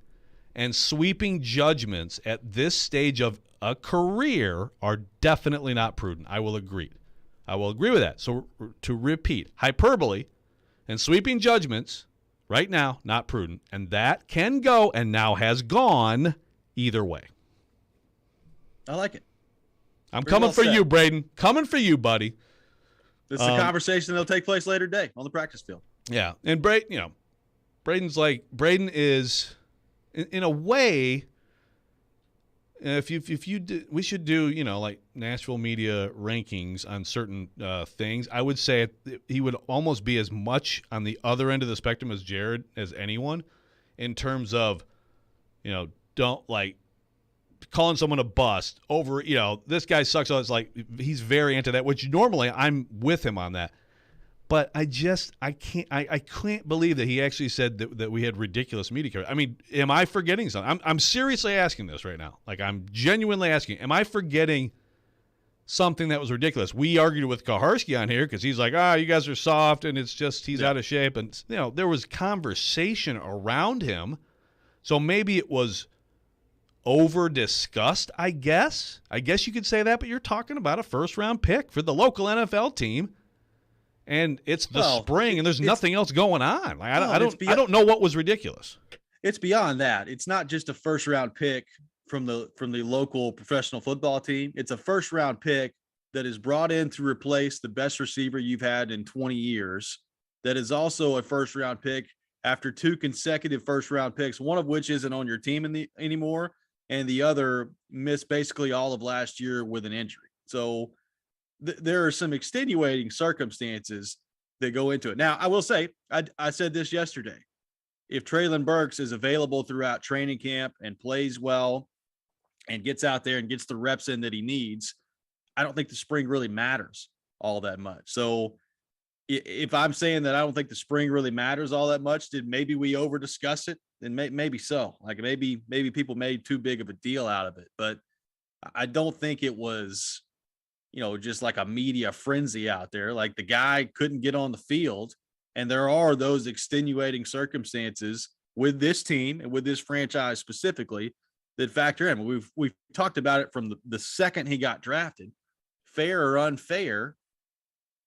and sweeping judgments at this stage of a career are definitely not prudent. I will agree. I will agree with that. So to repeat, hyperbole and sweeping judgments right now, not prudent. And that can go and now has gone either way. I like it. I'm coming for you, Braden. Coming for you, buddy. This is a conversation that'll take place later today on the practice field. Yeah. And Braden is in a way, if you do, we should do, like Nashville media rankings on certain things. I would say he would almost be as much on the other end of the spectrum as Jared, as anyone, in terms of, don't like calling someone a bust over, this guy sucks. So it's like, he's very into that, which normally I'm with him on that. But I can't believe that he actually said that we had ridiculous media coverage. I mean, am I forgetting something? I'm seriously asking this right now. Like, I'm genuinely asking, am I forgetting something that was ridiculous? We argued with Kaharski on here because he's like, you guys are soft, and it's just he's out of shape. And, there was conversation around him. So maybe it was over-discussed, I guess. I guess you could say that, but you're talking about a first-round pick for the local NFL team. And it's the spring, and there's nothing else going on. Like, I don't know what was ridiculous. It's beyond that. It's not just a first-round pick from the local professional football team. It's a first-round pick that is brought in to replace the best receiver you've had in 20 years. That is also a first-round pick after 2 consecutive first-round picks, one of which isn't on your team anymore, and the other missed basically all of last year with an injury. So there are some extenuating circumstances that go into it. Now, I will say, I said this yesterday. If Treylon Burks is available throughout training camp and plays well and gets out there and gets the reps in that he needs, I don't think the spring really matters all that much. So if I'm saying that I don't think the spring really matters all that much, then maybe we over discuss it. Then maybe so. Like maybe people made too big of a deal out of it. But I don't think it was, just like a media frenzy out there. Like the guy couldn't get on the field, and there are those extenuating circumstances with this team and with this franchise specifically that factor in. We've talked about it from the second he got drafted. Fair or unfair,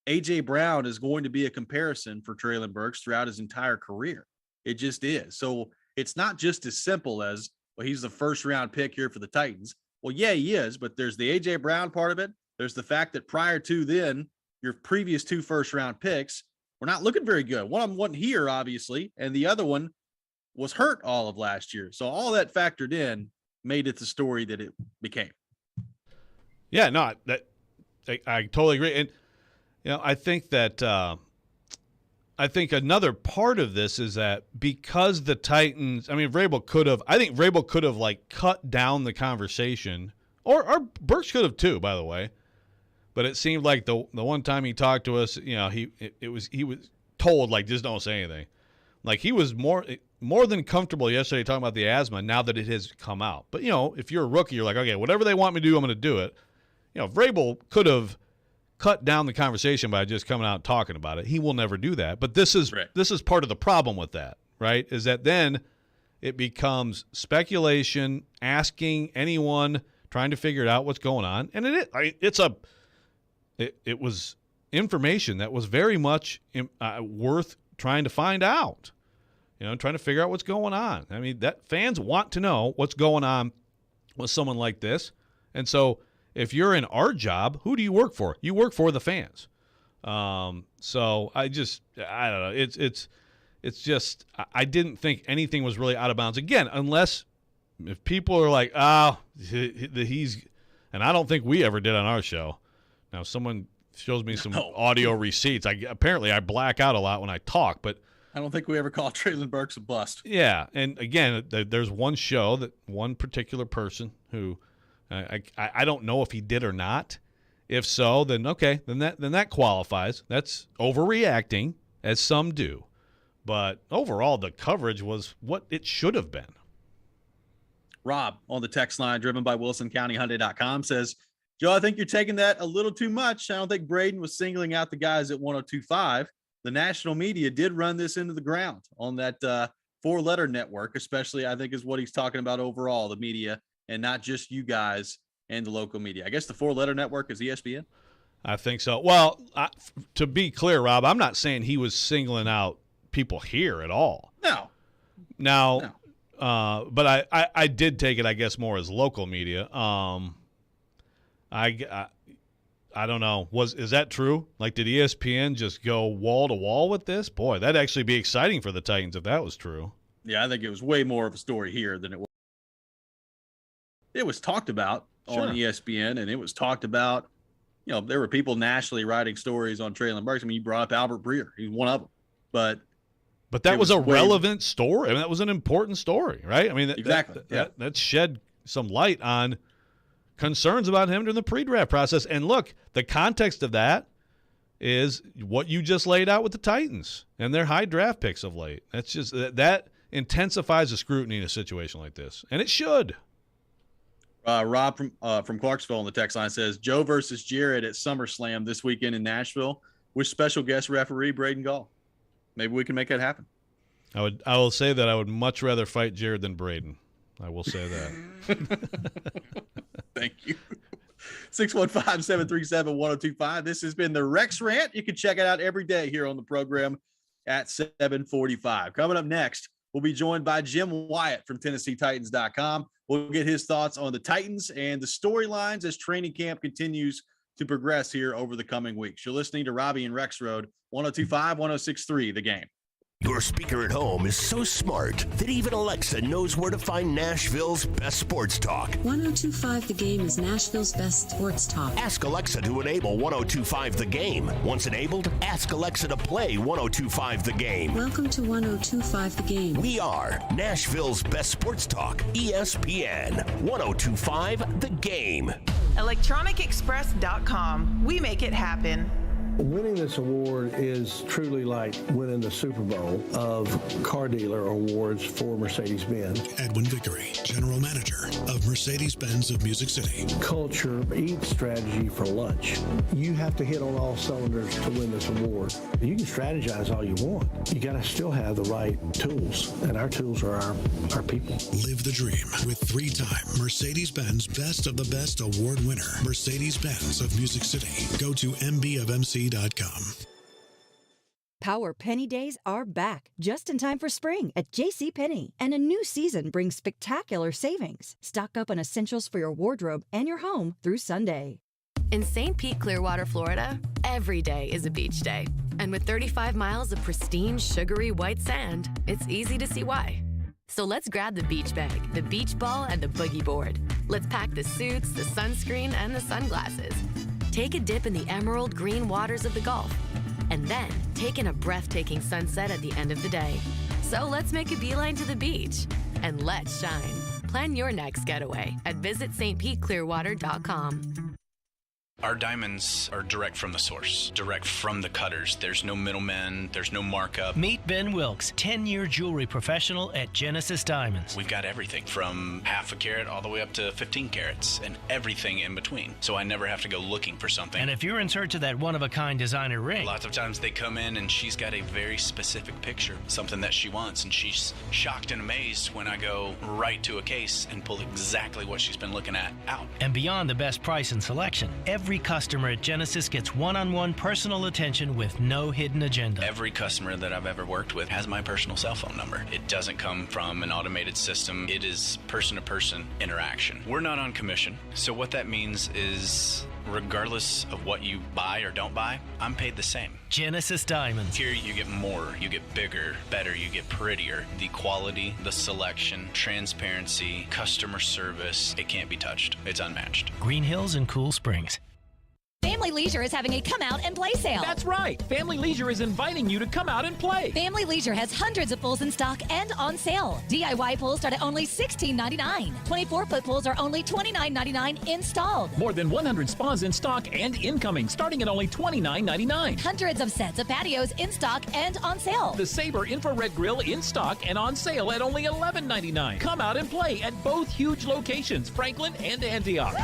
A.J. Brown is going to be a comparison for Treylon Burks throughout his entire career. It just is. So it's not just as simple as, well, he's the first-round pick here for the Titans. Well, yeah, he is, but there's the A.J. Brown part of it. There's the fact that prior to then, your previous 2 first-round picks were not looking very good. One of them wasn't here, obviously, and the other one was hurt all of last year. So all that factored in made it the story that it became. Yeah, no, I totally agree. And, I think that I think another part of this is that because the Titans, Vrabel could have like cut down the conversation, or Burks could have too, by the way. But it seemed like the one time he talked to us, he was told, like, just don't say anything. Like, he was more than comfortable yesterday talking about the asthma now that it has come out. But, if you're a rookie, you're like, okay, whatever they want me to do, I'm going to do it. Vrabel could have cut down the conversation by just coming out and talking about it. He will never do that. But this is part of the problem with that, right? Is that then it becomes speculation, asking anyone, trying to figure out what's going on. And it was information that was very much worth trying to find out, trying to figure out what's going on. That fans want to know what's going on with someone like this. And so if you're in our job, who do you work for? You work for the fans. So I don't know. It's just I didn't think anything was really out of bounds. Again, unless if people are like, he's – and I don't think we ever did on our show. Now, someone shows me some audio receipts. Apparently I black out a lot when I talk, but – I don't think we ever called Traylon Burks a bust. Yeah, and again, there's one show that one particular person who I don't know if he did or not. If so, then okay, then that qualifies. That's overreacting, as some do. But overall, the coverage was what it should have been. Rob on the text line, driven by WilsonCountyHyundai.com, says, Joe, I think you're taking that a little too much. I don't think Braden was singling out the guys at 102.5. The national media did run this into the ground on that four-letter network, especially I think is what he's talking about overall, the media, and not just you guys and the local media. I guess the four-letter network is ESPN? I think so. Well, to be clear, Rob, I'm not saying he was singling out people here at all. No. Now, but I did take it, I guess, more as local media. I don't know. Is that true? Like, did ESPN just go wall to wall with this? Boy, that'd actually be exciting for the Titans if that was true. Yeah, I think it was way more of a story here than it was. It was talked about on ESPN, and it was talked about, there were people nationally writing stories on Traylon Burks. I mean, you brought up Albert Breer. He's one of them. But that was a relevant story. I mean, that was an important story, right? I mean, exactly. That shed some light on concerns about him during the pre-draft process. And look, the context of that is what you just laid out with the Titans and their high draft picks of late. That's just that intensifies the scrutiny in a situation like this, and it should. Rob from Clarksville on the text line says, Joe versus Jared at SummerSlam this weekend in Nashville with special guest referee Braden Gall. Maybe we can make that happen. I will say that I would much rather fight Jared than Braden. I will say that. Thank you. 615-737-1025. This has been the Rex Rant. You can check it out every day here on the program at 7:45. Coming up next, we'll be joined by Jim Wyatt from TennesseeTitans.com. We'll get his thoughts on the Titans and the storylines as training camp continues to progress here over the coming weeks. You're listening to Robby and Rexrode, 102.5, 106.3, The Game. Your speaker at home is so smart that even Alexa knows where to find Nashville's best sports talk. 102.5 The Game is Nashville's best sports talk. Ask Alexa to enable 102.5 The Game. Once enabled, ask Alexa to play 102.5 The Game. Welcome to 102.5 The Game. We are Nashville's best sports talk, ESPN 102.5 The Game. ElectronicExpress.com. We make it happen. Winning this award is truly like winning the Super Bowl of car dealer awards for Mercedes-Benz. Edwin Vickery, General Manager of Mercedes-Benz of Music City. Culture, eat strategy for lunch. You have to hit on all cylinders to win this award. You can strategize all you want. You got to still have the right tools, and our tools are our people. Live the dream with three-time Mercedes-Benz Best of the Best award winner, Mercedes-Benz of Music City. Go to mbofmc.com. Power Penny Days are back just in time for spring at JCPenney. And a new season brings spectacular savings. Stock up on essentials for your wardrobe and your home through Sunday. In St. Pete, Clearwater, Florida, every day is a beach day. And with 35 miles of pristine, sugary white sand, it's easy to see why. So let's grab the beach bag, the beach ball, and the boogie board. Let's pack the suits, the sunscreen, and the sunglasses. Take a dip in the emerald green waters of the Gulf, and then take in a breathtaking sunset at the end of the day. So let's make a beeline to the beach, and let's shine. Plan your next getaway at visitstpeteclearwater.com. Our diamonds are direct from the source, direct from the cutters. There's no middlemen, there's no markup. Meet Ben Wilkes, 10-year jewelry professional at Genesis Diamonds. We've got everything from half a carat all the way up to 15 carats and everything in between. So I never have to go looking for something. And if you're in search of that one-of-a-kind designer ring. Lots of times they come in and she's got a very specific picture, something that she wants, and she's shocked and amazed when I go right to a case and pull exactly what she's been looking at out. And beyond the best price and selection, every every customer at Genesis gets one-on-one personal attention with no hidden agenda. Every customer that I've ever worked with has my personal cell phone number. It doesn't come from an automated system. It is person-to-person interaction. We're not on commission, so what that means is regardless of what you buy or don't buy, I'm paid the same. Genesis Diamonds. Here you get more, you get bigger, better, you get prettier. The quality, the selection, transparency, customer service, it can't be touched. It's unmatched. Green Hills and Cool Springs. Family Leisure is having a come out and play sale. That's right. Family Leisure is inviting you to come out and play. Family Leisure has hundreds of pools in stock and on sale. DIY pools start at only $16.99. 24-foot pools are only $29.99 installed. More than 100 spas in stock and incoming, starting at only $29.99. Hundreds of sets of patios in stock and on sale. The Sabre infrared grill in stock and on sale at only $11.99. Come out and play at both huge locations, Franklin and Antioch.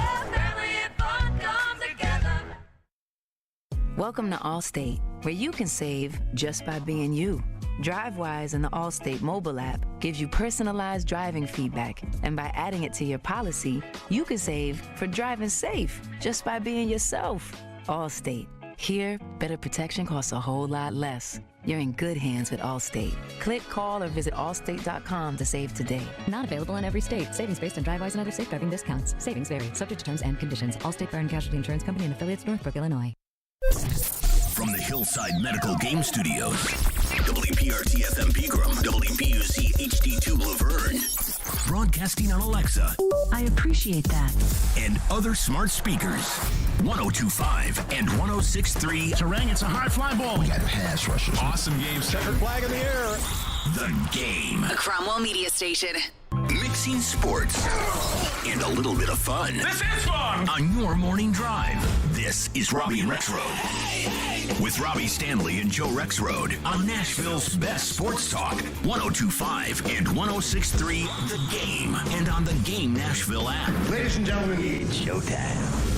Welcome to Allstate, where you can save just by being you. DriveWise and the Allstate mobile app gives you personalized driving feedback, and by adding it to your policy, you can save for driving safe just by being yourself. Allstate. Here, better protection costs a whole lot less. You're in good hands with Allstate. Click, call, or visit allstate.com to save today. Not available in every state. Savings based on DriveWise and other safe driving discounts. Savings vary. Subject to terms and conditions. Allstate Fire and Casualty Insurance Company and affiliates, Northbrook, Illinois. From the Hillside Medical Game Studios, WPRT FM Pegram, WPUC HD2 Laverne, broadcasting on Alexa. I appreciate that. And other smart speakers. 102.5 and 106.3. Terang, it's a high fly ball. We got pass rushers. Awesome game. Center flag in the air. The Game. A Cromwell media station. Mixing sports and a little bit of fun. This is fun! On your morning drive, this is Robby and Rexrode. With Robby Stanley and Joe Rexrode on Nashville's best sports talk, 102.5 and 106.3 The Game. And on the Game Nashville app. Ladies and gentlemen, it's showtime.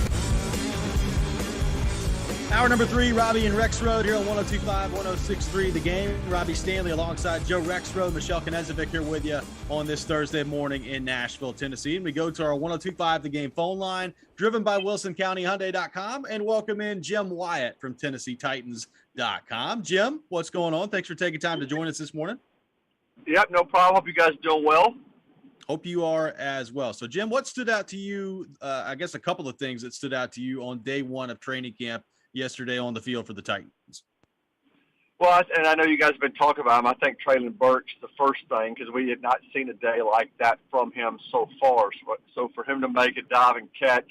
Hour number 3, Robby and Rexrode here on 102.5, 106.3 The Game. Robby Stanley alongside Joe Rexrode, Michelle Knezovic here with you on this Thursday morning in Nashville, Tennessee. And we go to our 102.5 The Game phone line, driven by WilsonCountyHyundai.com, and welcome in Jim Wyatt from TennesseeTitans.com. Jim, what's going on? Thanks for taking time to join us this morning. Yep, no problem. Hope you guys are doing well. Hope you are as well. So, Jim, what stood out to you? I guess a couple of things that stood out to you on day one of training camp yesterday on the field for the Titans. Well, and I know you guys have been talking about him. I think Traylon Burks, the first thing, because we had not seen a day like that from him so far. So for him to make a diving catch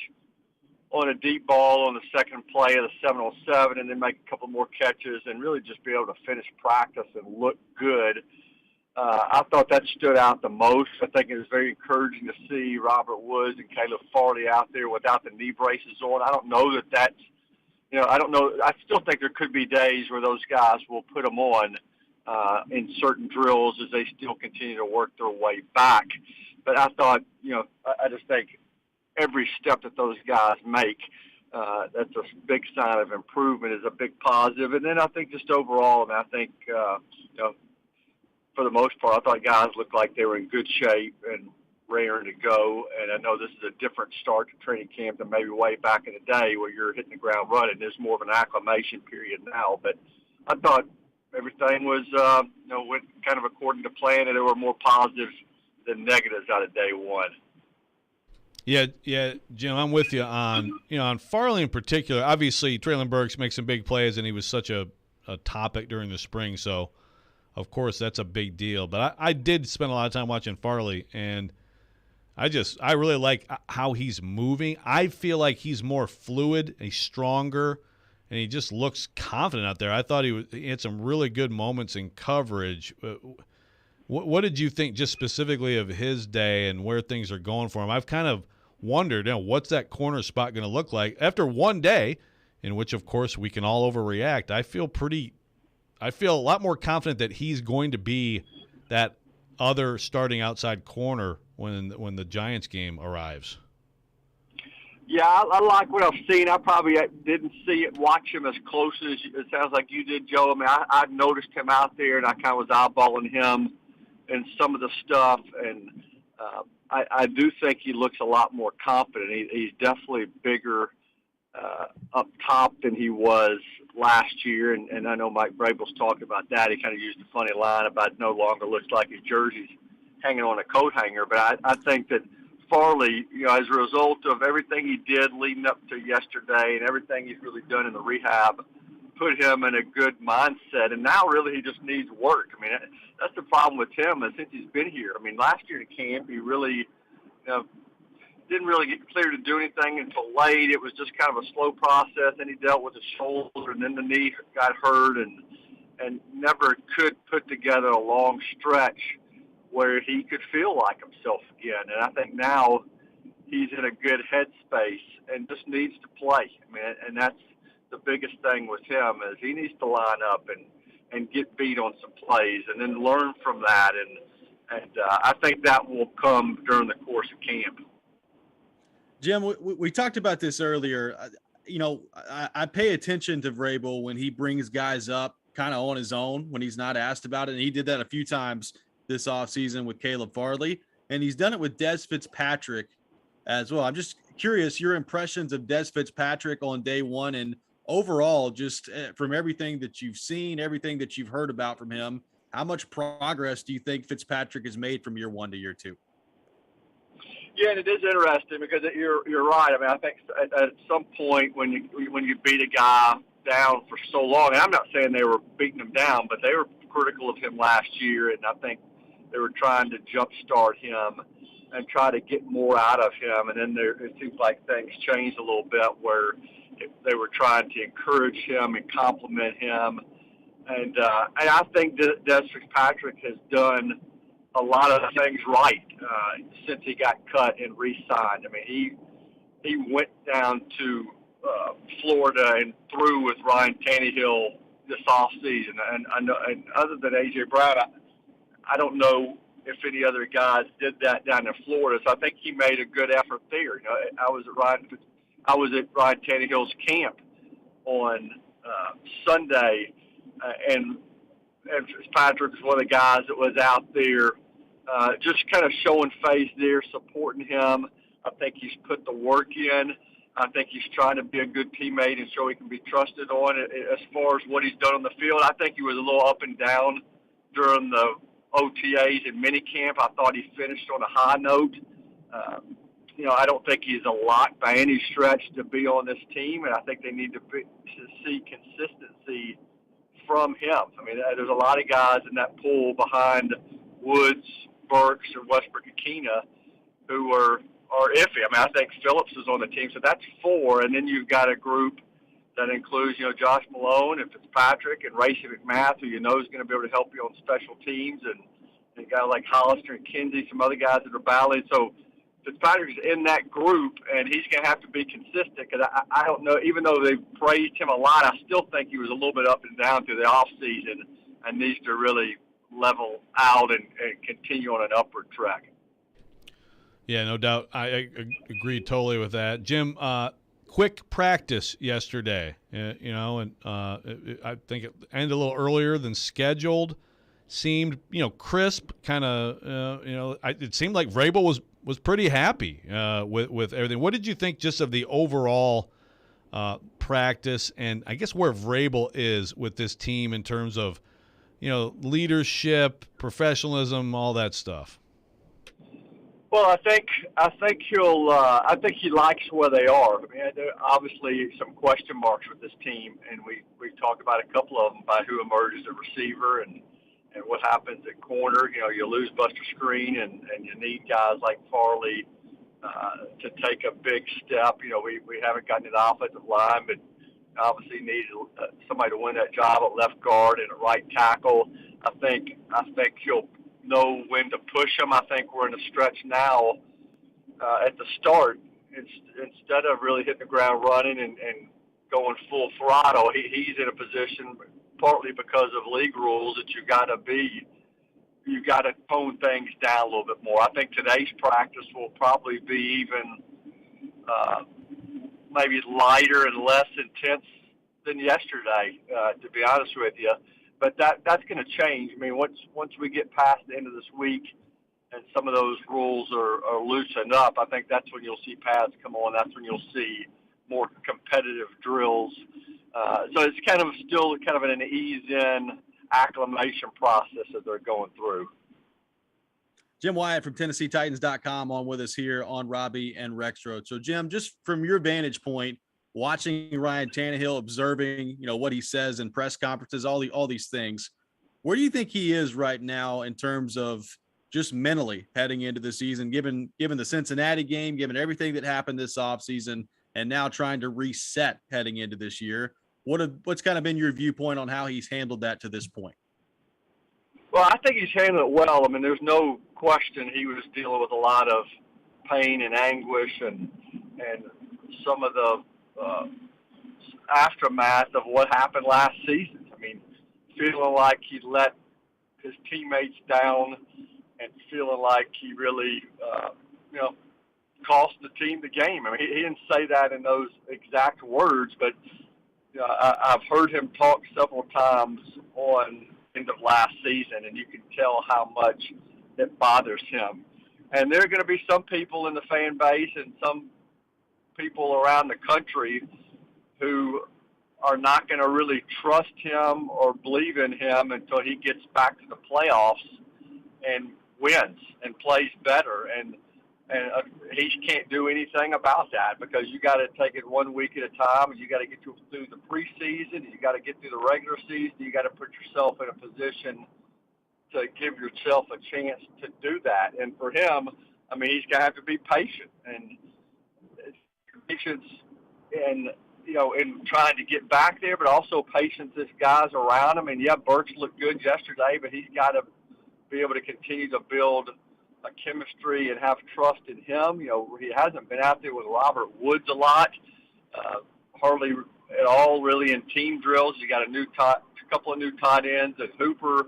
on a deep ball on the second play of the 7-on-7 and then make a couple more catches and really just be able to finish practice and look good, I thought that stood out the most. I think it was very encouraging to see Robert Woods and Caleb Farley out there without the knee braces on. I don't know that that's, I don't know. I still think there could be days where those guys will put them on in certain drills as they still continue to work their way back. But I thought, I just think every step that those guys make, that's a big sign of improvement, is a big positive. And then I think just overall, I think, for the most part, I thought guys looked like they were in good shape and raring to go. And I know this is a different start to training camp than maybe way back in the day where you're hitting the ground running. There's more of an acclimation period now. But I thought everything was, went kind of according to plan, and there were more positives than negatives out of day one. Yeah, Jim, I'm with you on Farley in particular. Obviously, Traylon Burks makes some big plays, and he was such a topic during the spring. So, of course, that's a big deal. But I did spend a lot of time watching Farley, and I really like how he's moving. I feel like he's more fluid, he's stronger, and he just looks confident out there. I thought he had some really good moments in coverage. What did you think just specifically of his day and where things are going for him? I've kind of wondered, what's that corner spot going to look like? After one day, in which, of course, we can all overreact, I feel a lot more confident that he's going to be that other starting outside corner when the Giants game arrives. Yeah, I like what I've seen. I probably didn't watch him as close as it sounds like you did, Joe. I mean, I noticed him out there, and I kind of was eyeballing him and some of the stuff, and I do think he looks a lot more confident. He's definitely bigger up top than he was last year. And I know Mike Vrabel's talked about that. He kind of used a funny line about it no longer looks like his jersey's hanging on a coat hanger. But I think that Farley, as a result of everything he did leading up to yesterday and everything he's really done in the rehab, put him in a good mindset. And now really he just needs work. I mean, that's the problem with him is since he's been here. I mean, last year in camp, he really didn't really get clear to do anything until late. It was just kind of a slow process. And he dealt with his shoulder, and then the knee got hurt, and never could put together a long stretch where he could feel like himself again. And I think now he's in a good headspace and just needs to play. I mean, and that's the biggest thing with him is he needs to line up and get beat on some plays and then learn from that. And I think that will come during the course of camp. Jim, we talked about this earlier. I pay attention to Vrabel when he brings guys up kind of on his own when he's not asked about it. And he did that a few times this offseason with Caleb Farley. And he's done it with Des Fitzpatrick as well. I'm just curious, your impressions of Des Fitzpatrick on day one and overall, just from everything that you've seen, everything that you've heard about from him, how much progress do you think Fitzpatrick has made from year one to year two? Yeah, and it is interesting because you're right. I mean, I think at some point when you beat a guy down for so long, and I'm not saying they were beating him down, but they were critical of him last year, and I think they were trying to jumpstart him and try to get more out of him. And then it seems like things changed a little bit where they were trying to encourage him and compliment him. And I think that Des Fitzpatrick has done a lot of things right since he got cut and re-signed. I mean, he went down to Florida and threw with Ryan Tannehill this offseason. And I know, and other than A.J. Brown, I don't know if any other guys did that down in Florida. So I think he made a good effort there. I was at Ryan Tannehill's camp on Sunday, and Fitzpatrick was one of the guys that was out there just kind of showing face there, supporting him. I think he's put the work in. I think he's trying to be a good teammate and show he can be trusted on it. As far as what he's done on the field, I think he was a little up and down during the OTAs and minicamp. I thought he finished on a high note. I don't think he's a lock by any stretch to be on this team, and I think they need to see consistency from him. I mean, there's a lot of guys in that pool behind Woods, Burks, and Westbrook-Akina who are iffy. I mean, I think Phillips is on the team, so that's four, and then you've got a group that includes, Josh Malone and Fitzpatrick and Racey McMath, who is going to be able to help you on special teams, and a guy like Hollister and Kinsey, some other guys that are battling. So Fitzpatrick's in that group, and he's going to have to be consistent because I don't know, even though they've praised him a lot, I still think he was a little bit up and down through the offseason and needs to really level out and continue on an upward track. Yeah, no doubt. I agree totally with that. Jim, quick practice yesterday, and I think it ended a little earlier than scheduled. Seemed, crisp, kind of, it seemed like Vrabel was pretty happy with everything. What did you think just of the overall practice and I guess where Vrabel is with this team in terms of, leadership, professionalism, all that stuff? Well, I think I think he likes where they are. I mean, there are obviously some question marks with this team, and we've talked about a couple of them by who emerges at receiver and what happens at corner. You lose Buster Screen, and you need guys like Farley to take a big step. We haven't gotten to the offensive line, but obviously needed somebody to win that job at left guard and at right tackle. I think he'll know when to push him. I think we're in a stretch now at the start. Instead of really hitting the ground running and going full throttle, he's in a position, partly because of league rules, that you got to tone things down a little bit more. I think today's practice will probably be even maybe lighter and less intense than yesterday, to be honest with you. But that's going to change. I mean, once we get past the end of this week and some of those rules are loosened up, I think that's when you'll see pads come on. That's when you'll see more competitive drills. So it's kind of still kind of an ease-in acclimation process that they're going through. Jim Wyatt from TennesseeTitans.com on with us here on Robby and Rexrode. So, Jim, just from your vantage point, watching Ryan Tannehill, observing, what he says in press conferences, all these things, where do you think he is right now in terms of just mentally heading into the season, given the Cincinnati game, given everything that happened this offseason, and now trying to reset heading into this year? What's kind of been your viewpoint on how he's handled that to this point? Well, I think he's handled it well. I mean, there's no question he was dealing with a lot of pain and anguish and some of the aftermath of what happened last season. I mean, feeling like he let his teammates down and feeling like he really, cost the team the game. I mean, he didn't say that in those exact words, but I've heard him talk several times on end of last season, and you can tell how much it bothers him. And there are going to be some people in the fan base and some people around the country who are not going to really trust him or believe in him until he gets back to the playoffs and wins and plays better. And he can't do anything about that because you got to take it 1 week at a time, and you got to get through the preseason, and you got to get through the regular season. You got to put yourself in a position to give yourself a chance to do that. And for him, I mean, he's going to have to be patient and patience and, in trying to get back there, but also patience with guys around him. And, yeah, Burks looked good yesterday, but he's got to be able to continue to build a chemistry and have trust in him. He hasn't been out there with Robert Woods a lot, hardly at all really in team drills. You got a couple of new tight ends and Hooper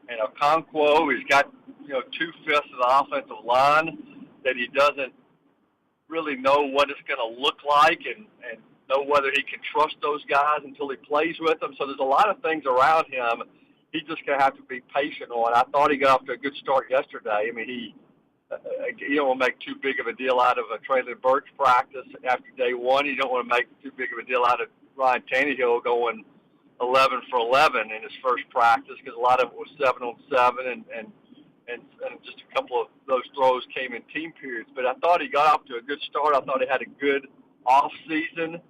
and Okonkwo. He's got, 2/5 of the offensive line that he doesn't really know what it's going to look like and know whether he can trust those guys until he plays with them. So there's a lot of things around him he's just going to have to be patient on. I thought he got off to a good start yesterday. I mean, you don't want to make too big of a deal out of a Traylon Burks practice after day one. You don't want to make too big of a deal out of Ryan Tannehill going 11 for 11 in his first practice because a lot of it was 7 on 7 and just a couple of those throws came in team periods. But I thought he got off to a good start. I thought he had a good off season.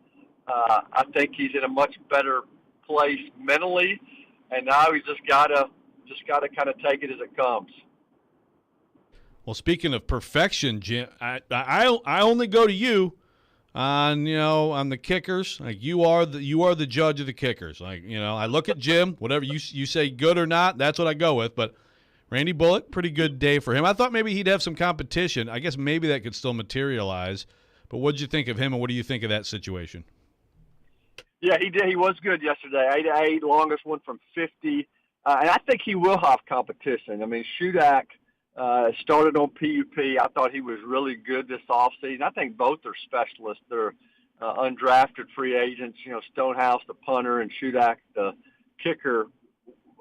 I think he's in a much better place mentally. And now he's just gotta kind of take it as it comes. Well, speaking of perfection, Jim, I only go to you on the kickers. Like you are the judge of the kickers. Like I look at Jim, whatever you say good or not, that's what I go with. But Randy Bullock, pretty good day for him. I thought maybe he'd have some competition. I guess maybe that could still materialize. But what did you think of him, and what do you think of that situation? Yeah, he did. He was good yesterday. 8-8, longest one from 50. And I think he will have competition. I mean, Shudak started on PUP. I thought he was really good this offseason. I think both are specialists. They're undrafted free agents. Stonehouse, the punter, and Shudak, the kicker.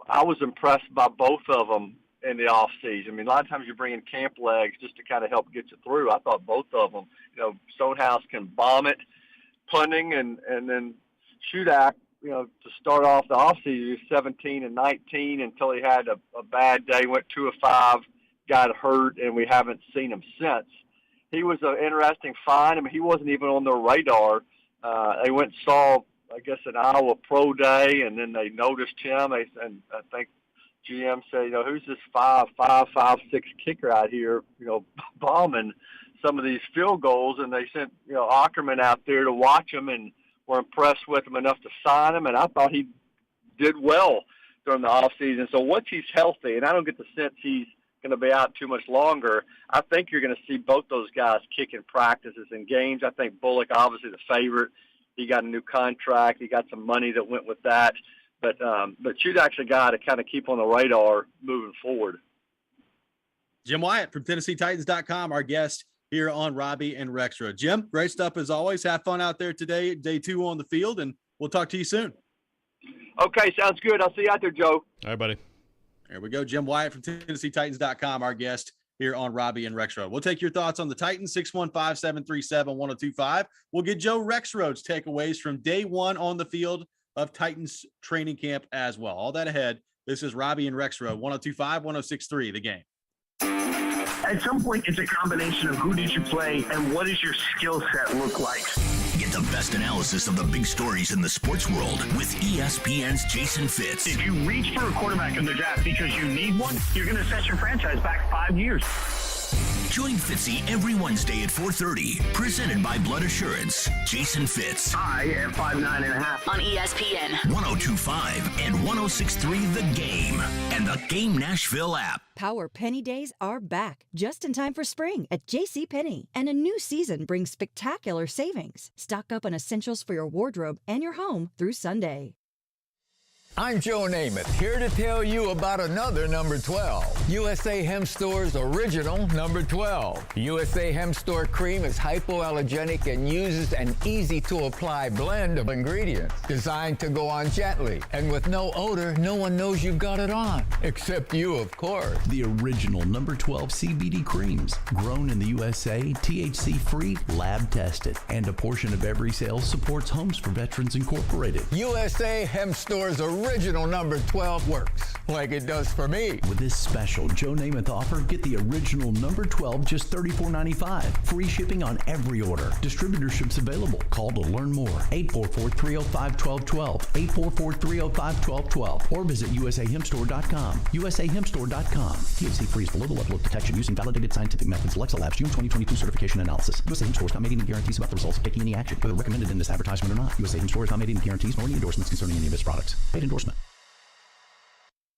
I was impressed by both of them in the offseason. I mean, a lot of times you bring in camp legs just to kind of help get you through. I thought both of them. Stonehouse can bomb it, punting, and then Shudak, to start off the offseason, he was 17 and 19 until he had a bad day, went 2 of 5, got hurt, and we haven't seen him since. He was an interesting find. I mean, he wasn't even on their radar. They went and saw, I guess, an Iowa Pro Day, and then they noticed him. And I think GM said, who's this 5'6" kicker out here, bombing some of these field goals? And they sent, Ackerman out there to watch him and were impressed with him enough to sign him, and I thought he did well during the offseason. So once he's healthy, and I don't get the sense he's going to be out too much longer, I think you're going to see both those guys kicking practices and games. I think Bullock, obviously the favorite. He got a new contract. He got some money that went with that. But Shudak's a guy to kind of keep on the radar moving forward. Jim Wyatt from TennesseeTitans.com, our guest here on Robby and Rexrode. Jim, great stuff as always. Have fun out there today, day 2 on the field, and we'll talk to you soon. Okay, sounds good. I'll see you out there, Joe. All right, buddy. There we go. Jim Wyatt from TennesseeTitans.com, our guest here on Robby and Rexrode. We'll take your thoughts on the Titans, 615-737-1025. We'll get Joe Rexrode's takeaways from day one on the field of Titans training camp as well. All that ahead. This is Robby and Rexrode, 102.5, 106.3, The Game. At some point, it's a combination of who did you play and what does your skill set look like. Get the best analysis of the big stories in the sports world with ESPN's Jason Fitz. If you reach for a quarterback in the draft because you need one, you're going to set your franchise back 5 years. Join Fitzy every Wednesday at 4:30. Presented by Blood Assurance. Jason Fitz. I am 5'9.5" on ESPN 102.5 and 106.3 The Game and the Game Nashville app. Power Penny Days are back, just in time for spring at JCPenney. And a new season brings spectacular savings. Stock up on essentials for your wardrobe and your home through Sunday. I'm Joe Namath, here to tell you about another number 12. USA Hemp Store's original number 12. USA Hemp Store cream is hypoallergenic and uses an easy-to-apply blend of ingredients designed to go on gently. And with no odor, no one knows you've got it on, except you, of course. The original number 12 CBD creams, grown in the USA, THC-free, lab-tested. And a portion of every sale supports Homes for Veterans Incorporated. USA Hemp Store's original number 12 works like it does for me. With this special Joe Namath offer, get the original number 12 just $34.95. Free shipping on every order. Distributorships available. Call to learn more. 844-305-1212. 844-305-1212. Or visit usahempstore.com. usahempstore.com. THC free is below the level of detection using validated scientific methods. Lexa Labs June 2022 certification analysis. USA Hemp Store is not making any guarantees about the results of taking any action, whether recommended in this advertisement or not. USA Hemp Store is not making any guarantees nor any endorsements concerning any of its products. Paid endorsement.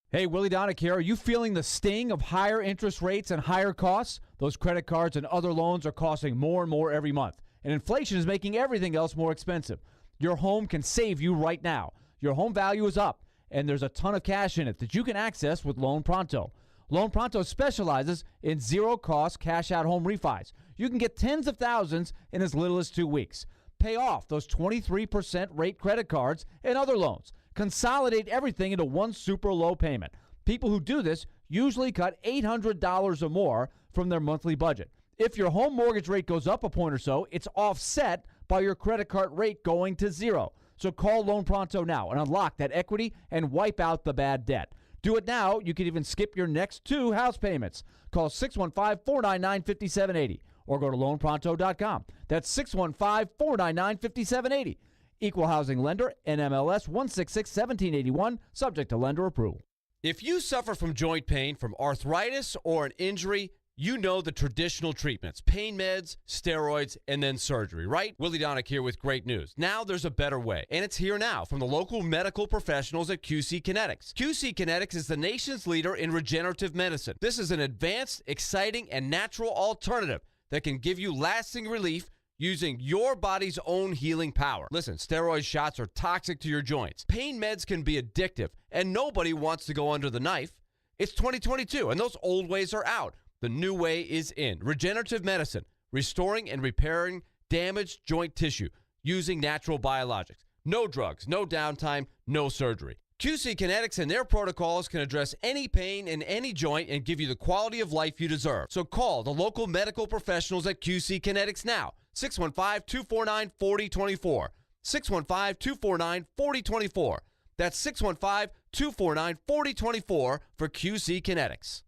Hey, Willie Donick here. Are you feeling the sting of higher interest rates and higher costs? Those credit cards and other loans are costing more and more every month, and inflation is making everything else more expensive. Your home can save you right now. Your home value is up, and there's a ton of cash in it that you can access with Loan Pronto. Loan Pronto specializes in zero-cost cash-out home refis. You can get tens of thousands in as little as 2 weeks. Pay off those 23% rate credit cards and other loans. Consolidate everything into one super low payment. People who do this usually cut $800 or more from their monthly budget. If your home mortgage rate goes up a point or so, it's offset by your credit card rate going to zero. So call Loan Pronto now and unlock that equity and wipe out the bad debt. Do it now. You can even skip your next 2 house payments. Call 615-499-5780 or go to loanpronto.com. That's 615-499-5780. Equal housing lender, NMLS 166-1781, subject to lender approval. If you suffer from joint pain from arthritis or an injury, you know the traditional treatments, pain meds, steroids, and then surgery, right? Willie Donick here with great news. Now there's a better way, and it's here now from the local medical professionals at QC Kinetics. QC Kinetics is the nation's leader in regenerative medicine. This is an advanced, exciting, and natural alternative that can give you lasting relief using your body's own healing power. Listen, steroid shots are toxic to your joints. Pain meds can be addictive, and nobody wants to go under the knife. It's 2022, and those old ways are out. The new way is in. Regenerative medicine, restoring and repairing damaged joint tissue using natural biologics. No drugs, no downtime, no surgery. QC Kinetics and their protocols can address any pain in any joint and give you the quality of life you deserve. So call the local medical professionals at QC Kinetics now. 615-249-4024. 615-249-4024. That's 615-249-4024 for QC Kinetics.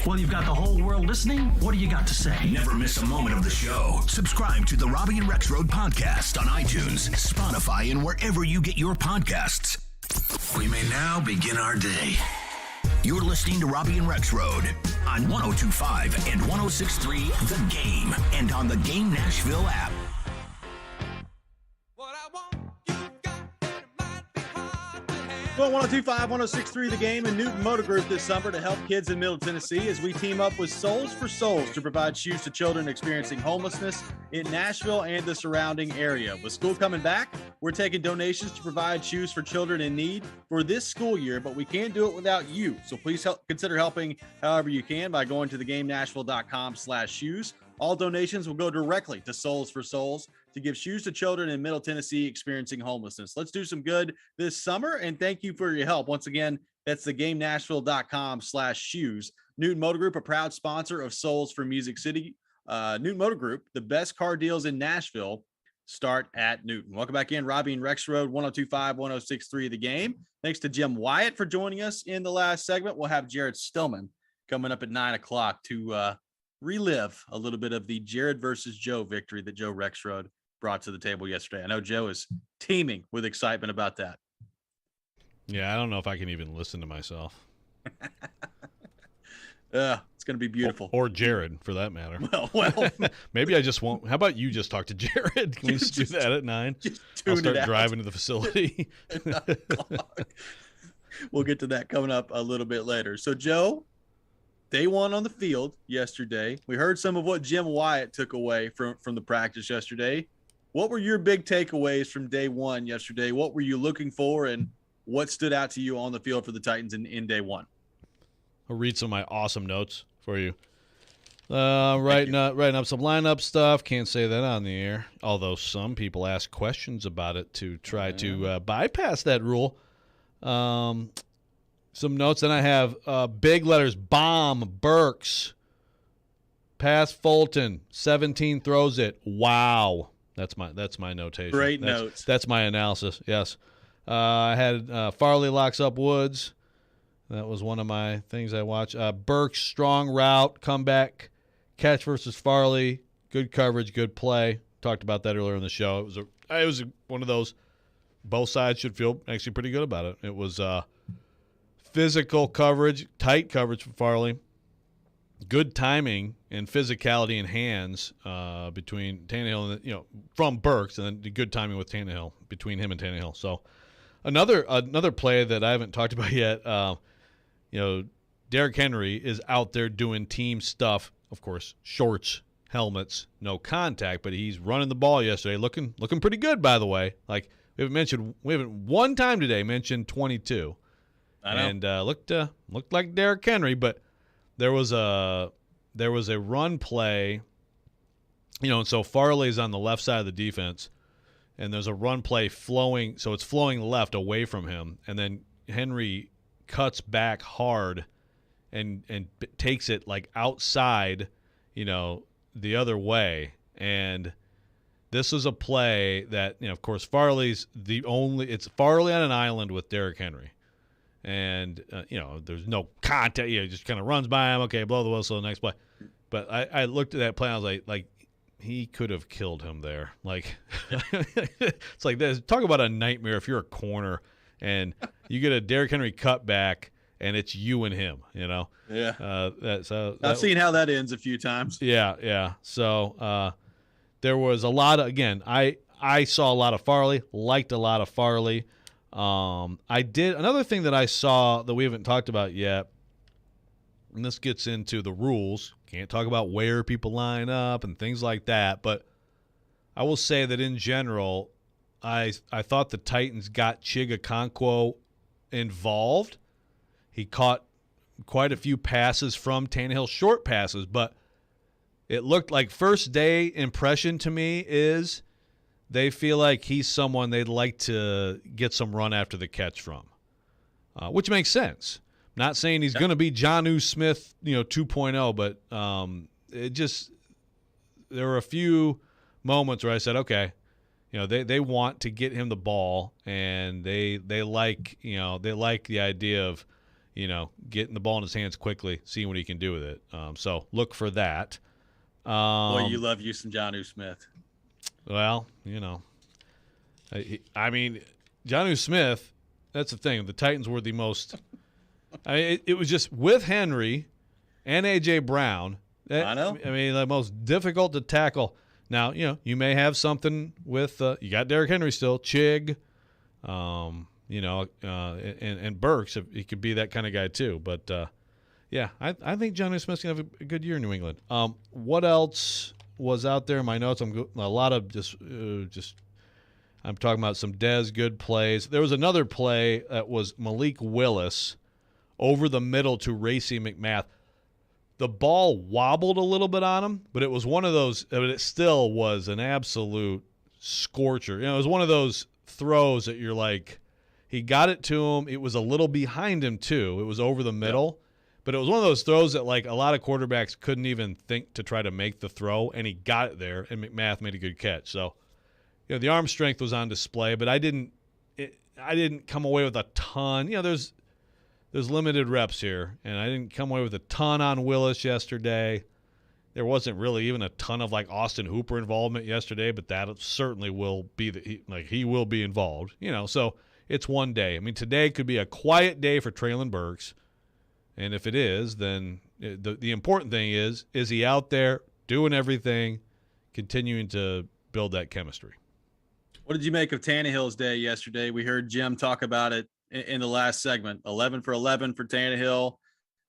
Well, you've got the whole world listening. What do you got to say? Never miss a moment of the show. Subscribe to the Robby and Rexrode podcast on iTunes, Spotify, and wherever you get your podcasts. We may now begin our day. You're listening to Robby and Rexrode on 102.5 and 106.3 The Game and on the Game Nashville app. Well, 102.5, 106.3 The Game and Newton Motor Group this summer to help kids in Middle Tennessee as we team up with Souls for Souls to provide shoes to children experiencing homelessness in Nashville and the surrounding area. With school coming back, we're taking donations to provide shoes for children in need for this school year, but we can't do it without you. So please consider helping however you can by going to thegamenashville.com/shoes. All donations will go directly to Souls for Souls to give shoes to children in Middle Tennessee experiencing homelessness. Let's do some good this summer, and thank you for your help. Once again, that's thegamenashville.com/shoes. Newton Motor Group, a proud sponsor of Souls for Music City. Newton Motor Group, the best car deals in Nashville start at Newton. Welcome back in, Robby and Rexrode, 102.5, 106.3 The Game. Thanks to Jim Wyatt for joining us in the last segment. We'll have Jared Stillman coming up at 9 o'clock to relive a little bit of the Jared versus Joe victory that Joe Rexrode brought to the table yesterday. I know Joe is teeming with excitement about that. Yeah, I don't know if I can even listen to myself. It's going to be beautiful. Or Jared, for that matter. Well, maybe I just won't. How about you just talk to Jared? Can we just do that at 9? I'll start driving to the facility. We'll get to that coming up a little bit later. So, Joe, day one on the field yesterday. We heard some of what Jim Wyatt took away from the practice yesterday. What were your big takeaways from day one yesterday? What were you looking for, and what stood out to you on the field for the Titans in day one? I'll read some of my awesome notes for you. Writing up some lineup stuff. Can't say that on the air, although some people ask questions about it to try to bypass that rule. Some notes. Then I have big letters: bomb, Burks, pass Fulton, 17 throws it. Wow, that's my notation. Great notes. That's my analysis. Yes, I had Farley locks up Woods. That was one of my things I watched. Burks, strong route, comeback, catch versus Farley, good coverage, good play. Talked about that earlier in the show. It was one of those. Both sides should feel actually pretty good about it. It was physical coverage, tight coverage for Farley, good timing and physicality in hands between Tannehill and from Burks, and then good timing with Tannehill between him and Tannehill. So another play that I haven't talked about yet. Derrick Henry is out there doing team stuff. Of course, shorts, helmets, no contact, but he's running the ball yesterday, looking pretty good, by the way. Like we haven't one time today mentioned 22, and looked like Derrick Henry. But there was a run play, and so Farley's on the left side of the defense, and there's a run play flowing, so it's flowing left away from him, and then Henry cuts back hard and takes it like outside, the other way. And this is a play that, of course, Farley's it's Farley on an island with Derrick Henry. And, there's no contact. He just kind of runs by him. Okay, blow the whistle, next play. But I looked at that play, and I was like he could have killed him there. Like, it's like this. Talk about a nightmare if you're a corner and you get a Derrick Henry cutback, and it's you and him, Yeah. I've seen how that ends a few times. Yeah. So there was a lot of, again, I saw a lot of Farley, liked a lot of Farley. Another thing that I saw that we haven't talked about yet, and this gets into the rules. Can't talk about where people line up and things like that, but I will say that in general, I thought the Titans got Chigakonkwo involved. He caught quite a few passes from Tannehill, short passes, but it looked like first day impression to me is they feel like he's someone they'd like to get some run after the catch from, which makes sense. Not saying he's going to be Jonnu Smith, 2.0, but there were a few moments where I said, okay, they want to get him the ball, and they like the idea of getting the ball in his hands quickly, seeing what he can do with it. So look for that. Boy, you love you some Jonnu Smith. Well, I mean, Jonnu Smith. That's the thing. The Titans were the most. It was just with Henry and A.J. Brown. I know. I mean, the most difficult to tackle. Now, you may have something with you got Derrick Henry still, Chig, and Burks. He could be that kind of guy too. But I think Jonnu Smith's gonna have a good year in New England. What else was out there in my notes? A lot of just I'm talking about some Dez good plays. There was another play that was Malik Willis over the middle to Racey McMath. The ball wobbled a little bit on him, but it was one of those, but it still was an absolute scorcher. It was one of those throws that you're like, he got it to him. It was a little behind him, too. It was over the middle, But it was one of those throws that, like, a lot of quarterbacks couldn't even think to try to make the throw, and he got it there, and McMath made a good catch. So, you know, the arm strength was on display, but I didn't come away with a ton. You know, there's limited reps here, and I didn't come away with a ton on Willis yesterday. There wasn't really even a ton of, like, Austin Hooper involvement yesterday, but that certainly will be he will be involved. You know, so it's one day. I mean, today could be a quiet day for Traylon Burks, and if it is, then the important thing is he out there doing everything, continuing to build that chemistry. What did you make of Tannehill's day yesterday? We heard Jim talk about it in the last segment. 11 for 11 for Tannehill.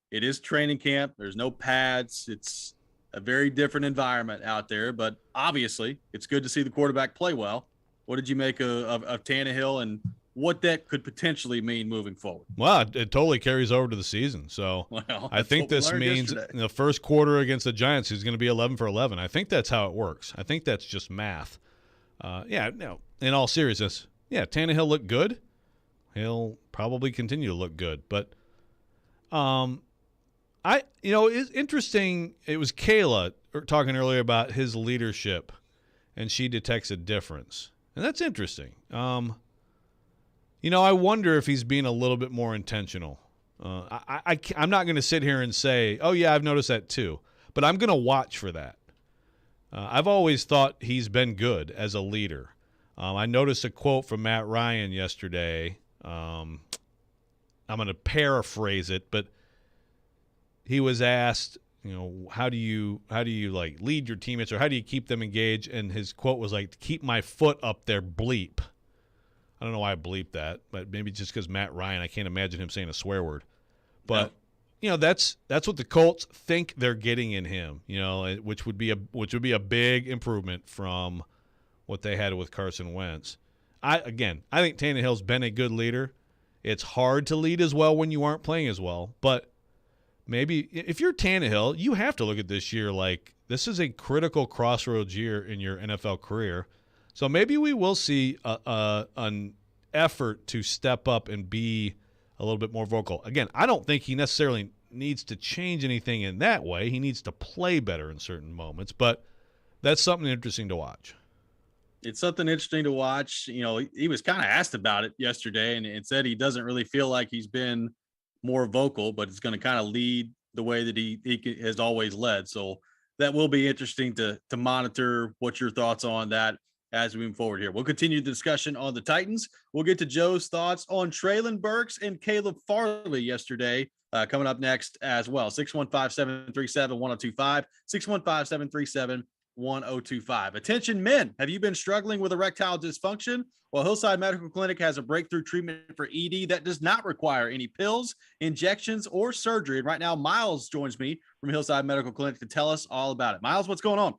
It is training camp. There's no pads. It's a very different environment out there, but obviously it's good to see the quarterback play well. What did you make of Tannehill and what that could potentially mean moving forward? Well, it totally carries over to the season. So I think this means in the first quarter against the Giants, he's going to be 11 for 11. I think that's how it works. I think that's just math. In all seriousness, Tannehill looked good. He'll probably continue to look good. But, it's interesting. It was Kayla talking earlier about his leadership, and she detects a difference. And that's interesting. I wonder if he's being a little bit more intentional. I'm not going to sit here and say, oh, yeah, I've noticed that too. But I'm going to watch for that. I've always thought he's been good as a leader. I noticed a quote from Matt Ryan yesterday. I'm going to paraphrase it, but he was asked, how do you like lead your teammates, or how do you keep them engaged? And his quote was like, keep my foot up there, bleep. I don't know why I bleeped that, but maybe just because Matt Ryan, I can't imagine him saying a swear word. But that's what the Colts think they're getting in him. Which would be a big improvement from what they had with Carson Wentz. I think Tannehill's been a good leader. It's hard to lead as well when you aren't playing as well, but maybe if you're Tannehill, you have to look at this year like this is a critical crossroads year in your NFL career. So maybe we will see an effort to step up and be a little bit more vocal. Again, I don't think he necessarily needs to change anything in that way. He needs to play better in certain moments, but that's something interesting to watch. It's something interesting to watch. He was kind of asked about it yesterday and said he doesn't really feel like he's been more vocal, but it's going to kind of lead the way that he has always led. So that will be interesting to monitor. What's your thoughts on that as we move forward here? We'll continue the discussion on the Titans. We'll get to Joe's thoughts on Traylon Burks and Caleb Farley yesterday coming up next as well. 615-737-1025, 615-737-1025. Attention men, have you been struggling with erectile dysfunction? Well, Hillside Medical Clinic has a breakthrough treatment for ED that does not require any pills, injections, or surgery. And right now, Miles joins me from Hillside Medical Clinic to tell us all about it. Miles, what's going on?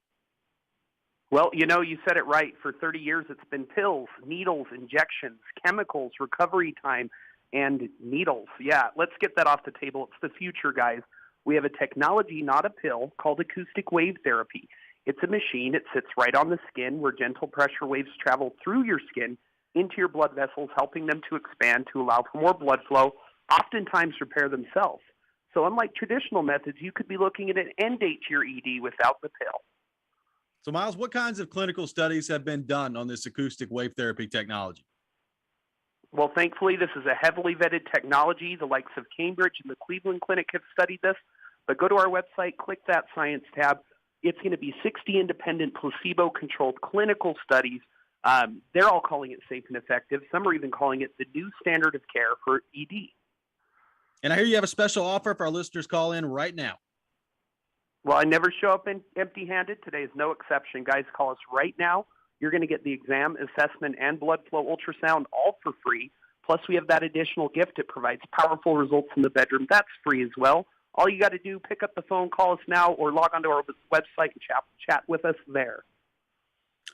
Well, you said it right. For 30 years, it's been pills, needles, injections, chemicals, recovery time, and needles. Yeah, let's get that off the table. It's the future, guys. We have a technology, not a pill, called acoustic wave therapy. It's a machine. It sits right on the skin where gentle pressure waves travel through your skin into your blood vessels, helping them to expand to allow for more blood flow, oftentimes repair themselves. So unlike traditional methods, you could be looking at an end date to your ED without the pill. So, Miles, what kinds of clinical studies have been done on this acoustic wave therapy technology? Well, thankfully, this is a heavily vetted technology. The likes of Cambridge and the Cleveland Clinic have studied this. But go to our website, click that science tab. It's going to be 60 independent placebo-controlled clinical studies. They're all calling it safe and effective. Some are even calling it the new standard of care for ED. And I hear you have a special offer if our listeners call in right now. Well, I never show up empty-handed. Today is no exception. Guys, call us right now. You're going to get the exam, assessment, and blood flow ultrasound all for free. Plus, we have that additional gift. It provides powerful results in the bedroom. That's free as well. All you got to do, pick up the phone, call us now, or log onto our website and chat with us there.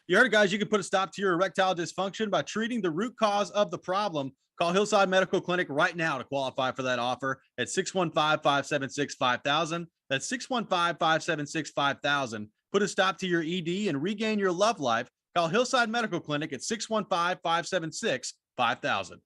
You heard it, guys. You can put a stop to your erectile dysfunction by treating the root cause of the problem. Call Hillside Medical Clinic right now to qualify for that offer at 615-576-5000. That's 615-576-5000. Put a stop to your ED and regain your love life. Call Hillside Medical Clinic at 615-576-5000.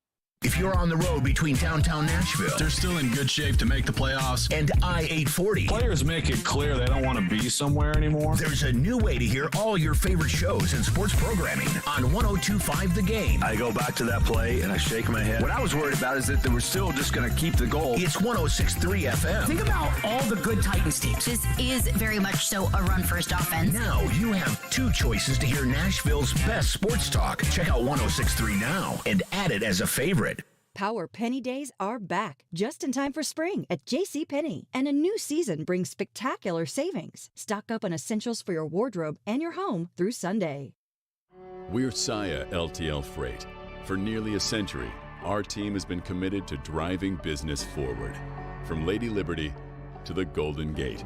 If you're on the road between downtown Nashville, They're still in good shape to make the playoffs. and I-840, Players make it clear they don't want to be somewhere anymore. there's a new way to hear all your favorite shows and sports programming on 102.5 The Game. I go back to that play and I shake my head. What I was worried about is that they were still just going to keep the goal. It's 106.3 FM. Think about all the good Titans teams. This is very much so a run-first offense. Now you have two choices to hear Nashville's best sports talk. Check out 106.3 now and add it as a favorite. Power Penny Days are back, just in time for spring at JCPenney. And a new season brings spectacular savings. Stock up on essentials for your wardrobe and your home through Sunday. We're Saia LTL Freight. For nearly a century, our team has been committed to driving business forward. From Lady Liberty to the Golden Gate,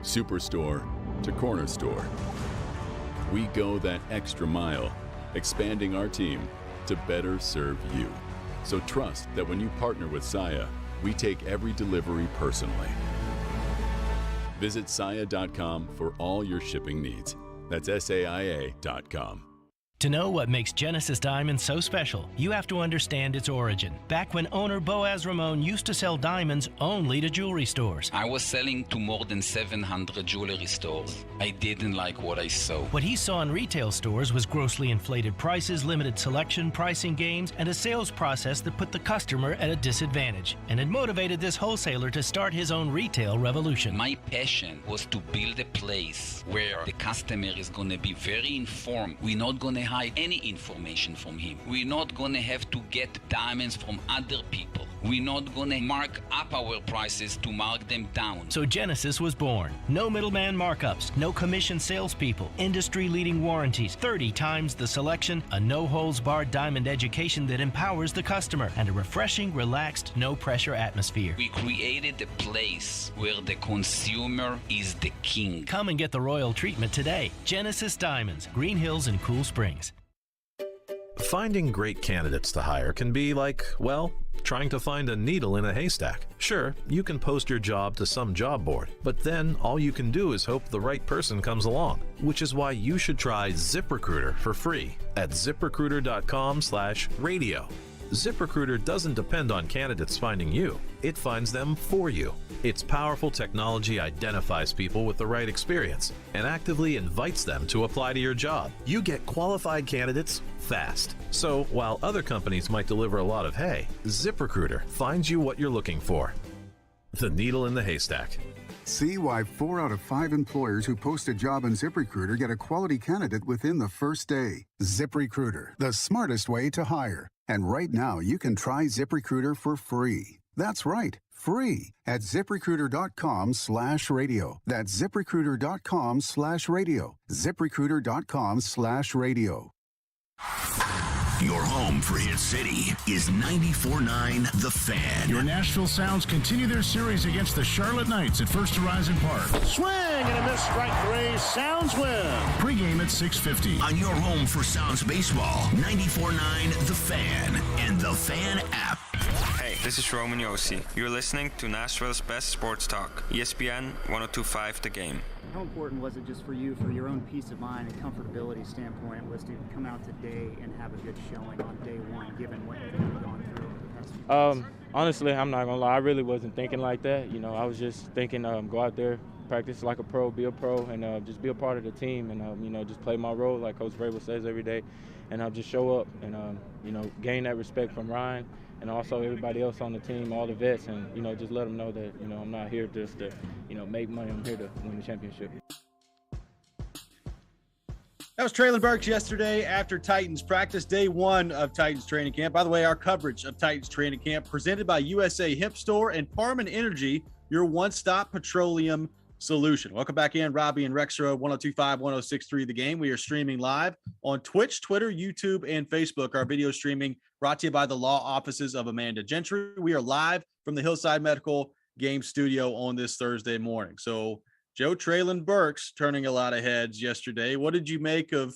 Superstore to Corner Store. We go that extra mile, expanding our team to better serve you. So trust that when you partner with Saia, we take every delivery personally. Visit Saia.com for all your shipping needs. That's SAIA.com. To know what makes Genesis Diamonds so special, you have to understand its origin. Back when owner Boaz Ramon used to sell diamonds only to jewelry stores. I was selling to more than 700 jewelry stores. I didn't like what I saw. What he saw in retail stores was grossly inflated prices, limited selection, pricing games, and a sales process that put the customer at a disadvantage. And it motivated this wholesaler to start his own retail revolution. My passion was to build a place where the customer is going to be very informed. We're not going to hide any information from him. We're not going to have to get diamonds from other people. We're not going to mark up our prices to mark them down. So Genesis was born. No middleman markups, no commission salespeople, industry-leading warranties, 30 times the selection, a no-holds-barred diamond education that empowers the customer, and a refreshing, relaxed, no-pressure atmosphere. We created a place where the consumer is the king. Come and get the royal treatment today. Genesis Diamonds, Green Hills and Cool Springs. Finding great candidates to hire can be like, well, trying to find a needle in a haystack. Sure, you can post your job to some job board, but then all you can do is hope the right person comes along, which is why you should try ZipRecruiter for free at ZipRecruiter.com/radio. ZipRecruiter doesn't depend on candidates finding you. It finds them for you. Its powerful technology identifies people with the right experience and actively invites them to apply to your job. You get qualified candidates fast. So while other companies might deliver a lot of hay, ZipRecruiter finds you what you're looking for. The needle in the haystack. See why 4 out of 5 employers who post a job on ZipRecruiter get a quality candidate within the first day. ZipRecruiter, the smartest way to hire. And right now, you can try ZipRecruiter for free. That's right, free at ZipRecruiter.com/radio. That's ZipRecruiter.com/radio. ZipRecruiter.com/radio. Your home for Hit City is 94.9 The Fan. Your Nashville Sounds continue their series against the Charlotte Knights at First Horizon Park. Swing and a miss, strike 3. Sounds win. Pre-game at 6:50. On your home for Sounds baseball, 94.9 The Fan and The Fan app. Hey, this is Roman Yossi. You're listening to Nashville's best sports talk, ESPN 102.5 The Game. How important was it just for you, for your own peace of mind and comfortability standpoint, was to come out today and have a good showing on day one, given what you've gone through over the past few months? Honestly, I'm not going to lie. I really wasn't thinking like that. You know, I was just thinking go out there, practice like a pro, be a pro, and just be a part of the team and, just play my role like Coach Vrabel says every day, and just show up and, gain that respect from Ryan and also everybody else on the team, all the vets, and, just let them know that, I'm not here just to, make money. I'm here to win the championship. That was Traylon Burks yesterday after Titans practice, day one of Titans training camp. By the way, our coverage of Titans training camp presented by USA Hemp Store and Parman Energy, your one-stop petroleum solution. Welcome back in, Robby and Rexrode, 102.5, 106.3 The Game. We are streaming live on Twitch, Twitter, YouTube, and Facebook. Our video streaming brought to you by the law offices of Amanda Gentry. We are live from the Hillside Medical Game Studio on this Thursday morning. So, Joe, Traylon Burks turning a lot of heads yesterday. What did you make of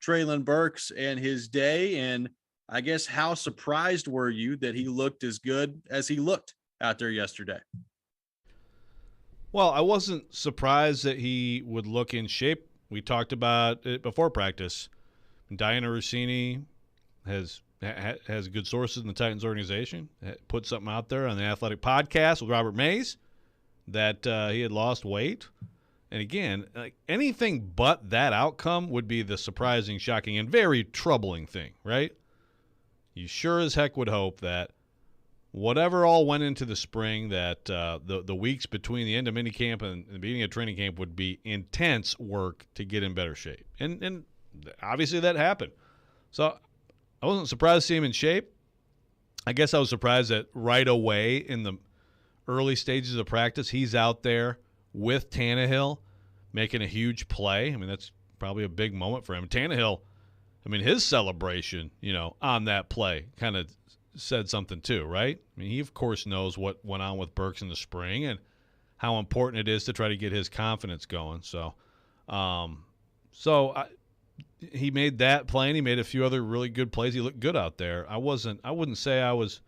Traylon Burks and his day? And I guess how surprised were you that he looked as good as he looked out there yesterday? Well, I wasn't surprised that he would look in shape. We talked about it before practice. Diana Rossini has has good sources in the Titans organization, put something out there on the Athletic Podcast with Robert Mays that he had lost weight. And again, like anything but that outcome would be the surprising, shocking, and very troubling thing, right? You sure as heck would hope that whatever all went into the spring, that the weeks between the end of minicamp and the beginning of training camp would be intense work to get in better shape. And obviously that happened. So I wasn't surprised to see him in shape. I guess I was surprised that right away in the early stages of practice, he's out there with Tannehill making a huge play. I mean, that's probably a big moment for him. Tannehill, I mean, his celebration, on that play kind of said something too, right? I mean, he, of course, knows what went on with Burks in the spring and how important it is to try to get his confidence going. So, he made that play, and he made a few other really good plays. He looked good out there. I wouldn't say I was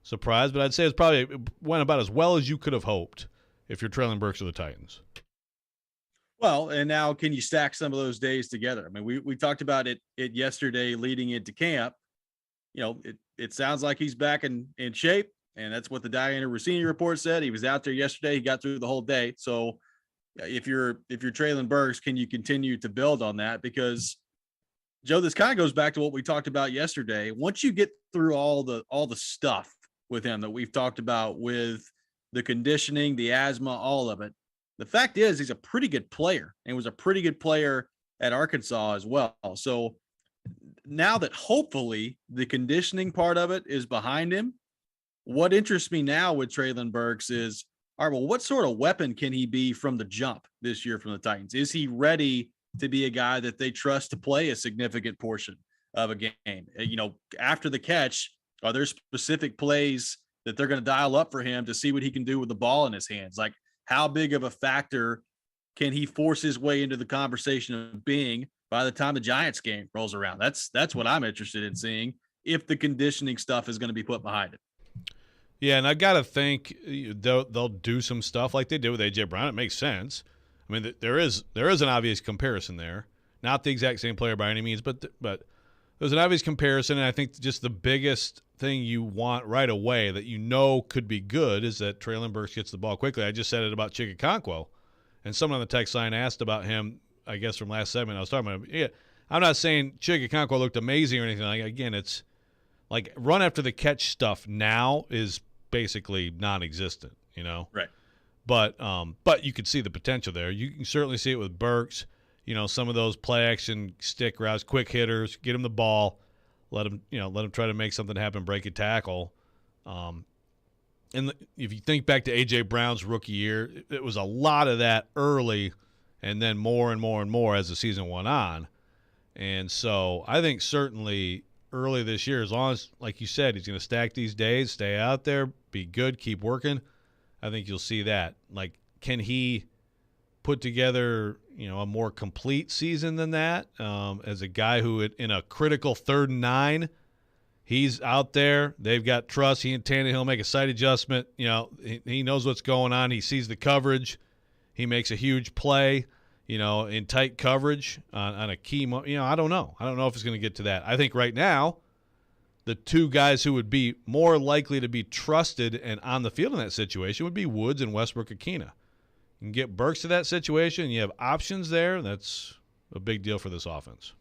surprised, but I'd say it went about as well as you could have hoped if you're trailing Burks or the Titans. Well, and now can you stack some of those days together? I mean, we talked about it yesterday leading into camp. It sounds like he's back in shape, and that's what the Diana Rossini report said. He was out there yesterday. He got through the whole day. So if you're trailing Burks, can you continue to build on that? Because Joe, this kind of goes back to what we talked about yesterday. Once you get through all the stuff with him that we've talked about with the conditioning, the asthma, all of it, the fact is he's a pretty good player and was a pretty good player at Arkansas as well. So now that hopefully the conditioning part of it is behind him, what interests me now with Treylon Burks is, all right, well, what sort of weapon can he be from the jump this year from the Titans? Is he ready to be a guy that they trust to play a significant portion of a game? After the catch, are there specific plays that they're going to dial up for him to see what he can do with the ball in his hands? Like, how big of a factor can he force his way into the conversation of being by the time the Giants game rolls around? That's what I'm interested in seeing, if the conditioning stuff is going to be put behind it. Yeah, and I got to think they'll do some stuff like they did with A.J. Brown. It makes sense. I mean, there is an obvious comparison there. Not the exact same player by any means, but there's an obvious comparison, and I think just the biggest thing you want right away that could be good is that Treylon Burks gets the ball quickly. I just said it about Chigakonkwo, and someone on the text line asked about him, I guess, from last segment. I was talking about him. Yeah, I'm not saying Chigakonkwo looked amazing or anything. Like, again, it's like run after the catch stuff now is basically non-existent, Right. But you could see the potential there. You can certainly see it with Burks. Some of those play action stick routes, quick hitters, get him the ball, let him try to make something happen, break a tackle. And if you think back to A.J. Brown's rookie year, it was a lot of that early, and then more and more and more as the season went on. And so I think certainly early this year, as long as, like you said, he's going to stack these days, stay out there, be good, keep working, I think you'll see that. Like, can he put together, a more complete season than that? As a guy who, in a critical 3rd and 9, he's out there. They've got trust. He and Tannehill make a side adjustment. He knows what's going on. He sees the coverage. He makes a huge play, in tight coverage on a key moment. I don't know. I don't know if it's going to get to that. I think right now, the two guys who would be more likely to be trusted and on the field in that situation would be Woods and Westbrook-Ikhine. You can get Burks to that situation, you have options there. That's a big deal for this offense.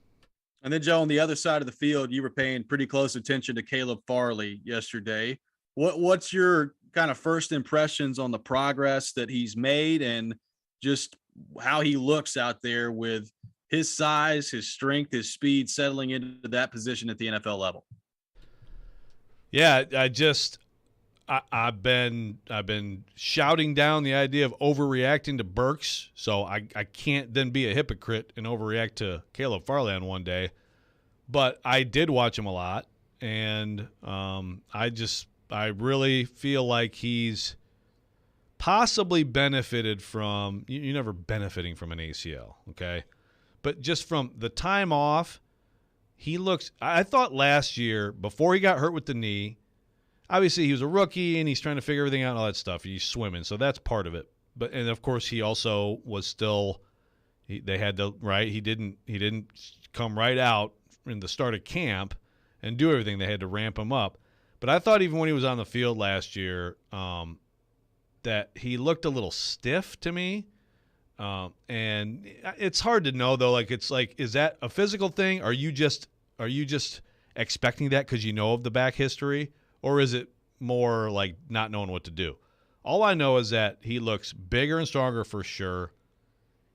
And then, Joe, on the other side of the field, you were paying pretty close attention to Caleb Farley yesterday. What's your kind of first impressions on the progress that he's made and just how he looks out there with his size, his strength, his speed, settling into that position at the NFL level? Yeah, I've been shouting down the idea of overreacting to Burks, so I can't then be a hypocrite and overreact to Caleb Farley on one day. But I did watch him a lot, and I really feel like he's possibly benefited from – you're never benefiting from an ACL, okay? But just from the time off, he looks – I thought last year, before he got hurt with the knee, obviously he was a rookie and he's trying to figure everything out and all that stuff. He's swimming, so that's part of it. And of course he also was still – they had to – right? He didn't come right out in the start of camp and do everything. They had to ramp him up. But I thought even when he was on the field last year that he looked a little stiff to me. And it's hard to know, though. It's like, is that a physical thing? Are you just expecting that because you know of the back history? Or is it more like not knowing what to do? All I know is that he looks bigger and stronger for sure.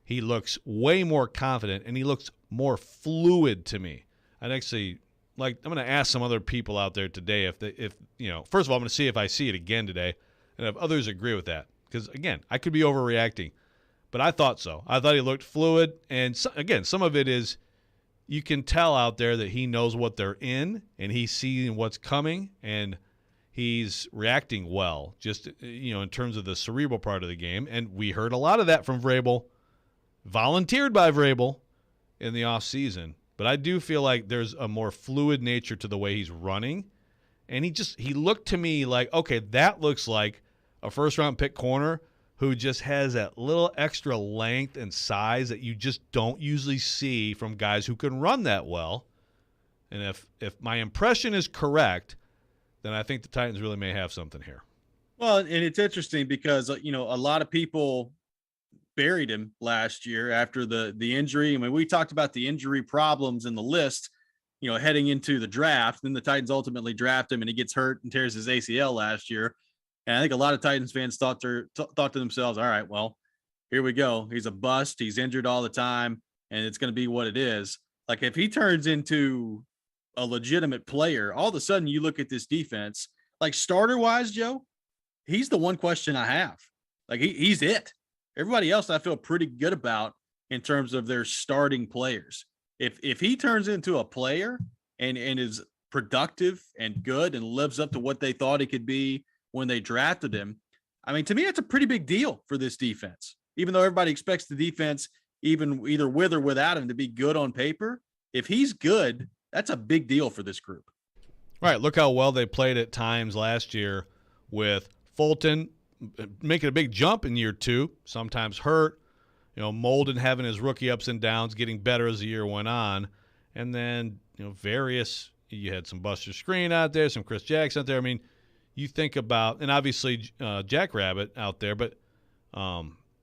He looks way more confident, and he looks more fluid to me. I'd actually I'm going to ask some other people out there today if first of all, I'm going to see if I see it again today, and if others agree with that. Because again, I could be overreacting, but I thought so. I thought he looked fluid, and again, some of it is you can tell out there that he knows what they're in, and he's seeing what's coming, and he's reacting well, just in terms of the cerebral part of the game. And we heard a lot of that from Vrabel, volunteered by Vrabel in the offseason. But I do feel like there's a more fluid nature to the way he's running. And he looked to me like, okay, that looks like a first-round pick corner who just has that little extra length and size that you just don't usually see from guys who can run that well. And if my impression is correct, then I think the Titans really may have something here. Well, and it's interesting because, a lot of people buried him last year after the injury. I mean, we talked about the injury problems in the list, heading into the draft. Then the Titans ultimately draft him, and he gets hurt and tears his ACL last year. And I think a lot of Titans fans thought to themselves, all right, well, here we go. He's a bust. He's injured all the time, and it's going to be what it is. Like, if he turns into a legitimate player, all of a sudden you look at this defense, like starter-wise, Joe, he's the one question I have. Like, he's it. Everybody else I feel pretty good about in terms of their starting players. If he turns into a player and is productive and good and lives up to what they thought he could be when they drafted him, I mean, to me, that's a pretty big deal for this defense. Even though everybody expects the defense, either with or without him, to be good on paper, if he's good, that's a big deal for this group. Right. Look how well they played at times last year with Fulton making a big jump in year 2, sometimes hurt, Molden having his rookie ups and downs, getting better as the year went on. And then, you had some Buster Screen out there, some Chris Jackson out there. I mean, you think about, and obviously Jackrabbit out there, but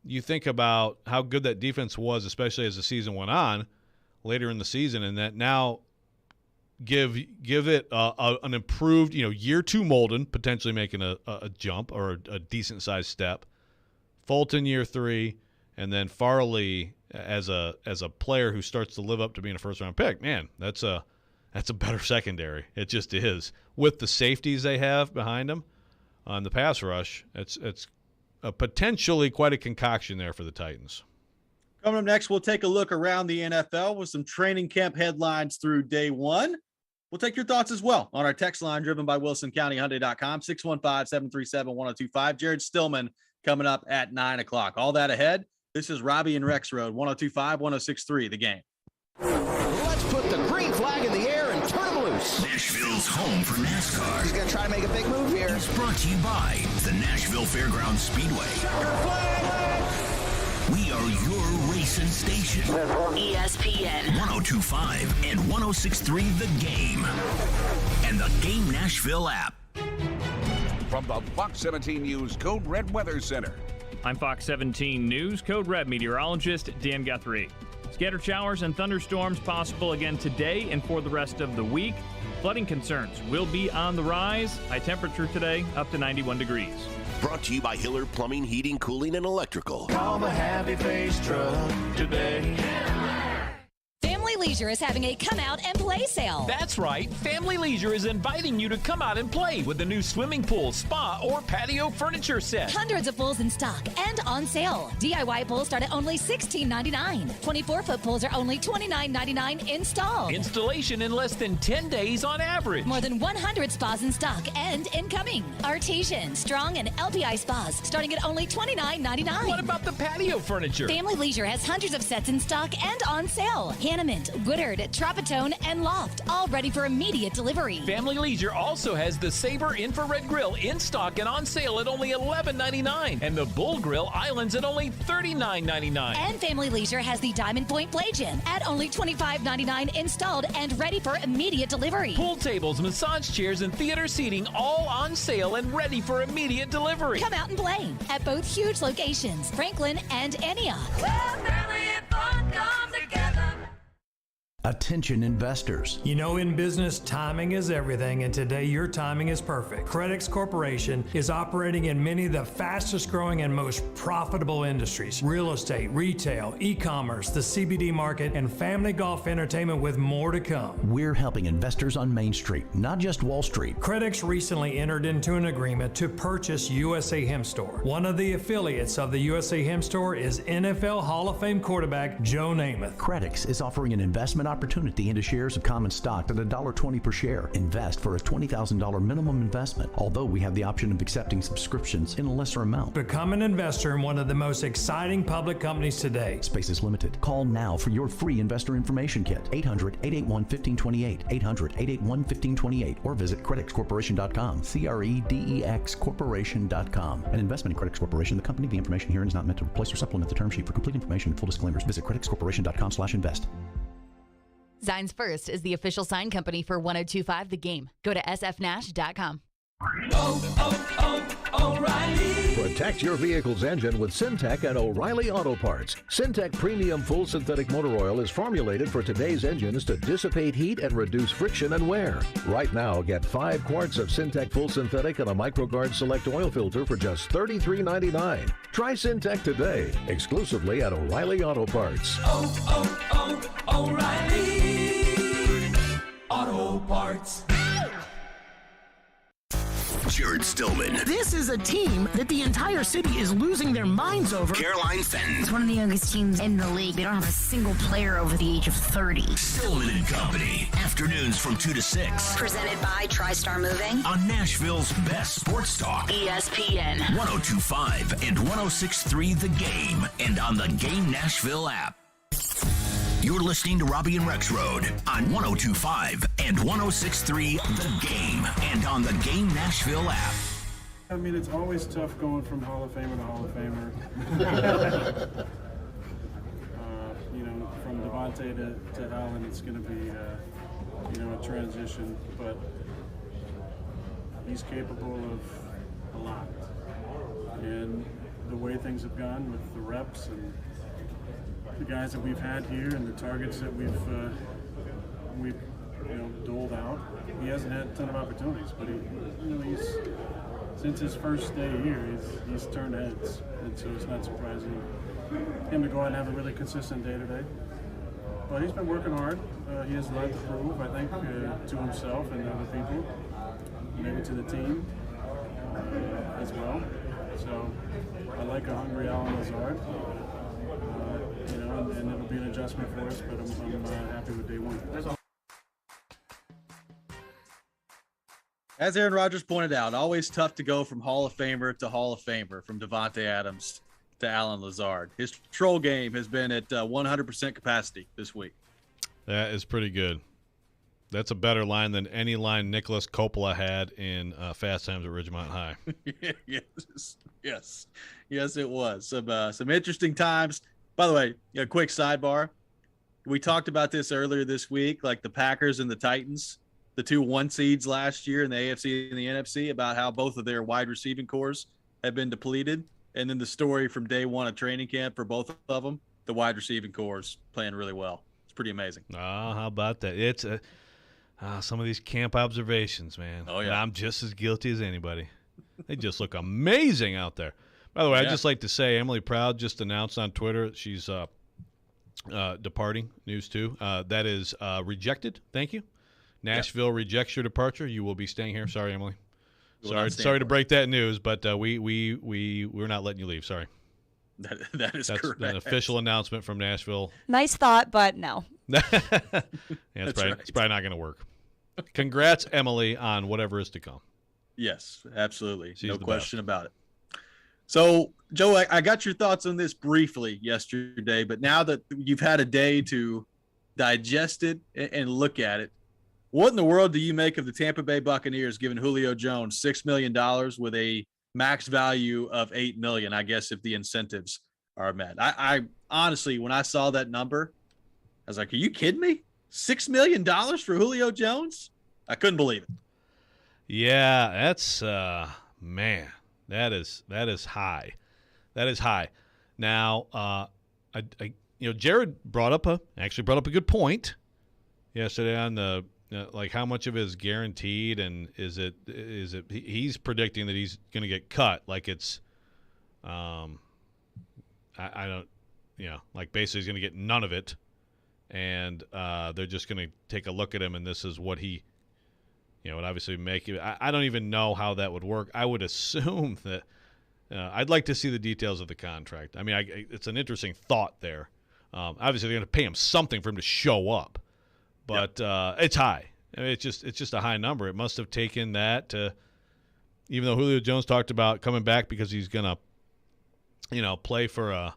you think about how good that defense was, especially as the season went on later in the season, and that now give it an improved, year 2 Molden potentially making a jump or a decent sized step, Fulton year 3, and then Farley as a player who starts to live up to being a first round pick. Man, that's a better secondary. It just is, with the safeties they have behind them on the pass rush. It's a potentially quite a concoction there for the Titans. Coming up next, we'll take a look around the NFL with some training camp headlines through day 1. We'll take your thoughts as well on our text line driven by WilsonCountyHyundai.com, 615-737-1025. Jared Stillman coming up at 9 o'clock. All that ahead. This is Robby and Rexrode, 102.5, 106.3, The Game. Let's put the green flag in the air and turn them loose. Nashville's home for NASCAR. He's going to try to make a big move here. It's brought to you by the Nashville Fairgrounds Speedway. We are your racing station. ESPN 102.5 and 106.3 The Game. And the Game Nashville app. From the Fox 17 News Code Red Weather Center. I'm Fox 17 News Code Red meteorologist Dan Guthrie. Scattered showers and thunderstorms possible again today and for the rest of the week. Flooding concerns will be on the rise. High temperature today up to 91 degrees. Brought to you by Hiller Plumbing, Heating, Cooling, and Electrical. Call the Happy Face Truck today. Family Leisure is having a come out and play sale. That's right. Family Leisure is inviting you to come out and play with the new swimming pool, spa, or patio furniture set. Hundreds of pools in stock and on sale. DIY pools start at only $16.99. 24-foot pools are only $29.99 installed. Installation in less than 10 days on average. More than 100 spas in stock and incoming. Artesian, Strong, and LPI spas starting at only $29.99. What about the patio furniture? Family Leisure has hundreds of sets in stock and on sale. Hanneman, Woodard, Trapeatone, and Loft, all ready for immediate delivery. Family Leisure also has the Sabre Infrared Grill in stock and on sale at only $11.99, and the Bull Grill Islands at only $39.99. And Family Leisure has the Diamond Point Play Gym at only $25.99, installed and ready for immediate delivery. Pool tables, massage chairs, and theater seating all on sale and ready for immediate delivery. Come out and play at both huge locations, Franklin and Antioch. Attention investors. You know, in business, timing is everything, and today your timing is perfect. Credix Corporation is operating in many of the fastest growing and most profitable industries: real estate, retail, e-commerce, the CBD market, and family golf entertainment, with more to come. We're helping investors on Main Street, not just Wall Street. Credix recently entered into an agreement to purchase USA Hemp Store. One of the affiliates of the USA Hemp Store is NFL Hall of Fame quarterback Joe Namath. Credix is offering an investment opportunity into shares of common stock at $1.20 per share. Invest for a $20,000 minimum investment, although we have the option of accepting subscriptions in a lesser amount. Become an investor in one of the most exciting public companies today. Space is limited. Call now for your free investor information kit. 800-881-1528. 800-881-1528. Or visit credixcorporation.com. CREDEX Corporation.com. An investment in Credix Corporation, the company. The information herein is not meant to replace or supplement the term sheet. For complete information and full disclaimers, visit credixcorporation.com/invest. Zines First is the official sign company for 102.5 The Game. Go to sfnash.com. O'Reilly. Protect your vehicle's engine with Syntec and O'Reilly Auto Parts. Syntec Premium Full Synthetic Motor Oil is formulated for today's engines to dissipate heat and reduce friction and wear. Right now, get 5 quarts of Syntec Full Synthetic and a MicroGuard Select Oil Filter for just $33.99. Try Syntec today, exclusively at O'Reilly Auto Parts. O'Reilly Auto Parts. Jared Stillman. This is a team that the entire city is losing their minds over. Caroline Fenton. It's one of the youngest teams in the league. They don't have a single player over the age of 30. Stillman and Company. Afternoons from 2 to 6. Presented by TriStar Moving. On Nashville's best sports talk. ESPN. 102.5 and 106.3 The Game. And on the Game Nashville app. You're listening to Robby and Rexrode on 102.5 and 106.3 The Game and on the Game Nashville app. I mean, it's always tough going from Hall of Famer to Hall of Famer. You know, from Devontae to Allen, it's going to be, you know, a transition, but he's capable of a lot. And the way things have gone with the reps and the guys that we've had here and the targets that we've you know, doled out, he hasn't had a ton of opportunities, but he's since his first day here, he's turned heads, and so it's not surprising him to go out and have a really consistent day today. But he's been working hard. He has a lot to prove, I think, to himself and other people, maybe to the team as well. So I like a hungry Alan Lazard. You know, and it'll be an adjustment for us, but I'm happy with day one. As Aaron Rodgers pointed out, always tough to go from Hall of Famer to Hall of Famer, from Davante Adams to Alan Lazard. His troll game has been at 100% capacity this week. That is pretty good. That's a better line than any line Nicholas Coppola had in Fast Times at Ridgemont High. Yes, it was. Some interesting times. By the way, a quick sidebar. We talked about this earlier this week, like the Packers and the Titans, the 2 1 seeds last year in the AFC and the NFC, about how both of their wide receiving cores have been depleted. And then the story from day one of training camp for both of them, the wide receiving cores playing really well. It's pretty amazing. How about that? It's some of these camp observations, man. Oh, yeah. And I'm just as guilty as anybody. They just look amazing out there. By the way, I'd just like to say Emily Proud just announced on Twitter she's departing. News 2. That is rejected. Thank you. Nashville rejects your departure. You will be staying here. Sorry, Emily. Sorry to break that news, but we're not letting you leave. Sorry. That's correct. An official announcement from Nashville. Nice thought, but no. It's probably not going to work. Congrats, Emily, on whatever is to come. Yes, absolutely. She's no the question best. about it. So, Joe, I got your thoughts on this briefly yesterday, but now that you've had a day to digest it, and look at it. What in the world do you make of the Tampa Bay Buccaneers giving Julio Jones $6 million with a max value of $8 million, I guess, if the incentives are met? I honestly, when I saw that number, I was like, are you kidding me? $6 million for Julio Jones? I couldn't believe it. Yeah, that's man, that is high. That is high. Now, Jared brought up a good point yesterday on the like how much of it is guaranteed, and is it he's predicting that he's going to get cut, like it's I don't, like basically he's going to get none of it, and they're just going to take a look at him, and this is what he would obviously make it. I don't even know how that would work. I would assume that I'd like to see the details of the contract. I mean, it's an interesting thought there. Obviously, they're going to pay him something for him to show up, but it's high. I mean, it's just a high number. It must have taken that to, even though Julio Jones talked about coming back because he's going to, play for a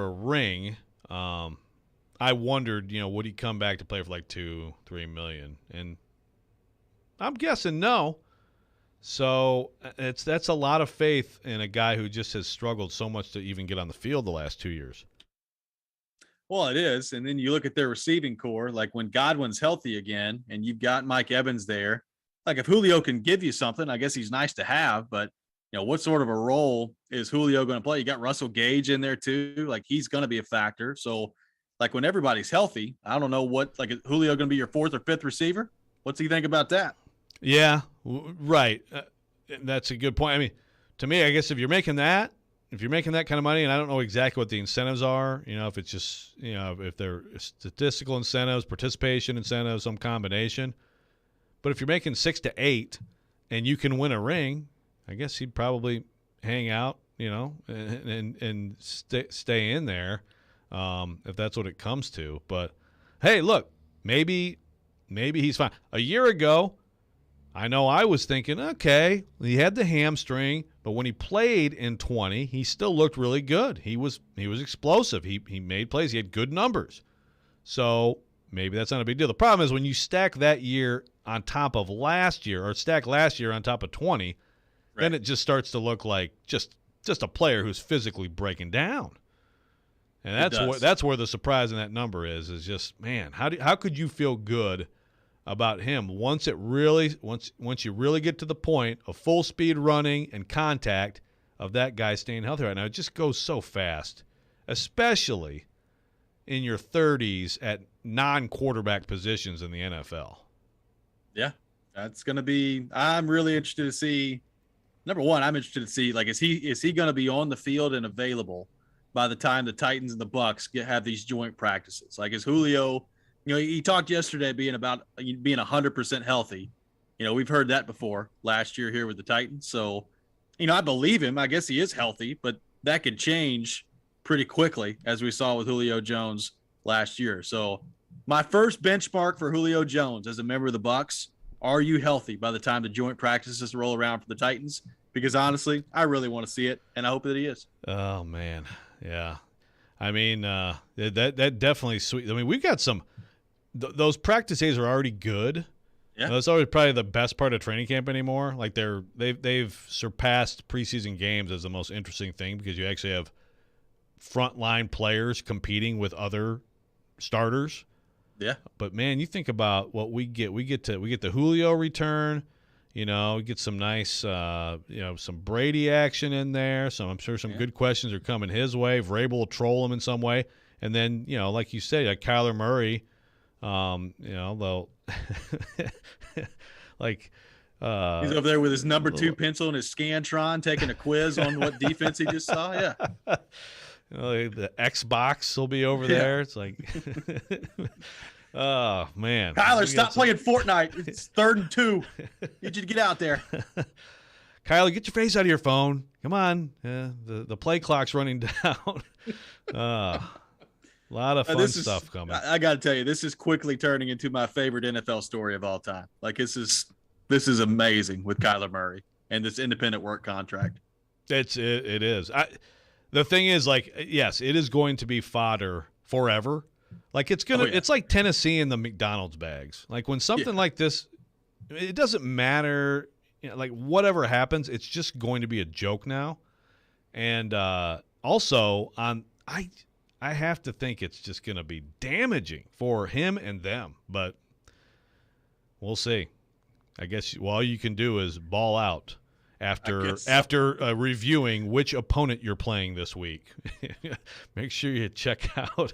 ring. I wondered, would he come back to play for like $2-3 million? And I'm guessing no. So that's a lot of faith in a guy who just has struggled so much to even get on the field the last 2 years. Well, it is. And then you look at their receiving core, like when Godwin's healthy again and you've got Mike Evans there, like if Julio can give you something, I guess he's nice to have, but what sort of a role is Julio going to play? You got Russell Gage in there too. Like he's going to be a factor. So like when everybody's healthy, I don't know like is Julio going to be your fourth or fifth receiver? What's he think about that? Yeah, right. That's a good point. I mean, to me, I guess if you're making that kind of money, and I don't know exactly what the incentives are, if it's just, if they're statistical incentives, participation incentives, some combination. But if you're making 6 to 8 and you can win a ring, I guess he'd probably hang out, and stay in there if that's what it comes to. But, hey, look, maybe he's fine. A year ago, I know I was thinking, okay, he had the hamstring, but when he played in 20, he still looked really good. He was explosive. He made plays. He had good numbers. So maybe that's not a big deal. The problem is when you stack that year on top of last year, or stack last year on top of 20, then it just starts to look like just a player who's physically breaking down. And that's where the surprise in that number is just, man, how could you feel good about him once you really get to the point of full speed running and contact of that guy staying healthy right now? It just goes so fast, especially in your 30s at non-quarterback positions in the NFL. Yeah, that's going to be – I'm really interested to see – number one, I'm interested to see, like, is he going to be on the field and available by the time the Titans and the Bucs have these joint practices? Like, is Julio – he talked yesterday being 100% healthy. We've heard that before last year here with the Titans. So, I believe him. I guess he is healthy, but that could change pretty quickly, as we saw with Julio Jones last year. So, my first benchmark for Julio Jones as a member of the Bucs, are you healthy by the time the joint practices roll around for the Titans? Because honestly, I really want to see it, and I hope that he is. Oh, man. Yeah. I mean, that definitely sweet. I mean, we've got some – those practice days are already good. Yeah, that's always probably the best part of training camp anymore. Like they've surpassed preseason games as the most interesting thing because you actually have frontline players competing with other starters. Yeah, but man, you think about what we get. We get the Julio return. We get some nice, some Brady action in there. I'm sure some good questions are coming his way. Vrabel will troll him in some way, and then like you said, like Kyler Murray. They'll like he's over there with his number 2 pencil and his Scantron taking a quiz on what defense he just saw. Yeah. The Xbox will be over there. It's like oh man. Kyler, stop playing Fortnite. It's 3rd and 2. Need you to get out there. Kyler, get your face out of your phone. Come on. The play clock's running down. A lot of fun stuff coming. I got to tell you, this is quickly turning into my favorite NFL story of all time. Like this is amazing with Kyler Murray and this independent work contract. It is. The thing is, like, yes, it is going to be fodder forever. Like it's like Tennessee in the McDonald's bags. Like when something like this, it doesn't matter. Like whatever happens, it's just going to be a joke now. And also, I have to think it's just going to be damaging for him and them. But we'll see. I guess all you can do is ball out after reviewing which opponent you're playing this week. Make sure you check out.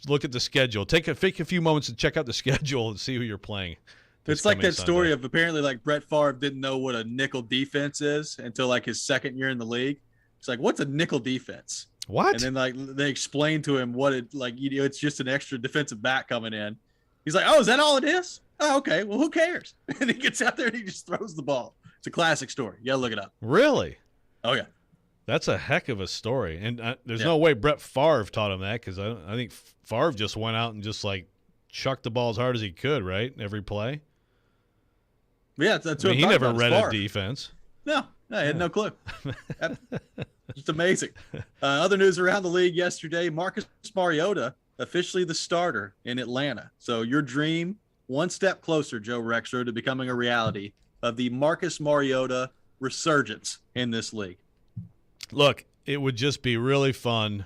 Look at the schedule. Take a few moments to check out the schedule and see who you're playing. It's like that story of apparently like Brett Favre didn't know what a nickel defense is until like his second year in the league. It's like, what's a nickel defense? What? And then like they explained to him what it like. It's just an extra defensive back coming in. He's like, oh, is that all it is? Oh, okay. Well, who cares? And he gets out there and he just throws the ball. It's a classic story. You gotta look it up. Really? Oh yeah. That's a heck of a story, and there's no way Brett Favre taught him that because I think Favre just went out and just like chucked the ball as hard as he could, right? Every play. Yeah, that's what he never read a defense. No, he had no clue. Just amazing. Other news around the league yesterday: Marcus Mariota officially the starter in Atlanta. So your dream, one step closer, Joe Rexrode, to becoming a reality of the Marcus Mariota resurgence in this league. Look, it would just be really fun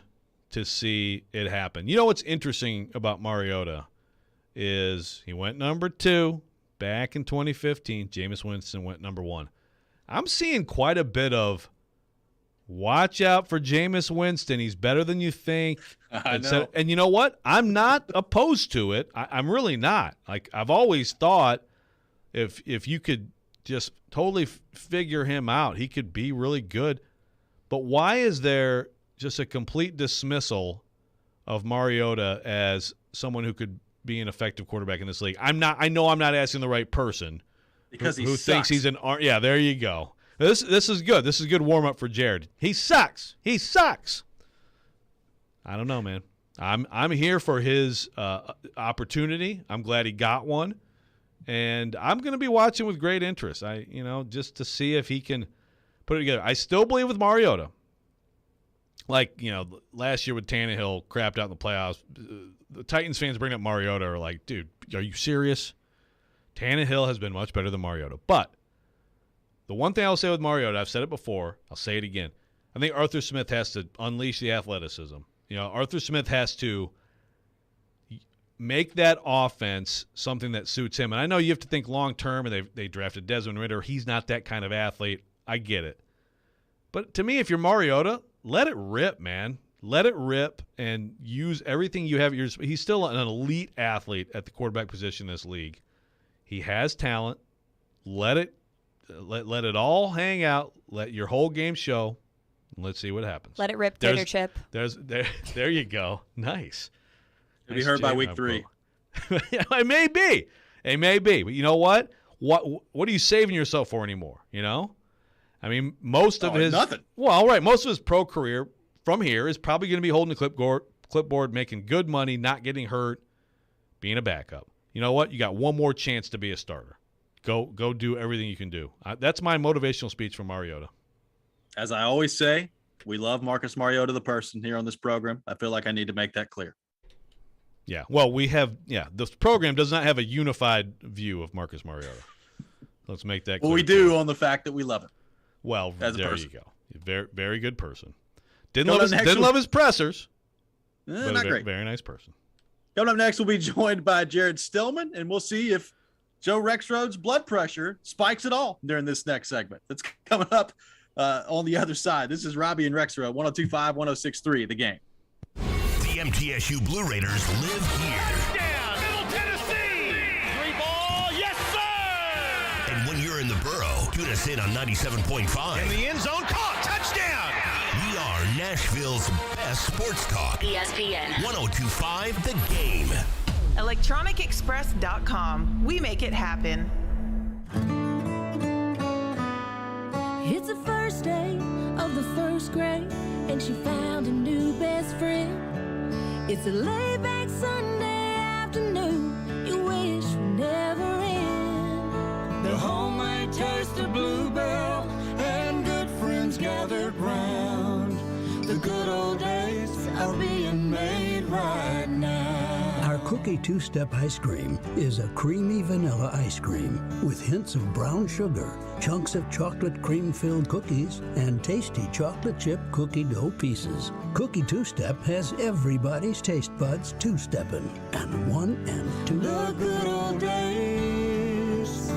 to see it happen. You know what's interesting about Mariota is he went number 2 back in 2015. Jameis Winston went number 1. I'm seeing quite a bit of watch out for Jameis Winston. He's better than you think. I know. And you know what? I'm not opposed to it. I'm really not. Like I've always thought if you could just totally figure him out, he could be really good. But why is there just a complete dismissal of Mariota as someone who could be an effective quarterback in this league? I know I'm not asking the right person because who thinks he's an – yeah, there you go. This is good. This is a good warm-up for Jared. He sucks. He sucks. I don't know, man. I'm here for his opportunity. I'm glad he got one. And I'm going to be watching with great interest. Just to see if he can – put it together. I still believe with Mariota. Like, last year with Tannehill crapped out in the playoffs, the Titans fans bring up Mariota are like, dude, are you serious? Tannehill has been much better than Mariota. But the one thing I'll say with Mariota, I've said it before, I'll say it again. I think Arthur Smith has to unleash the athleticism. Arthur Smith has to make that offense something that suits him. And I know you have to think long-term, and they drafted Desmond Ridder. He's not that kind of athlete. I get it. But to me, if you're Mariota, let it rip, man. Let it rip and use everything you have. He's still an elite athlete at the quarterback position in this league. He has talent. Let it all hang out. Let your whole game show. And let's see what happens. Let it rip, Tater Chip. There you go. Nice. It'll be heard by week 3. Yeah, it may be. It may be. But you know what? What are you saving yourself for anymore? I mean, most of his nothing. Well, right. Most of his pro career from here is probably going to be holding the clipboard, making good money, not getting hurt, being a backup. You know what? You got one more chance to be a starter. Go do everything you can do. That's my motivational speech for Mariota. As I always say, we love Marcus Mariota, the person, here on this program. I feel like I need to make that clear. Yeah. Well, this program does not have a unified view of Marcus Mariota. Let's make that clear. Well, we do on the fact that we love him. Well, as there person. You go. Very, very good person. Didn't love his pressers. But not great. Very nice person. Coming up next, we'll be joined by Jared Stillman, and we'll see if Joe Rexrode's blood pressure spikes at all during this next segment. That's coming up on the other side. This is Robby and Rexrode, 102.5, 106.3, The Game. The MTSU Blue Raiders live here. Touchdown, Middle Tennessee! 3-ball, yes, sir! And when you're in the borough, tune us in on 97.5. In the end zone, caught, touchdown! We are Nashville's best sports talk. ESPN 102.5 The Game. ElectronicExpress.com. We make it happen. It's the first day of the first grade, and she found a new best friend. It's a laid-back Sunday afternoon you wish would never end. The homemade taste of Bluebell and good friends gathered round. The good old days are being made right now. Cookie Two-Step Ice Cream is a creamy vanilla ice cream with hints of brown sugar, chunks of chocolate cream-filled cookies, and tasty chocolate chip cookie dough pieces. Cookie Two-Step has everybody's taste buds two-stepping, and 1 and 2. The good old days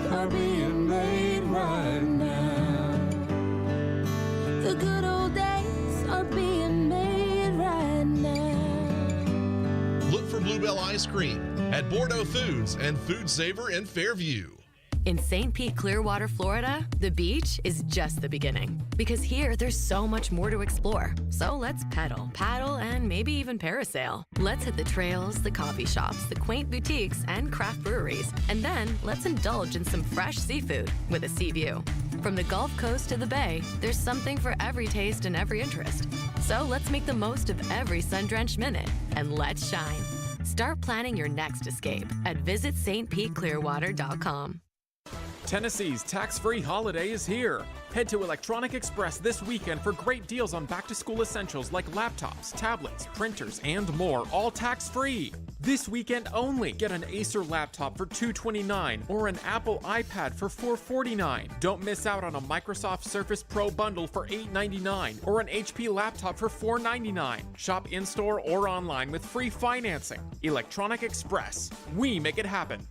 are being made right now. The good old days are being made right now. Look for Bluebell Ice Cream at Bordeaux Foods and Food Saver in Fairview. In St. Pete, Clearwater, Florida, the beach is just the beginning. Because here, there's so much more to explore. So let's paddle, and maybe even parasail. Let's hit the trails, the coffee shops, the quaint boutiques, and craft breweries. And then let's indulge in some fresh seafood with a sea view. From the Gulf Coast to the Bay, there's something for every taste and every interest. So let's make the most of every sun-drenched minute, and let's shine. Start planning your next escape at visitstpeteclearwater.com. Tennessee's tax-free holiday is here. Head to Electronic Express this weekend for great deals on back-to-school essentials like laptops, tablets, printers, and more, all tax-free. This weekend only, get an Acer laptop for $229 or an Apple iPad for $449. Don't miss out on a Microsoft Surface Pro bundle for $899 or an HP laptop for $499. Shop in-store or online with free financing. Electronic Express. We make it happen.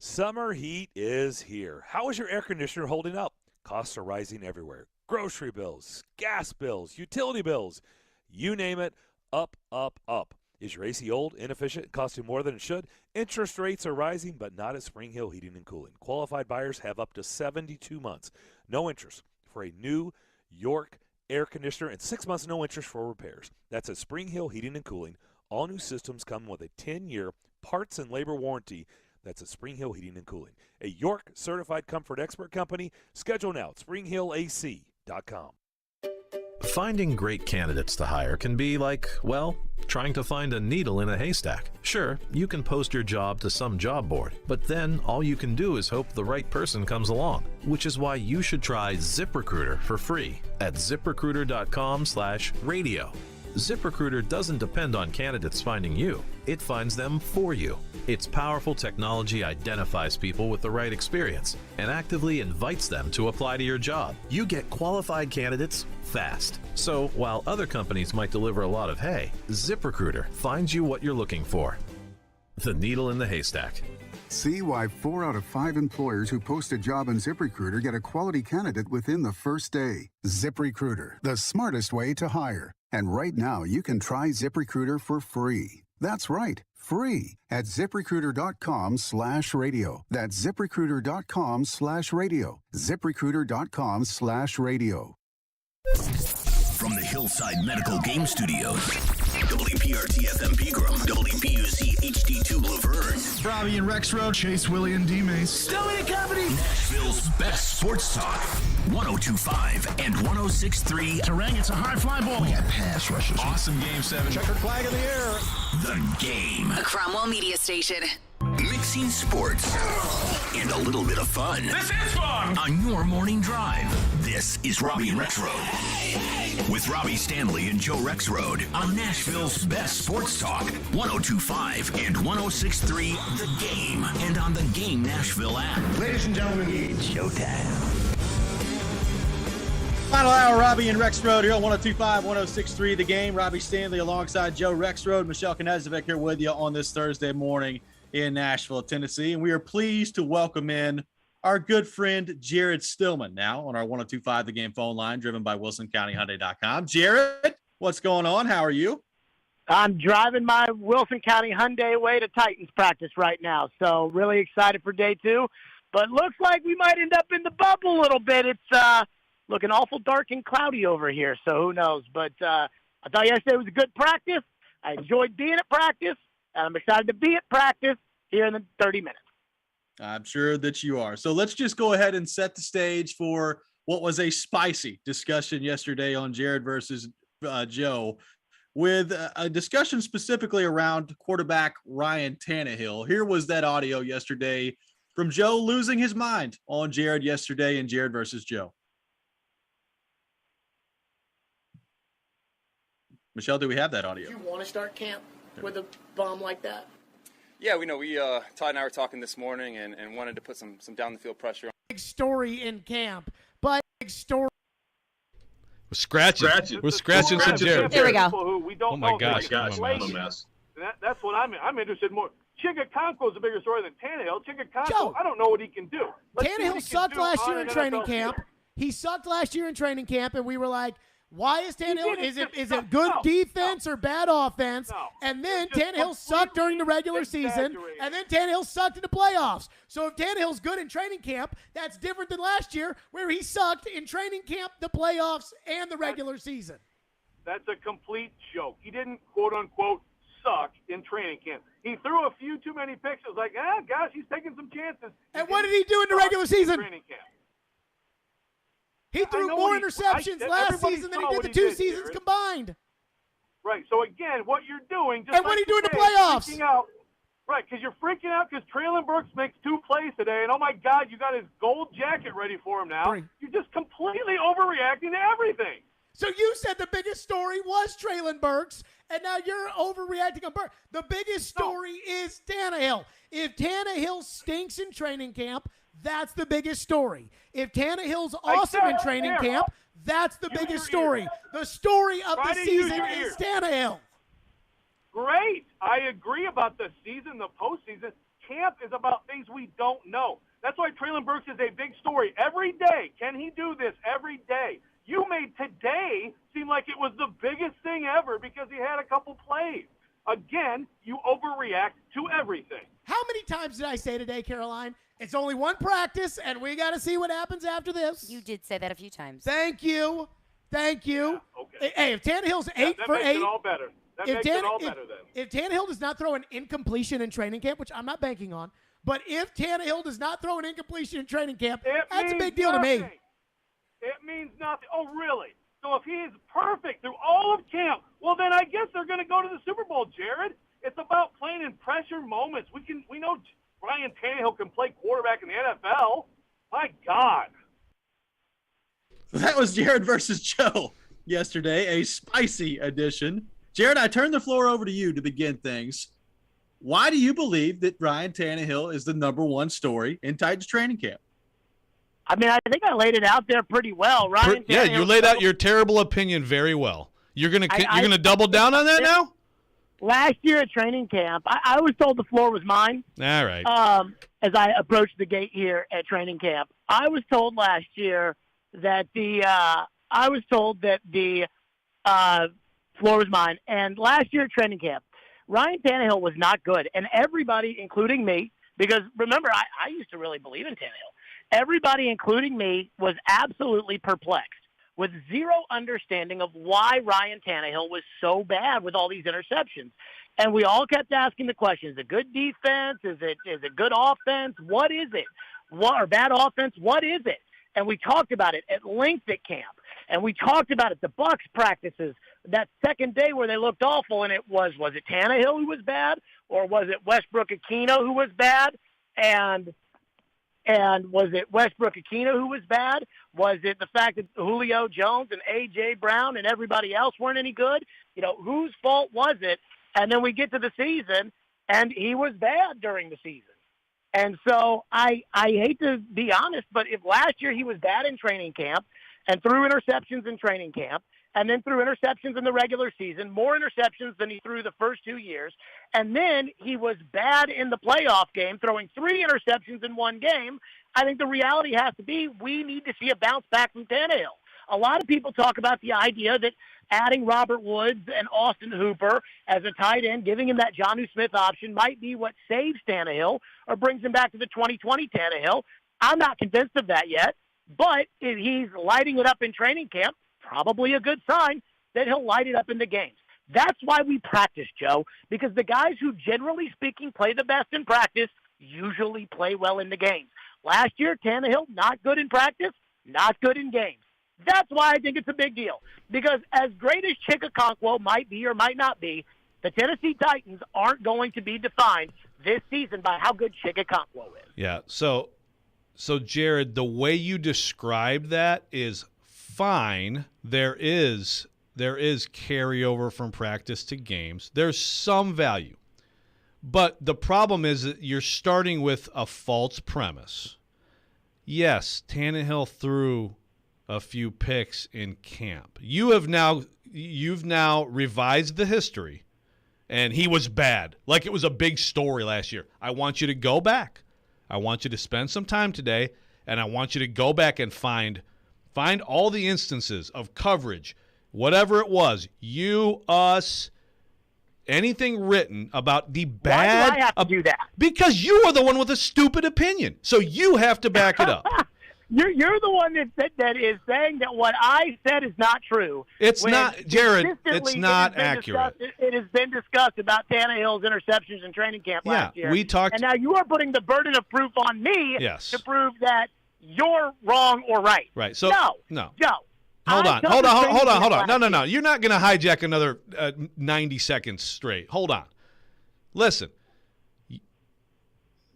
Summer heat is here. How is your air conditioner holding up? Costs are rising everywhere. Grocery bills, gas bills, utility bills, you name it, up, up, up. Is your AC old, inefficient, costing more than it should? Interest rates are rising, but not at Spring Hill Heating and Cooling. Qualified buyers have up to 72 months. No interest for a new York air conditioner and 6 months no interest for repairs. That's at Spring Hill Heating and Cooling. All new systems come with a 10-year parts and labor warranty. That's at Spring Hill Heating and Cooling, a York certified comfort expert company. Schedule now at springhillac.com. Finding great candidates to hire can be like, well, trying to find a needle in a haystack. Sure, you can post your job to some job board, but then all you can do is hope the right person comes along, which is why you should try ZipRecruiter for free at ziprecruiter.com/radio. ZipRecruiter doesn't depend on candidates finding you. It finds them for you. Its powerful technology identifies people with the right experience and actively invites them to apply to your job. You get qualified candidates fast. So while other companies might deliver a lot of hay, ZipRecruiter finds you what you're looking for. The needle in the haystack. See why 4 out of 5 employers who post a job on ZipRecruiter get a quality candidate within the first day. ZipRecruiter, the smartest way to hire. And right now, you can try ZipRecruiter for free. That's right, free at ZipRecruiter.com/radio. That's ZipRecruiter.com/radio. ZipRecruiter.com/radio. From the Hillside Medical Game Studios, WPRT-FM Pegram, WPUC HD2 Laverne. Robby and Rexrode, Chase, Willie, and D-Mace. Stone Company. Nashville's best sports talk. 102.5 and 106.3. Terang, it's a high fly ball. We got pass rushes. Awesome Game 7. Checkered flag in the air. The Game. A Cromwell Media Station. Mixing sports and a little bit of fun. This is fun! On your morning drive. This is Robby and Rexrode. With Robby Stanley and Joe Rexrode on Nashville's best sports talk. 102.5 and 106.3 The Game. And on the Game Nashville app. Ladies and gentlemen, it's showtime. Final hour, Robby and Rexrode here on 102.5, 106.3 The Game. Robby Stanley alongside Joe Rexrode. Michelle Knezovic here with you on this Thursday morning in Nashville, Tennessee. And we are pleased to welcome in our good friend Jared Stillman now on our 102.5 The Game phone line, driven by WilsonCountyHyundai.com. Jared, what's going on? How are you? I'm driving my Wilson County Hyundai way to Titans practice right now, so really excited for day 2. But looks like we might end up in the bubble a little bit. It's looking awful dark and cloudy over here, so who knows. But I thought yesterday was a good practice. I enjoyed being at practice, and I'm excited to be at practice here in the 30 minutes. I'm sure that you are. So let's just go ahead and set the stage for what was a spicy discussion yesterday on Jared versus Joe, with a discussion specifically around quarterback Ryan Tannehill. Here was that audio yesterday from Joe losing his mind on Jared yesterday in Jared versus Joe. Michelle, do we have that audio? Do you want to start camp with a bomb like that? Yeah, we know. Todd and I were talking this morning and wanted to put some down the field pressure on. Big story in camp, but big story. We're scratching some Jared. There we go. Oh my gosh, I'm a mess. That's what I'm interested more. Chigga is a bigger story than Tannehill. Chigga, I don't know what he can do. Tannehill sucked last year in training camp. He sucked last year in training camp, and we were like, why is Tannehill? Is it good defense or bad offense? And then Tannehill sucked during the regular season, and then Tannehill sucked in the playoffs. So if Tannehill's good in training camp, that's different than last year where he sucked in training camp, the playoffs, and the regular season. That's a complete joke. He didn't, quote-unquote, suck in training camp. He threw a few too many picks. It was like, gosh, he's taking some chances. And what did he do in the regular season? Training camp. He threw more interceptions last season than he did the two seasons combined. Right. So, again, what you're doing. And what did he do in the playoffs? Right, because you're freaking out because Traylon Burks makes 2 plays today, and, oh, my God, you got his gold jacket ready for him now. You're just completely overreacting to everything. So you said the biggest story was Traylon Burks, and now you're overreacting on Burks. The biggest story is Tannehill. If Tannehill stinks in training camp, that's the biggest story. If Tannehill's awesome in training camp, that's the biggest story. The story of the season is Tannehill. Great. I agree about the season, the postseason. Camp is about things we don't know. That's why Traylon Burks is a big story. Every day, can he do this every day? You made today seem like it was the biggest thing ever because he had a couple plays. Again, you overreact to everything. How many times did I say today, Caroline? It's only one practice, and we got to see what happens after this. You did say that a few times. Thank you. Yeah, okay. Hey, if Tannehill's 8 for 8. That makes it all better. That makes it all better then. If Tannehill does not throw an incompletion in training camp, which I'm not banking on, but if Tannehill does not throw an incompletion in training camp, that's a big deal to me. It means nothing. Oh, really? So if he is perfect through all of camp, well, then I guess they're going to go to the Super Bowl, Jared. It's about playing in pressure moments. We know Ryan Tannehill can play quarterback in the NFL. My God. That was Jared versus Joe yesterday, a spicy edition. Jared, I turn the floor over to you to begin things. Why do you believe that Ryan Tannehill is the number one story in Titans training camp? I mean, I think I laid it out there pretty well. Ryan Yeah, Tannehill, you laid out your terrible opinion very well. You're gonna double down on that now? Last year at training camp, I was told the floor was mine. All right. As I approached the gate here at training camp, I was told last year that the floor was mine. And last year at training camp, Ryan Tannehill was not good. And everybody, including me, because remember, I used to really believe in Tannehill. Everybody, including me, was absolutely perplexed with zero understanding of why Ryan Tannehill was so bad with all these interceptions. And we all kept asking the question, is it good defense? Is it good offense? What is it? Or bad offense? What is it? And we talked about it at length at camp. And we talked about it, the Bucs practices, that second day where they looked awful, and was it Tannehill who was bad? Or was it Westbrook-Aquino who was bad? And was it Westbrook-Aquino who was bad? Was it the fact that Julio Jones and A.J. Brown and everybody else weren't any good? You know, whose fault was it? And then we get to the season, and he was bad during the season. And so I hate to be honest, but if last year he was bad in training camp and threw interceptions in training camp and then threw interceptions in the regular season, more interceptions than he threw the first 2 years, and then he was bad in the playoff game, throwing 3 interceptions in one game, I think the reality has to be we need to see a bounce back from Tannehill. A lot of people talk about the idea that adding Robert Woods and Austin Hooper as a tight end, giving him that Jonnu Smith option might be what saves Tannehill or brings him back to the 2020 Tannehill. I'm not convinced of that yet, but if he's lighting it up in training camp, probably a good sign that he'll light it up in the games. That's why we practice, Joe, because the guys who, generally speaking, play the best in practice usually play well in the games. Last year, Tannehill, not good in practice, not good in games. That's why I think it's a big deal, because as great as Chigga might be or might not be, the Tennessee Titans aren't going to be defined this season by how good Chigga is. Yeah, so Jared, the way you described that is fine. There is there is carryover from practice to games. There's some value. But the problem is that you're starting with a false premise. Yes, Tannehill threw a few picks in camp. You've now revised the history, and he was bad. Like it was a big story last year. I want you to go back. I want you to spend some time today, and I want you to go back and find all the instances of coverage, whatever it was, you, us, anything written about the bad. Why do I have to do that? Because you are the one with a stupid opinion. So you have to back it up. You're the one that is saying that what I said is not true. It's not, Jared, it's not accurate. It has been discussed about Tannehill's interceptions in training camp last year. We talked. And now you are putting the burden of proof on me to prove that you're wrong or right. Right. So no. Hold on. No. You're not going to hijack another 90 seconds straight. Hold on. Listen.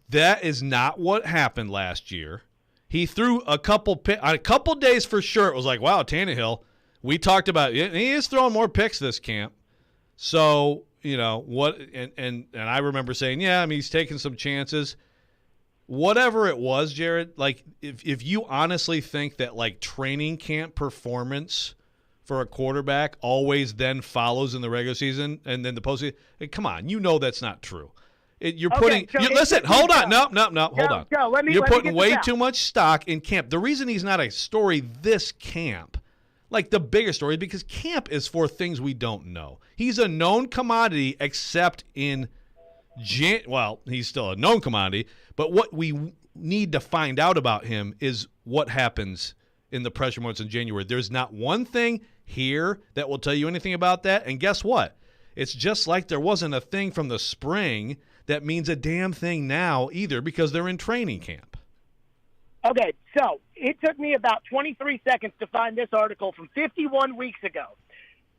That is not what happened last year. He threw a couple days for sure. It was like, wow, Tannehill. We talked about it. He is throwing more picks this camp. So, what and I remember saying, yeah, I mean, he's taking some chances. Whatever it was, Jared, like if you honestly think that like training camp performance for a quarterback always then follows in the regular season and then the postseason, come on, that's not true. Listen, hold on. No, hold on. You're putting way too much stock in camp. The reason he's not a story this camp, like the bigger story, because camp is for things we don't know. He's a known commodity except in he's still a known commodity, but what we need to find out about him is what happens in the pressure months in January. There's not one thing here that will tell you anything about that, and guess what? It's just like there wasn't a thing from the spring that means a damn thing now either because they're in training camp. Okay, so it took me about 23 seconds to find this article from 51 weeks ago.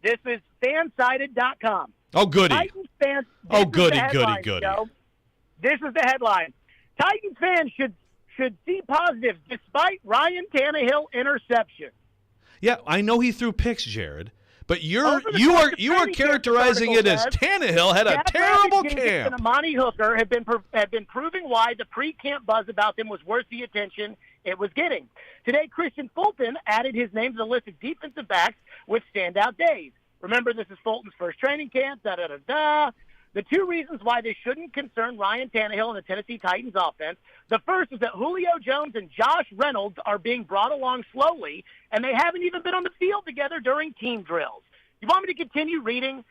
This is fansided.com. Oh, goody. Titans fans, goody. Joe. This is the headline. Titans fans should see positives despite Ryan Tannehill interception. Yeah, I know he threw picks, Jared. But you are characterizing it as Tannehill had a terrible camp. And Amani Hooker have been proving why the pre-camp buzz about them was worth the attention it was getting. Today, Christian Fulton added his name to the list of defensive backs with standout days. Remember, this is Fulton's first training camp. The two reasons why this shouldn't concern Ryan Tannehill and the Tennessee Titans offense. The first is that Julio Jones and Josh Reynolds are being brought along slowly, and they haven't even been on the field together during team drills. You want me to continue reading?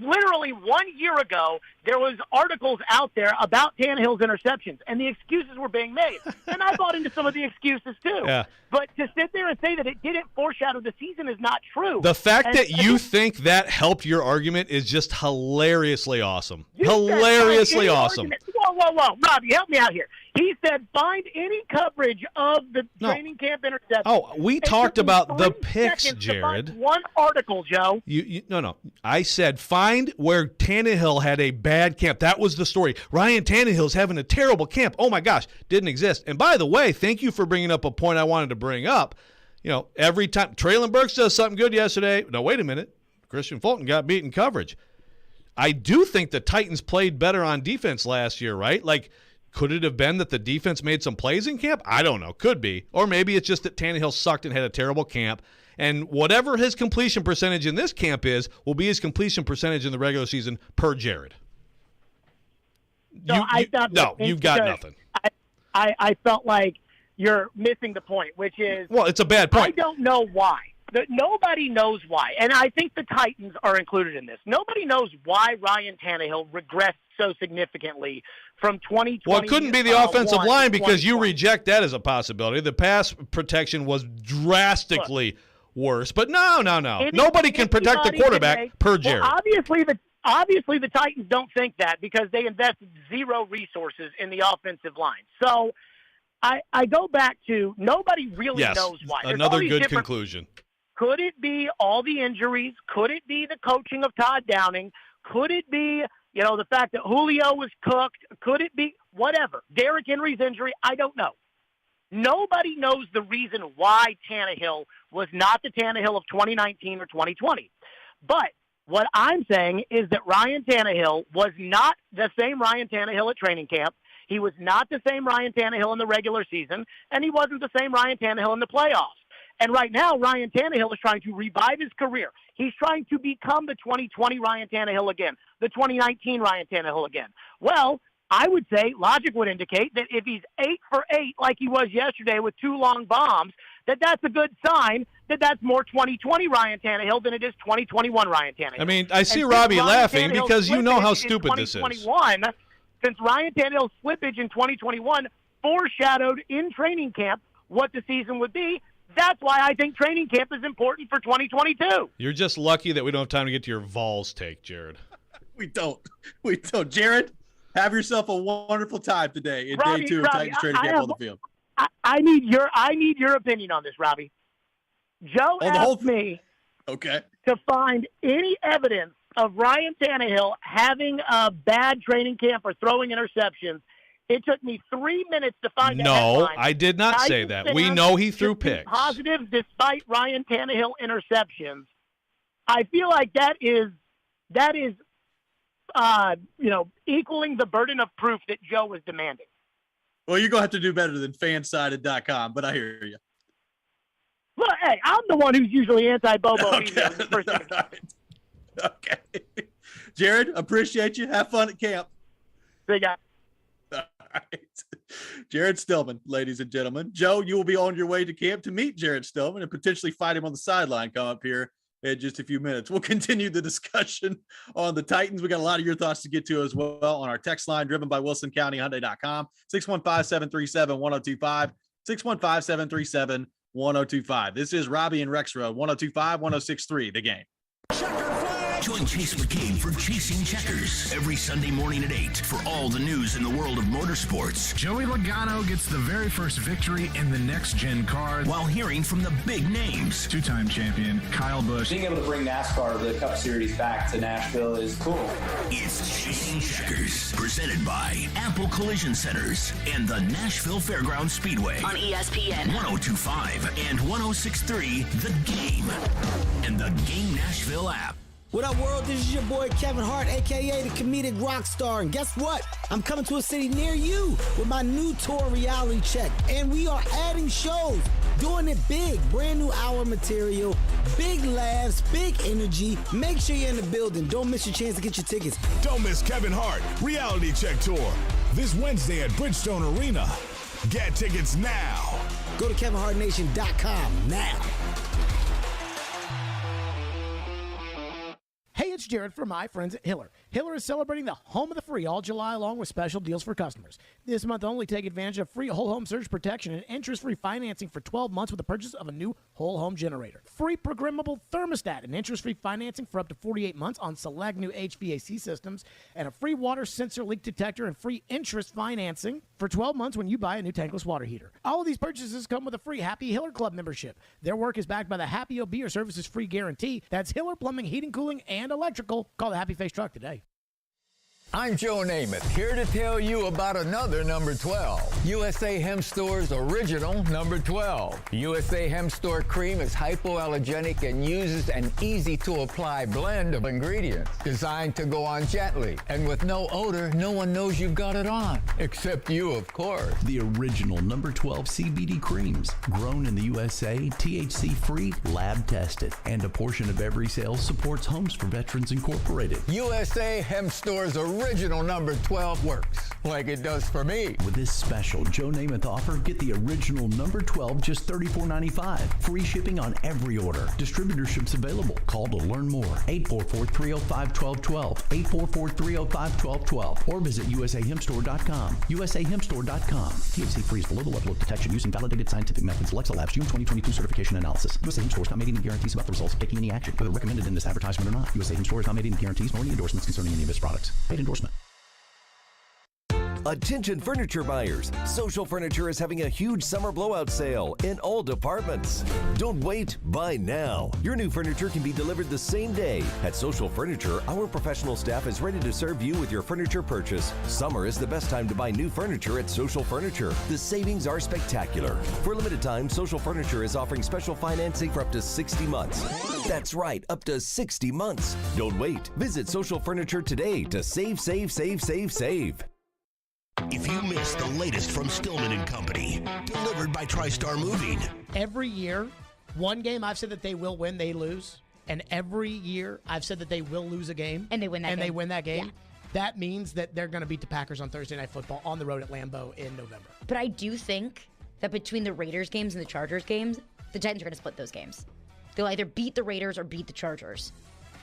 Literally 1 year ago, there was articles out there about Tannehill's interceptions, and the excuses were being made. And I bought into some of the excuses, too. Yeah. But to sit there and say that it didn't foreshadow the season is not true. The fact that you think that helped your argument is just hilariously awesome. Hilariously awesome. Whoa. Robby, help me out here. He said find any coverage of the training camp interception. Oh, we talked about the picks, Jared. One article, Joe. No. I said find where Tannehill had a bad camp. That was the story. Ryan Tannehill's having a terrible camp. Oh, my gosh. Didn't exist. And by the way, thank you for bringing up a point I wanted to bring up. Every time Traylon Burks does something good yesterday. No, wait a minute. Christian Fulton got beat in coverage. I do think the Titans played better on defense last year, right? Like, could it have been that the defense made some plays in camp? I don't know. Could be. Or maybe it's just that Tannehill sucked and had a terrible camp. And whatever his completion percentage in this camp is, will be his completion percentage in the regular season per Jared. You've got nothing. I felt like you're missing the point, which is... Well, it's a bad point. I don't know why. Nobody knows why, and I think the Titans are included in this. Nobody knows why Ryan Tannehill regressed so significally from 2020. Well, it couldn't be the offensive line because you reject that as a possibility. The pass protection was drastically worse. But no. Nobody can protect the quarterback per Jared. Well, obviously the Titans don't think that because they invested zero resources in the offensive line. So I go back to nobody really knows why. There's another good conclusion. Could it be all the injuries? Could it be the coaching of Todd Downing? Could it be, the fact that Julio was cooked? Could it be whatever? Derrick Henry's injury? I don't know. Nobody knows the reason why Tannehill was not the Tannehill of 2019 or 2020. But what I'm saying is that Ryan Tannehill was not the same Ryan Tannehill at training camp. He was not the same Ryan Tannehill in the regular season, and he wasn't the same Ryan Tannehill in the playoffs. And right now, Ryan Tannehill is trying to revive his career. He's trying to become the 2020 Ryan Tannehill again, the 2019 Ryan Tannehill again. Well, I would say logic would indicate that if he's 8 for 8 like he was yesterday with 2 long bombs, that's a good sign that that's more 2020 Ryan Tannehill than it is 2021 Ryan Tannehill. I mean, I see Robbie laughing because you know how stupid this is. Since Ryan Tannehill's slippage in 2021 foreshadowed in training camp what the season would be, that's why I think training camp is important for 2022. You're just lucky that we don't have time to get to your Vols take, Jared. We don't. Jared, have yourself a wonderful time today in Robbie, day 2 of Titans training camp on the field. I need your opinion on this, Robbie. Joe asked me to find any evidence of Ryan Tannehill having a bad training camp or throwing interceptions. It took me 3 minutes to find that headline. No, I did not say that. We know he threw picks. Positive despite Ryan Tannehill interceptions. I feel like that is equaling the burden of proof that Joe was demanding. Well, you're going to have to do better than fansided.com, but I hear you. Look, hey, I'm the one who's usually anti-Bobo. Okay. Jared, appreciate you. Have fun at camp. Big guy. All right. Jared Stillman, ladies and gentlemen. Joe, you will be on your way to camp to meet Jared Stillman and potentially fight him on the sideline come up here in just a few minutes. We'll continue the discussion on the Titans. We got a lot of your thoughts to get to as well on our text line driven by WilsonCountyHyundai.com, 615-737-1025, 615-737-1025. This is Robby and Rexrode, 102.5, 106.3, The Game. Join Chase McCabe for Chasing Checkers every Sunday morning at 8 for all the news in the world of motorsports. Joey Logano gets the very first victory in the next-gen car while hearing from the big names. Two-time champion Kyle Busch. Being able to bring NASCAR, the Cup Series, back to Nashville is cool. It's Chasing Checkers, presented by Apple Collision Centers and the Nashville Fairgrounds Speedway on ESPN 102.5 and 106.3 The Game and the Game Nashville app. What up, world? This is your boy Kevin Hart, a.k.a. the comedic rock star. And guess what? I'm coming to a city near you with my new tour, Reality Check. And we are adding shows, doing it big. Brand new hour material, big laughs, big energy. Make sure you're in the building. Don't miss your chance to get your tickets. Don't miss Kevin Hart, Reality Check Tour, this Wednesday at Bridgestone Arena. Get tickets now. Go to KevinHartNation.com now. Hey, it's Jared from my friends at Hiller. Hiller is celebrating the home of the free all July long with special deals for customers. This month only, take advantage of free whole home surge protection and interest-free financing for 12 months with the purchase of a new whole home generator. Free programmable thermostat and interest-free financing for up to 48 months on select new HVAC systems, and a free water sensor leak detector and free interest financing for 12 months when you buy a new tankless water heater. All of these purchases come with a free Happy Hiller Club membership. Their work is backed by the Happy OB or Services Free Guarantee. That's Hiller Plumbing, Heating, Cooling, and Electrical. Call the Happy Face Truck today. I'm Joe Namath, here to tell you about another number 12. USA Hemp Store's original number 12. USA Hemp Store cream is hypoallergenic and uses an easy-to-apply blend of ingredients designed to go on gently. And with no odor, no one knows you've got it on, except you, of course. The original number 12 CBD creams, grown in the USA, THC-free, lab-tested, and a portion of every sale supports Homes for Veterans Incorporated. USA Hemp Store's original number 12 works like it does for me. With this special Joe Namath offer, get the original number 12 just $34.95. Free shipping on every order. Distributorships available. Call to learn more. 844-305-1212. 844-305-1212. Or visit usahempstore.com. usahempstore.com. THC free is below the level of detection using validated scientific methods. Alexa Labs June 2022 certification analysis. USA Hemp Store is not making any guarantees about the results of taking any action, whether recommended in this advertisement or not. USA Hemp Store is not making any guarantees nor any endorsements concerning any of its products. Paid endorsement. Attention furniture buyers. Social Furniture is having a huge summer blowout sale in all departments. Don't wait, buy now. Your new furniture can be delivered the same day. At Social Furniture, our professional staff is ready to serve you with your furniture purchase. Summer is the best time to buy new furniture at Social Furniture. The savings are spectacular. For a limited time, Social Furniture is offering special financing for up to 60 months. That's right, up to 60 months. Don't wait. Visit Social Furniture today to save. If you missed the latest from Stillman and Company, delivered by TriStar Moving. Every year, one game I've said that they will win, they lose. And every year I've said that they will lose a game. And they win that game. They win that game. Yeah. That means that they're going to beat the Packers on Thursday Night Football on the road at Lambeau in November. But I do think that between the Raiders games and the Chargers games, the Titans are going to split those games. They'll either beat the Raiders or beat the Chargers.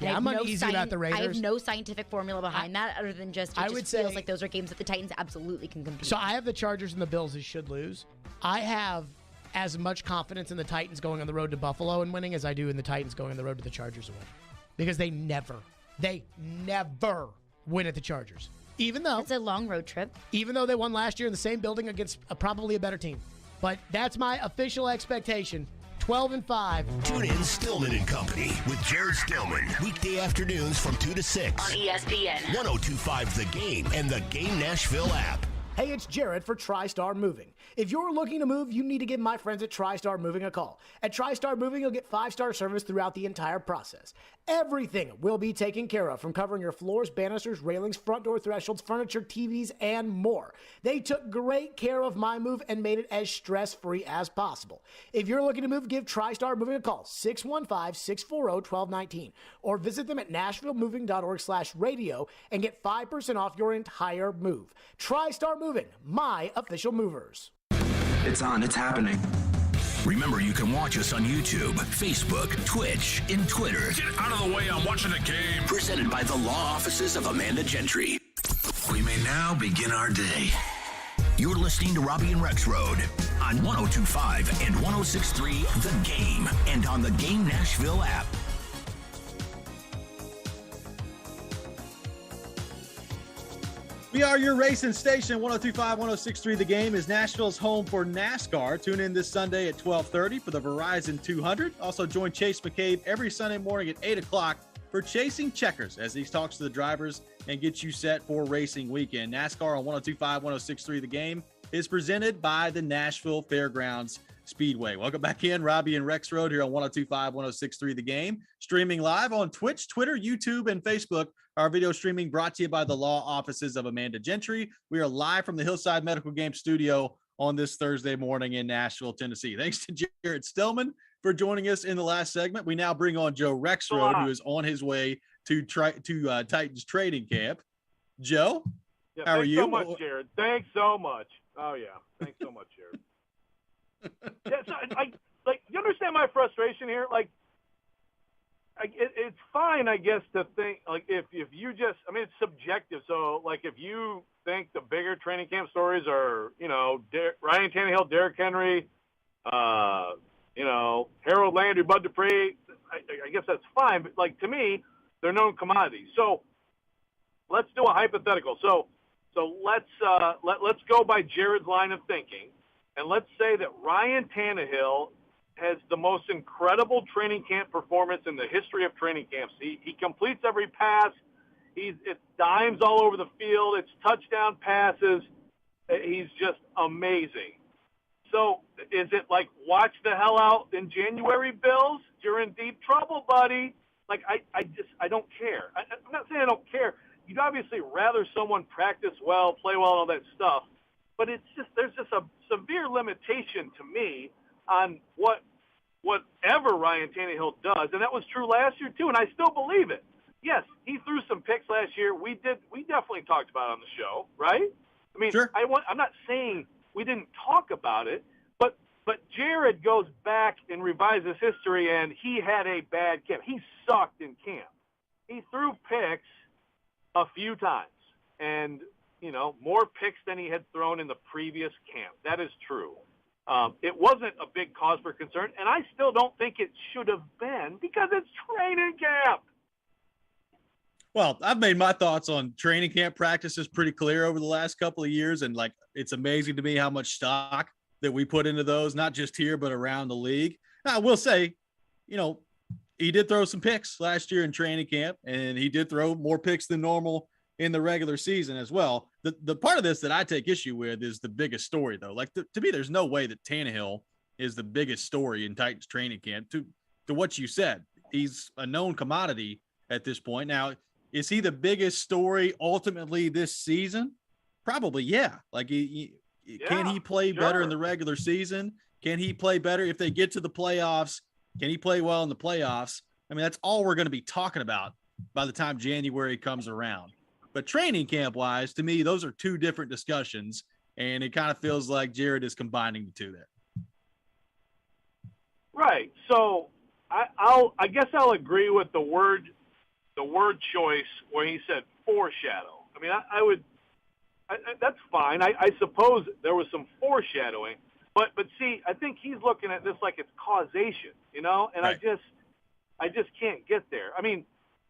Yeah, I'm uneasy about the Raiders. I have no scientific formula behind that other than just it just feels like those are games that the Titans absolutely can compete. So I have the Chargers and the Bills as should lose. I have as much confidence in the Titans going on the road to Buffalo and winning as I do in the Titans going on the road to the Chargers and winning. Because they never win at the Chargers. Even though it's a long road trip. Even though they won last year in the same building against probably a better team. But that's my official expectation. 12-5. Tune in Stillman and Company with Jared Stillman. Weekday afternoons from 2 to 6. On ESPN. 102.5 The Game and the Game Nashville app. Hey, it's Jared for TriStar Moving. If you're looking to move, you need to give my friends at TriStar Moving a call. At TriStar Moving, you'll get 5-star service throughout the entire process. Everything will be taken care of, from covering your floors, banisters, railings, front door thresholds, furniture, TVs, and more. They took great care of my move and made it as stress-free as possible. If you're looking to move, give TriStar Moving a call, 615-640-1219, or visit them at nashvillemoving.org/radio and get 5% off your entire move. TriStar Moving, my official movers. It's on. It's happening. Remember, you can watch us on YouTube, Facebook, Twitch, and Twitter. Get out of the way. I'm watching the game. Presented by the law offices of Amanda Gentry. We may now begin our day. You're listening to Robby and Rexrode on 102.5 and 106.3 The Game and on the Game Nashville app. We are your racing station. 102.5, 106.3 The Game is Nashville's home for NASCAR. Tune in this Sunday at 12:30 for the Verizon 200. Also join Chase McCabe every Sunday morning at 8 o'clock for Chasing Checkers as he talks to the drivers and gets you set for racing weekend. NASCAR on 102.5, 106.3 The Game is presented by the Nashville Fairgrounds Speedway. Welcome back in, Robby and Rexrode here on 102.5, 106.3 The Game. Streaming live on Twitch, Twitter, YouTube, and Facebook. Our video streaming brought to you by the law offices of Amanda Gentry. We are live from the Hillside Medical Game Studio on this Thursday morning in Nashville, Tennessee. Thanks to Jared Stillman for joining us in the last segment. We now bring on Joe Rexrode, who is on his way to Titans training camp. Joe, how are you? Thanks so much, Jared. Thanks so much. Oh, yeah. Thanks so much, Jared. Yeah, so you understand my frustration here? It's fine, I guess, to think, if you just, it's subjective. So, if you think the bigger training camp stories are, Ryan Tannehill, Derrick Henry, Harold Landry, Bud Dupree, I guess that's fine. But, to me, they're known commodities. So, let's do a hypothetical. So let's go by Jared's line of thinking, and let's say that Ryan Tannehill has the most incredible training camp performance in the history of training camps. He completes every pass. It's dimes all over the field. It's touchdown passes. He's just amazing. So is it watch the hell out in January, Bills? You're in deep trouble, buddy. I don't care. I'm not saying I don't care. You'd obviously rather someone practice well, play well, all that stuff. But there's just a severe limitation to me on whatever Ryan Tannehill does, and that was true last year too, and I still believe it. Yes, he threw some picks last year. We definitely talked about it on the show, right? Sure. I'm not saying we didn't talk about it, but Jared goes back and revises history, and he had a bad camp. He sucked in camp. He threw picks a few times, and more picks than he had thrown in the previous camp. That is true. It wasn't a big cause for concern, and I still don't think it should have been because it's training camp. Well, I've made my thoughts on training camp practices pretty clear over the last couple of years. And like, it's amazing to me how much stock that we put into those, not just here, but around the league. Now, I will say, you know, he did throw some picks last year in training camp, and he did throw more picks than normal in the regular season as well. The part of this that I take issue with is the biggest story, though. Like, to me, there's no way that Tannehill is the biggest story in Titans training camp. To what you said, he's a known commodity at this point. Now, is he the biggest story ultimately this season? Probably, yeah. Like, can he play better in the regular season? Can he play better if they get to the playoffs? Can he play well in the playoffs? I mean, that's all we're going to be talking about by the time January comes around. But training camp-wise, to me, those are two different discussions, and it kind of feels like Jared is combining the two there. Right. So I guess I'll agree with the word choice where he said foreshadow. I mean, I would that's fine. I suppose there was some foreshadowing, but see, I think he's looking at this like it's causation, you know, and right. I just can't get there. I mean,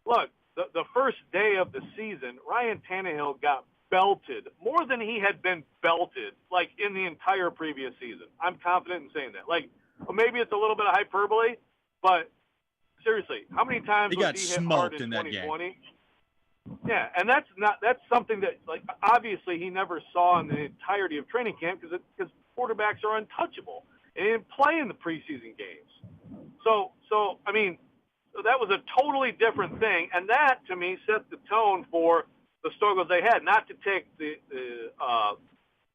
look, the first day of the season, Ryan Tannehill got belted more than he had been belted like in the entire previous season. I'm confident in saying that. Like, well, maybe it's a little bit of hyperbole, but seriously, how many times he got smoked in that 2020? Game? Yeah, and that's something that, like, obviously he never saw in the entirety of training camp because quarterbacks are untouchable and he didn't play in the preseason games. So I mean, that was a totally different thing, and that to me set the tone for the struggles they had. Not to take the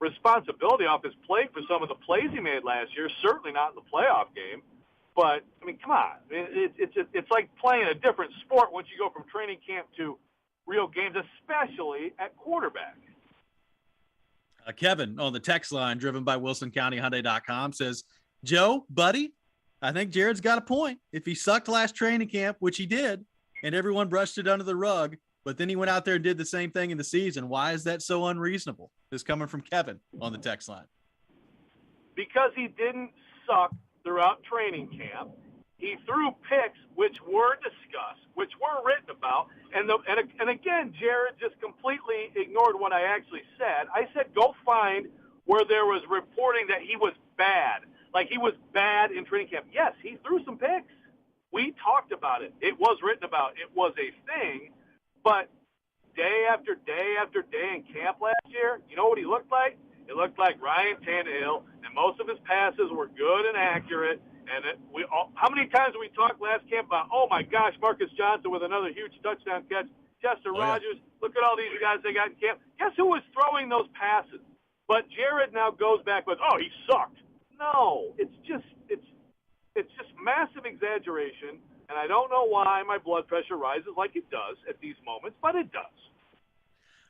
responsibility off his plate for some of the plays he made last year, certainly not in the playoff game. But I mean, come on, it's like playing a different sport once you go from training camp to real games, especially at quarterback. Kevin on the text line, driven by WilsonCountyHyundai.com, says, Joe, buddy, I think Jared's got a point. If he sucked last training camp, which he did, and everyone brushed it under the rug, but then he went out there and did the same thing in the season, why is that so unreasonable? This is coming from Kevin on the text line. Because he didn't suck throughout training camp. He threw picks which were discussed, which were written about, and again, Jared just completely ignored what I actually said. I said go find where there was reporting that he was bad, like he was bad in training camp. Yes, he threw some picks. We talked about it. It was written about. It was a thing, but day after day after day in camp last year, you know what he looked like? It looked like Ryan Tannehill, and most of his passes were good and accurate. And how many times did we talk last camp about, oh, my gosh, Marcus Johnson with another huge touchdown catch, Chester Rogers, look at all these guys they got in camp. Guess who was throwing those passes? But Jared now goes back with, oh, he sucked. No, it's just massive exaggeration, and I don't know why my blood pressure rises like it does at these moments, but it does.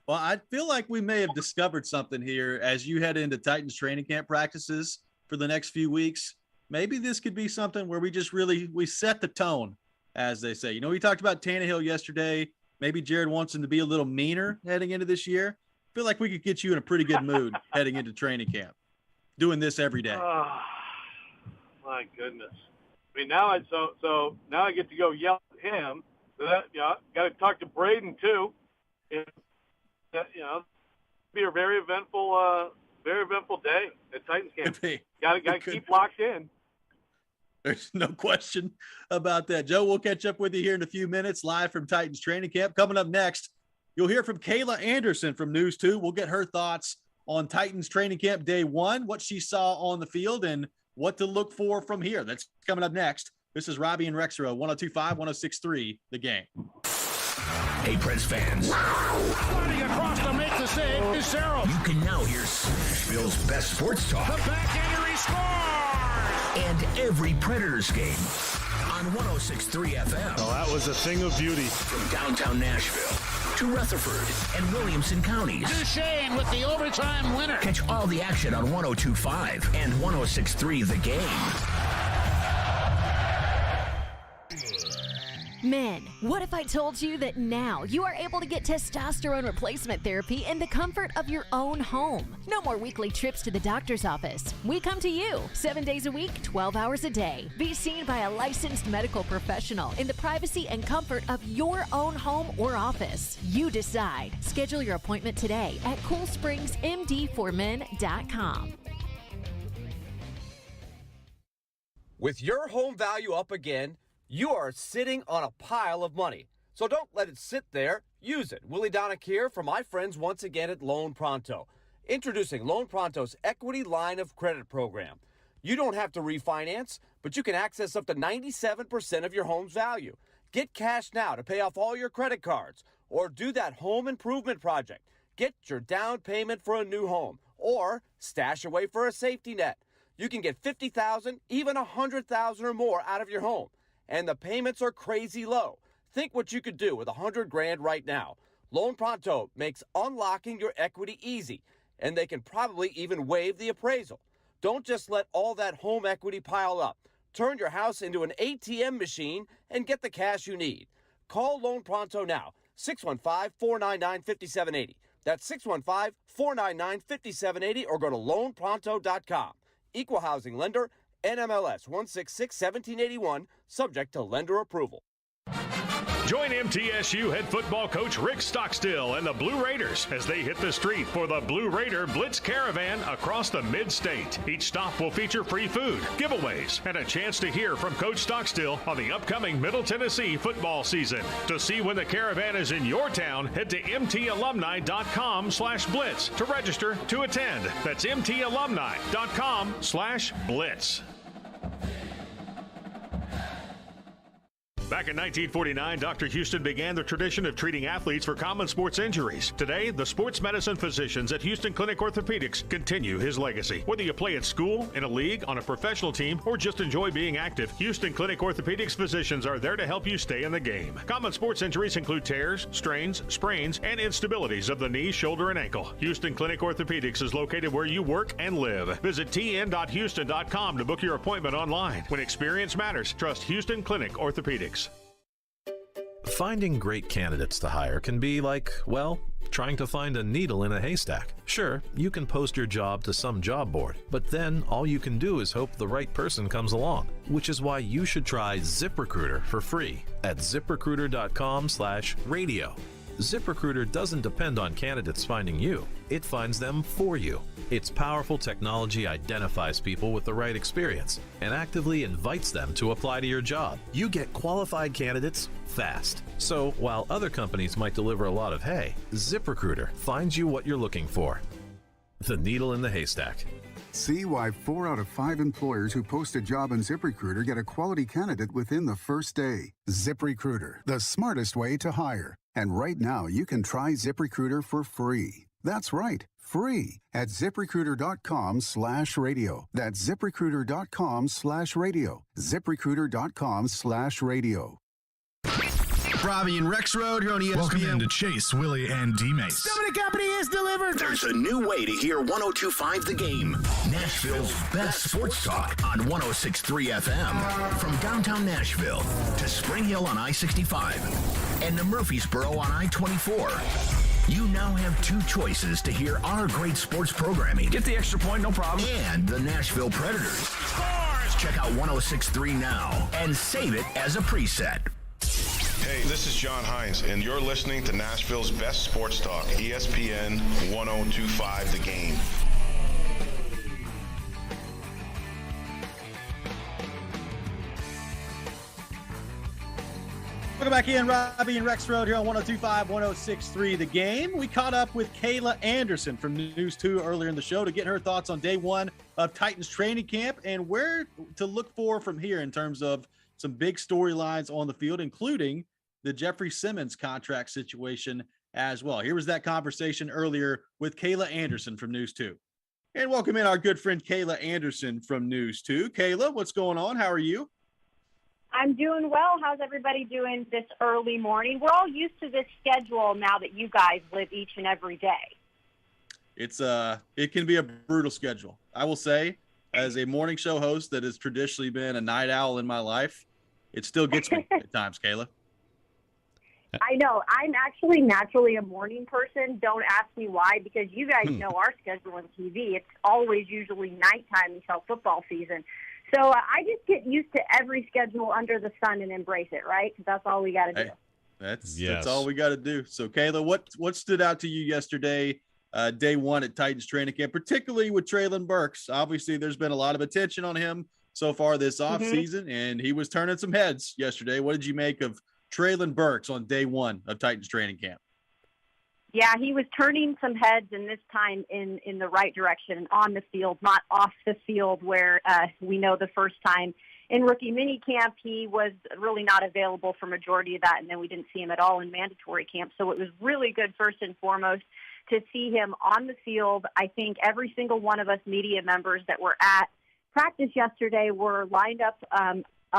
Well, I feel like we may have discovered something here as you head into Titans training camp practices for the next few weeks. Maybe this could be something where we set the tone, as they say. You know, we talked about Tannehill yesterday. Maybe Jared wants him to be a little meaner heading into this year. I feel like we could get you in a pretty good mood heading into training camp, doing this every day. My goodness. I mean, now now I get to go yell at him. So that, you know, got to talk to Braden too. You know, be a very eventful day at Titans camp. Got to keep locked in. There's no question about that. Joe, we'll catch up with you here in a few minutes, live from Titans training camp. Coming up next, you'll hear from Kayla Anderson from News 2. We'll get her thoughts on Titans training camp day one, what she saw on the field, and what to look for from here. That's coming up next. This is Robby and Rexrode, 102.5, 106.3, The Game. Hey, Preds fans. Running across to make the save is Sarah. You can now hear Nashville's best sports talk. The back-hander, he scores! And every Predators game on 106.3 FM. Oh, that was a thing of beauty. From downtown Nashville to Rutherford and Williamson counties. Duchesne with the overtime winner. Catch all the action on 102.5 and 106.3 The Game. Men, what if I told you that now you are able to get testosterone replacement therapy in the comfort of your own home? No more weekly trips to the doctor's office. We come to you 7 days a week, 12 hours a day. Be seen by a licensed medical professional in the privacy and comfort of your own home or office. You decide. Schedule your appointment today at CoolSpringsMD4Men.com. With your home value up again, you are sitting on a pile of money. So don't let it sit there. Use it. Willie Donick here for my friends once again at Loan Pronto. Introducing Loan Pronto's Equity Line of Credit program. You don't have to refinance, but you can access up to 97% of your home's value. Get cash now to pay off all your credit cards or do that home improvement project. Get your down payment for a new home or stash away for a safety net. You can get $50,000, even $100,000 or more out of your home. And the payments are crazy low. Think what you could do with $100,000 right now. Loan Pronto makes unlocking your equity easy, and they can probably even waive the appraisal. Don't just let all that home equity pile up. Turn your house into an ATM machine and get the cash you need. Call Loan Pronto now, 615-499-5780. That's 615-499-5780, or go to loanpronto.com. Equal housing lender, NMLS 166-1781, subject to lender approval. Join MTSU head football coach Rick Stockstill and the Blue Raiders as they hit the street for the Blue Raider Blitz Caravan across the mid-state. Each stop will feature free food, giveaways, and a chance to hear from Coach Stockstill on the upcoming Middle Tennessee football season. To see when the caravan is in your town, head to mtalumni.com/blitz to register to attend. That's mtalumni.com/blitz. Back in 1949, Dr. Houston began the tradition of treating athletes for common sports injuries. Today, the sports medicine physicians at Houston Clinic Orthopedics continue his legacy. Whether you play at school, in a league, on a professional team, or just enjoy being active, Houston Clinic Orthopedics physicians are there to help you stay in the game. Common sports injuries include tears, strains, sprains, and instabilities of the knee, shoulder, and ankle. Houston Clinic Orthopedics is located where you work and live. Visit tn.houston.com to book your appointment online. When experience matters, trust Houston Clinic Orthopedics. Finding great candidates to hire can be like, well, trying to find a needle in a haystack. Sure, you can post your job to some job board, but then all you can do is hope the right person comes along, which is why you should try ZipRecruiter for free at ZipRecruiter.com/radio. ZipRecruiter doesn't depend on candidates finding you. It finds them for you. Its powerful technology identifies people with the right experience and actively invites them to apply to your job. You get qualified candidates fast. So while other companies might deliver a lot of hay, ZipRecruiter finds you what you're looking for. The needle in the haystack. See why 4 out of 5 employers who post a job on ZipRecruiter get a quality candidate within the first day. ZipRecruiter, the smartest way to hire. And right now, you can try ZipRecruiter for free. That's right, free at ZipRecruiter.com/radio. That's ZipRecruiter.com/radio. ZipRecruiter.com/radio. Robby and Rexrode here on ESPN. Welcome into Chase, Willie, and D-Mace. Somebody company is delivered. There's a new way to hear 102.5 The Game. Nashville's best sports talk on 106.3 FM. From downtown Nashville to Spring Hill on I-65 and to Murfreesboro on I-24. You now have 2 choices to hear our great sports programming. Get the extra point, no problem. And the Nashville Predators. Scores! Check out 106.3 now and save it as a preset. Hey, this is John Hines, and you're listening to Nashville's best sports talk, ESPN 102.5 The Game. Welcome back in, Robby and Rexrode here on 102.5, 106.3 The Game. We caught up with Kayla Anderson from News 2 earlier in the show to get her thoughts on day 1 of Titans training camp and where to look for from here in terms of some big storylines on the field, including the Jeffrey Simmons contract situation as well. Here was that conversation earlier with Kayla Anderson from News 2. And welcome in our good friend Kayla Anderson from News 2. Kayla, what's going on? How are you? I'm doing well. How's everybody doing this early morning? We're all used to this schedule now that you guys live each and every day. It can be a brutal schedule. I will say, as a morning show host that has traditionally been a night owl in my life, it still gets me at times, Kayla. I know. I'm actually naturally a morning person. Don't ask me why, because you guys know our schedule on TV. It's always usually nighttime until football season. So I just get used to every schedule under the sun and embrace it, right? 'Cause that's all we got to do. Hey, that's all we got to do. So, Kayla, what stood out to you yesterday, day one at Titans training camp, particularly with Traylon Burks? Obviously, there's been a lot of attention on him so far this offseason, and he was turning some heads yesterday. What did you make of Traylon Burks on day one of Titans training camp? Yeah, he was turning some heads, and this time in the right direction, on the field, not off the field, where we know the first time in rookie minicamp he was really not available for majority of that, and then we didn't see him at all in mandatory camp. So it was really good, first and foremost, to see him on the field. I think every single one of us media members that were at practice yesterday were lined up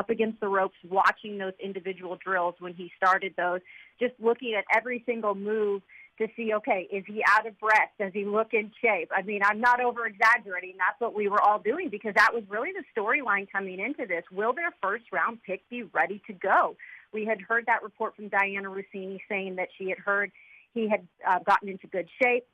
against the ropes, watching those individual drills when he started those, just looking at every single move to see, okay, is he out of breath? Does he look in shape? I mean, I'm not over-exaggerating. That's what we were all doing, because that was really the storyline coming into this. Will their first-round pick be ready to go? We had heard that report from Diana Rossini saying that she had heard he had gotten into good shape.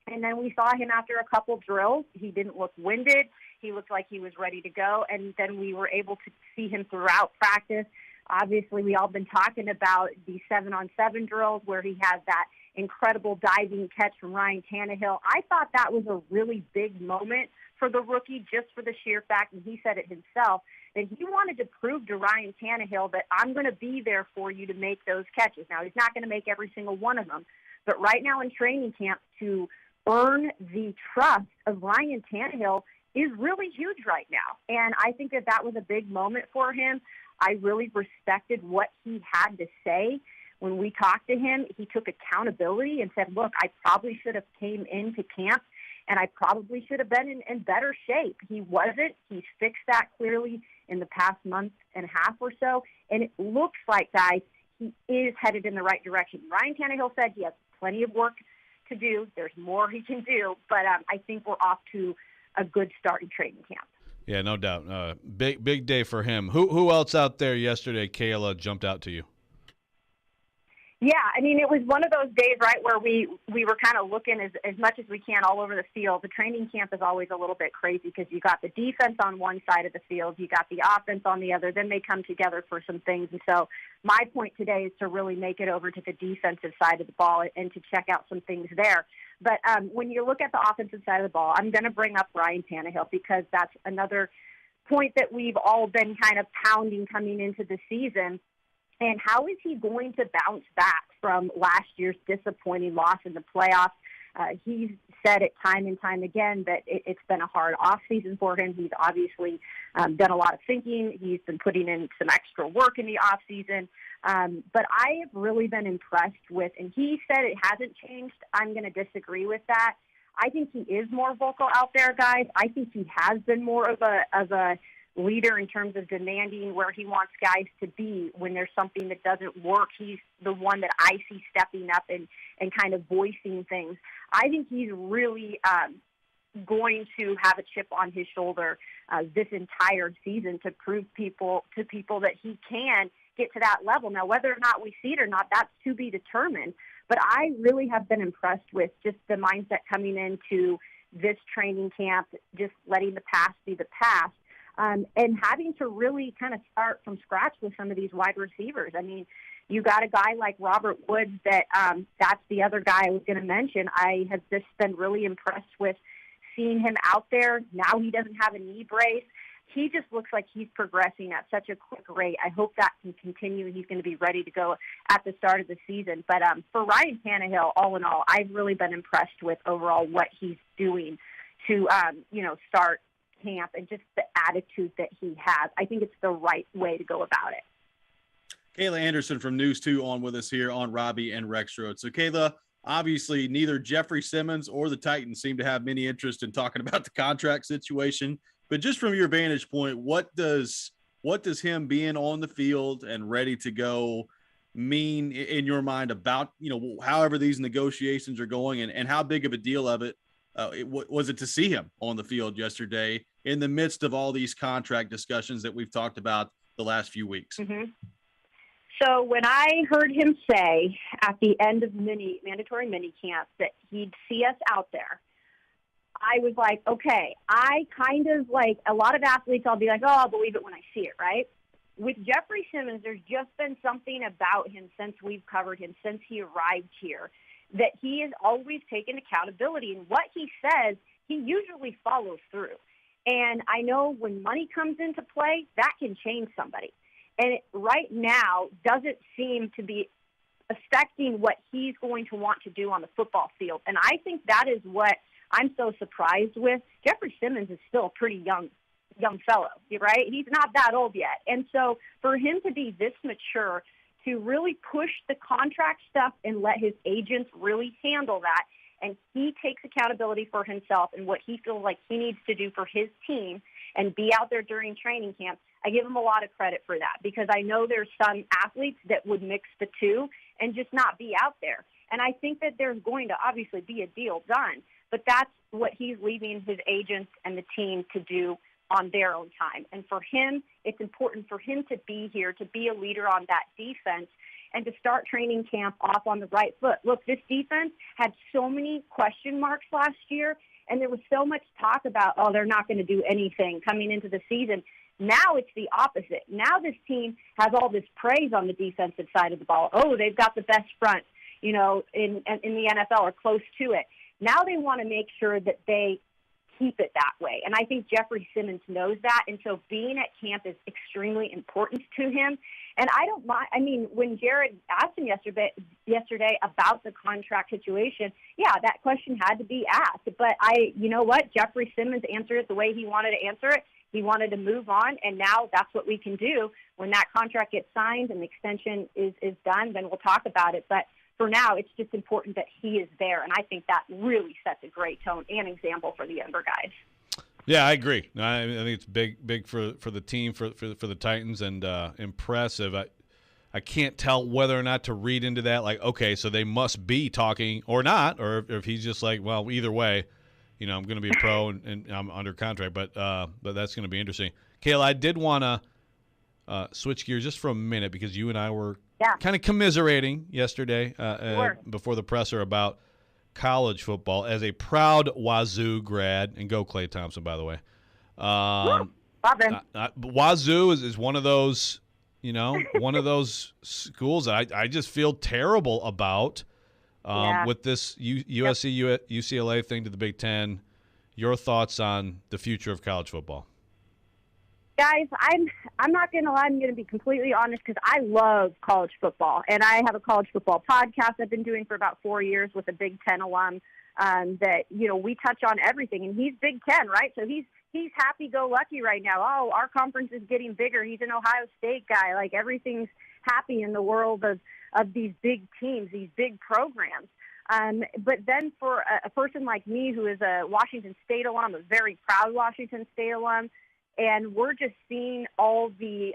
And then we saw him after a couple drills. He didn't look winded. He looked like he was ready to go. And then we were able to see him throughout practice. Obviously, we all been talking about the 7-on-7 drills where he has that incredible diving catch from Ryan Tannehill. I thought that was a really big moment for the rookie, just for the sheer fact, and he said it himself, that he wanted to prove to Ryan Tannehill that I'm going to be there for you to make those catches. Now, he's not going to make every single one of them, but right now in training camp, to earn the trust of Ryan Tannehill is really huge right now. And I think that that was a big moment for him. I really respected what he had to say. When we talked to him, he took accountability and said, look, I probably should have came into camp and I probably should have been in better shape. He wasn't. He's fixed that clearly in the past month and a half or so. And it looks like, guys, he is headed in the right direction. Ryan Tannehill said he has plenty of work to do. There's more he can do. But I think we're off to a good start in training camp. Yeah, no doubt. Big day for him. Who else out there yesterday, Kayla, jumped out to you? Yeah, I mean, it was one of those days, right, where we were kind of looking as much as we can all over the field. The training camp is always a little bit crazy because you got the defense on one side of the field, you got the offense on the other, then they come together for some things. And so my point today is to really make it over to the defensive side of the ball and to check out some things there. But when you look at the offensive side of the ball, I'm going to bring up Ryan Tannehill because that's another point that we've all been kind of pounding coming into the season. And how is he going to bounce back from last year's disappointing loss in the playoffs? He's said it time and time again that it's been a hard offseason for him. He's obviously done a lot of thinking. He's been putting in some extra work in the offseason. But I have really been impressed with, and he said it hasn't changed. I'm going to disagree with that. I think he is more vocal out there, guys. I think he has been more of a leader in terms of demanding where he wants guys to be when there's something that doesn't work. He's the one that I see stepping up and kind of voicing things. I think he's really going to have a chip on his shoulder this entire season to prove to people that he can get to that level. Now, whether or not we see it or not, that's to be determined. But I really have been impressed with just the mindset coming into this training camp, just letting the past be the past. And having to really kind of start from scratch with some of these wide receivers. I mean, you got a guy like Robert Woods that that's the other guy I was going to mention. I have just been really impressed with seeing him out there. Now he doesn't have a knee brace. He just looks like he's progressing at such a quick rate. I hope that can continue. He's going to be ready to go at the start of the season. But for Ryan Tannehill, all in all, I've really been impressed with overall what he's doing to, start camp and just the attitude that he has. I think it's the right way to go about it. Kayla Anderson from News 2 on with us here on Robby and Rexrode. So, Kayla, obviously neither Jeffrey Simmons or the Titans seem to have many interest in talking about the contract situation. But just from your vantage point, what does him being on the field and ready to go mean in your mind about, however these negotiations are going and how big of a deal of it was it to see him on the field yesterday in the midst of all these contract discussions that we've talked about the last few weeks? Mm-hmm. So when I heard him say at the end of mandatory mini camp that he'd see us out there, I was like, okay, I kind of like a lot of athletes, I'll be like, oh, I'll believe it when I see it, right? With Jeffrey Simmons, there's just been something about him since we've covered him, since he arrived here, that he has always taken accountability. And what he says, he usually follows through. And I know when money comes into play, that can change somebody. And it right now doesn't seem to be affecting what he's going to want to do on the football field. And I think that is what I'm so surprised with. Jeffrey Simmons is still a pretty young fellow, right? He's not that old yet. And so for him to be this mature, to really push the contract stuff and let his agents really handle that, and he takes accountability for himself and what he feels like he needs to do for his team and be out there during training camp, I give him a lot of credit for that, because I know there's some athletes that would mix the two and just not be out there. And I think that there's going to obviously be a deal done, but that's what he's leaving his agents and the team to do on their own time. And for him, it's important for him to be here, to be a leader on that defense, and to start training camp off on the right foot. Look, this defense had so many question marks last year, and there was so much talk about, oh, they're not going to do anything coming into the season. Now it's the opposite. Now this team has all this praise on the defensive side of the ball. Oh, they've got the best front, in the NFL, or close to it. Now they want to make sure that they keep it that way. And I think Jeffrey Simmons knows that. And so being at camp is extremely important to him. And I don't mind. I mean, when Jared asked him yesterday about the contract situation, yeah, that question had to be asked. But you know what? Jeffrey Simmons answered it the way he wanted to answer it. He wanted to move on, and now that's what we can do. When that contract gets signed and the extension is done, then we'll talk about it. But for now, it's just important that he is there, and I think that really sets a great tone and example for the younger guys. Yeah, I agree. I think it's big for the team, for the Titans, and impressive. I can't tell whether or not to read into that, like, okay, so they must be talking or not, or if he's just like, well, either way, I'm going to be a pro and I'm under contract, but that's going to be interesting. Kayla, I did want to switch gears just for a minute, because you and I were kind of commiserating yesterday before the presser about college football. As a proud Wazoo grad, and go Klay Thompson, by the way. Wazoo is one of those, one of those schools that I just feel terrible about. With this USC UCLA thing to the Big Ten, your thoughts on the future of college football? Guys, I'm not going to lie. I'm going to be completely honest, because I love college football, and I have a college football podcast I've been doing for about 4 years with a Big Ten alum that, we touch on everything, and he's Big Ten, right? So he's happy-go-lucky right now. Oh, our conference is getting bigger. He's an Ohio State guy. Like, everything's happy in the world of these big teams, these big programs. But then for a person like me, who is a Washington State alum, a very proud Washington State alum, and we're just seeing all the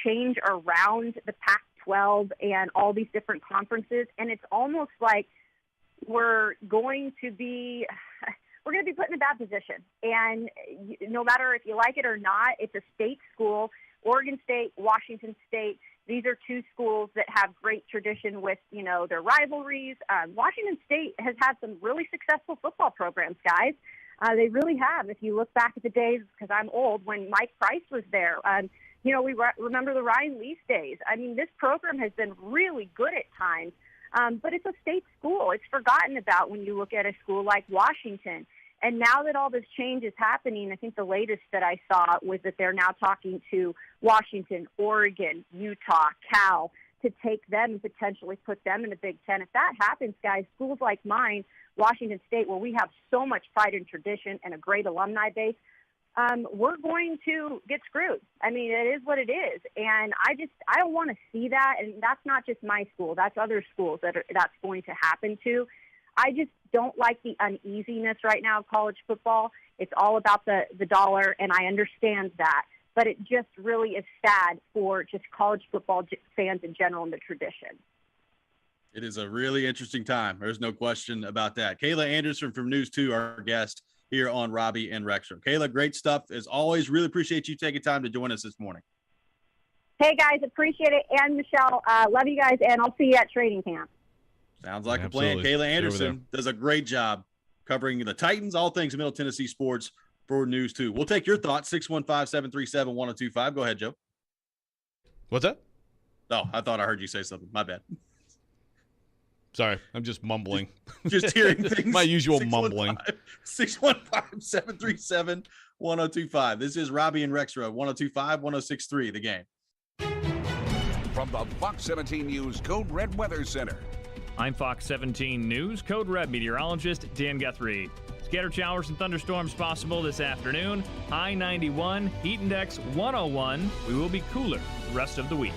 change around the Pac-12 and all these different conferences, and it's almost like we're going to be put in a bad position. And no matter if you like it or not, it's a state school. Oregon State, Washington State, these are two schools that have great tradition with, their rivalries. Washington State has had some really successful football programs, guys. They really have. If you look back at the days, because I'm old, when Mike Price was there, we remember the Ryan Leaf days. I mean, this program has been really good at times, but it's a state school. It's forgotten about when you look at a school like Washington. And now that all this change is happening, I think the latest that I saw was that they're now talking to Washington, Oregon, Utah, Cal, to take them and potentially put them in the Big Ten. If that happens, guys, schools like mine, Washington State, where we have so much pride and tradition and a great alumni base, we're going to get screwed. I mean, it is what it is. And I don't want to see that. And that's not just my school. That's other schools that's going to happen to. I just don't like the uneasiness right now of college football. It's all about the dollar, and I understand that. But it just really is sad for just college football fans in general and the tradition. It is a really interesting time. There's no question about that. Kayla Anderson from News 2, our guest here on Robby and Rexrode. Kayla, great stuff. As always, really appreciate you taking time to join us this morning. Hey, guys, appreciate it. And Michelle, love you guys, and I'll see you at training camp. Sounds like Absolutely. a plan. Kayla Anderson does a great job covering the Titans, all things Middle Tennessee sports for News 2. We'll take your thoughts, 615-737-1025. Go ahead, Joe. What's that? Oh, I thought I heard you say something. My bad. Sorry, I'm just mumbling. Just hearing things. My usual mumbling. 615-737-1025. This is Robby and Rexrode, 102.5, 106.3, The Game. From the Fox 17 News Code Red Weather Center. I'm Fox 17 News Code Red meteorologist Dan Guthrie. Scattered showers and thunderstorms possible this afternoon. High 91, heat index 101. We will be cooler the rest of the week.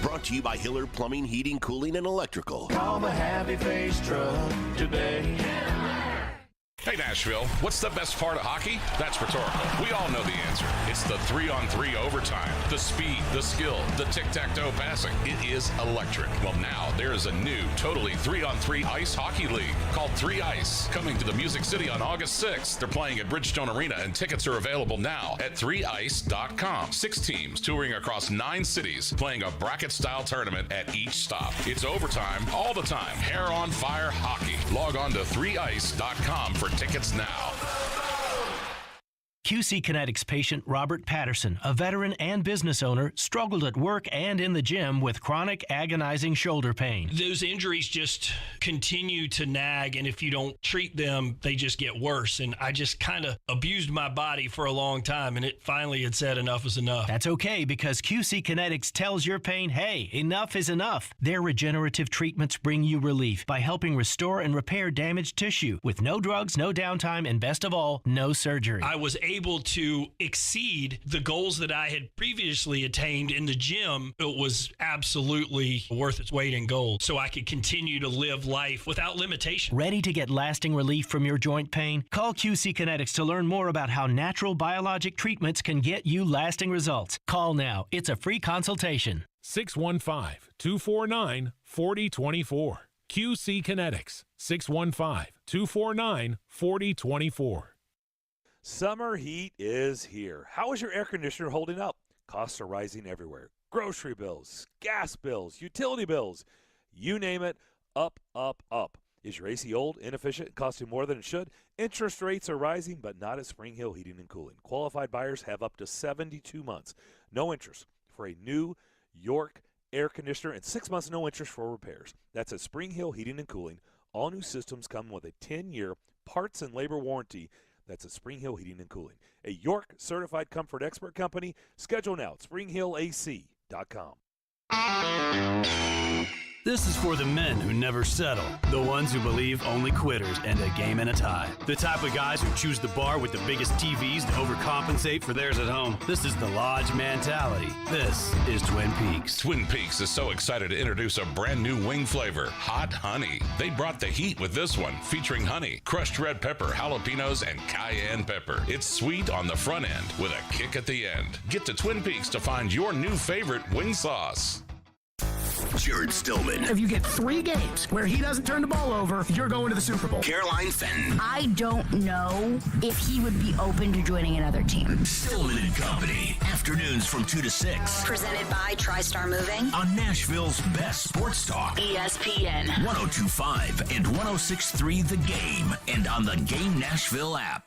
Brought to you by Hiller Plumbing, Heating, Cooling, and Electrical. Call the Happy Face Truck today. Hey, Nashville, what's the best part of hockey? That's rhetorical. We all know the answer. It's the 3-on-3 overtime, the speed, the skill, the tic-tac-toe passing. It is electric. Well, now there is a new, totally 3-on-3 ice hockey league called 3 Ice, coming to the Music City on August 6th. They're playing at Bridgestone Arena, and tickets are available now at 3ice.com. 6 teams touring across 9 cities, playing a bracket-style tournament at each stop. It's overtime all the time. Hair on fire hockey. Log on to 3ice.com for tickets now. QC Kinetics patient Robert Patterson, a veteran and business owner, struggled at work and in the gym with chronic agonizing shoulder pain. Those injuries just continue to nag, and if you don't treat them, they just get worse. And I just kind of abused my body for a long time, and it finally had said enough is enough. That's okay, because QC Kinetics tells your pain, hey, enough is enough. Their regenerative treatments bring you relief by helping restore and repair damaged tissue with no drugs, no downtime, and best of all, no surgery. I was able to exceed the goals that I had previously attained in the gym. It was absolutely worth its weight in gold, so I could continue to live life without limitation. Ready to get lasting relief from your joint pain? Call QC Kinetics to learn more about how natural biologic treatments can get you lasting results. Call now. It's a free consultation. 615-249-4024. QC Kinetics. 615-249-4024. Summer heat is here. How is your air conditioner holding up? Costs are rising everywhere. Grocery bills, gas bills, utility bills, you name it, up, up, up. Is your AC old, inefficient, and costing more than it should? Interest rates are rising, but not at Spring Hill Heating and Cooling. Qualified buyers have up to 72 months. No interest for a new York air conditioner and 6 months no interest for repairs. That's at Spring Hill Heating and Cooling. All new systems come with a 10-year parts and labor warranty. That's at Spring Hill Heating and Cooling, a York certified comfort expert company. Schedule now at springhillac.com. This is for the men who never settle, the ones who believe only quitters end a game in a tie, the type of guys who choose the bar with the biggest TVs to overcompensate for theirs at home. This is the Lodge mentality. This is Twin Peaks. Twin Peaks is so excited to introduce a brand new wing flavor, Hot Honey. They brought the heat with this one, featuring honey, crushed red pepper, jalapenos, and cayenne pepper. It's sweet on the front end with a kick at the end. Get to Twin Peaks to find your new favorite wing sauce. Jared Stillman. If you get 3 games where he doesn't turn the ball over, you're going to the Super Bowl. Caroline Fenton. I don't know if he would be open to joining another team. Stillman and Company. Afternoons from 2 to 6. Presented by TriStar Moving. On Nashville's best sports talk. ESPN. 102.5 and 106.3 The Game. And on the Game Nashville app.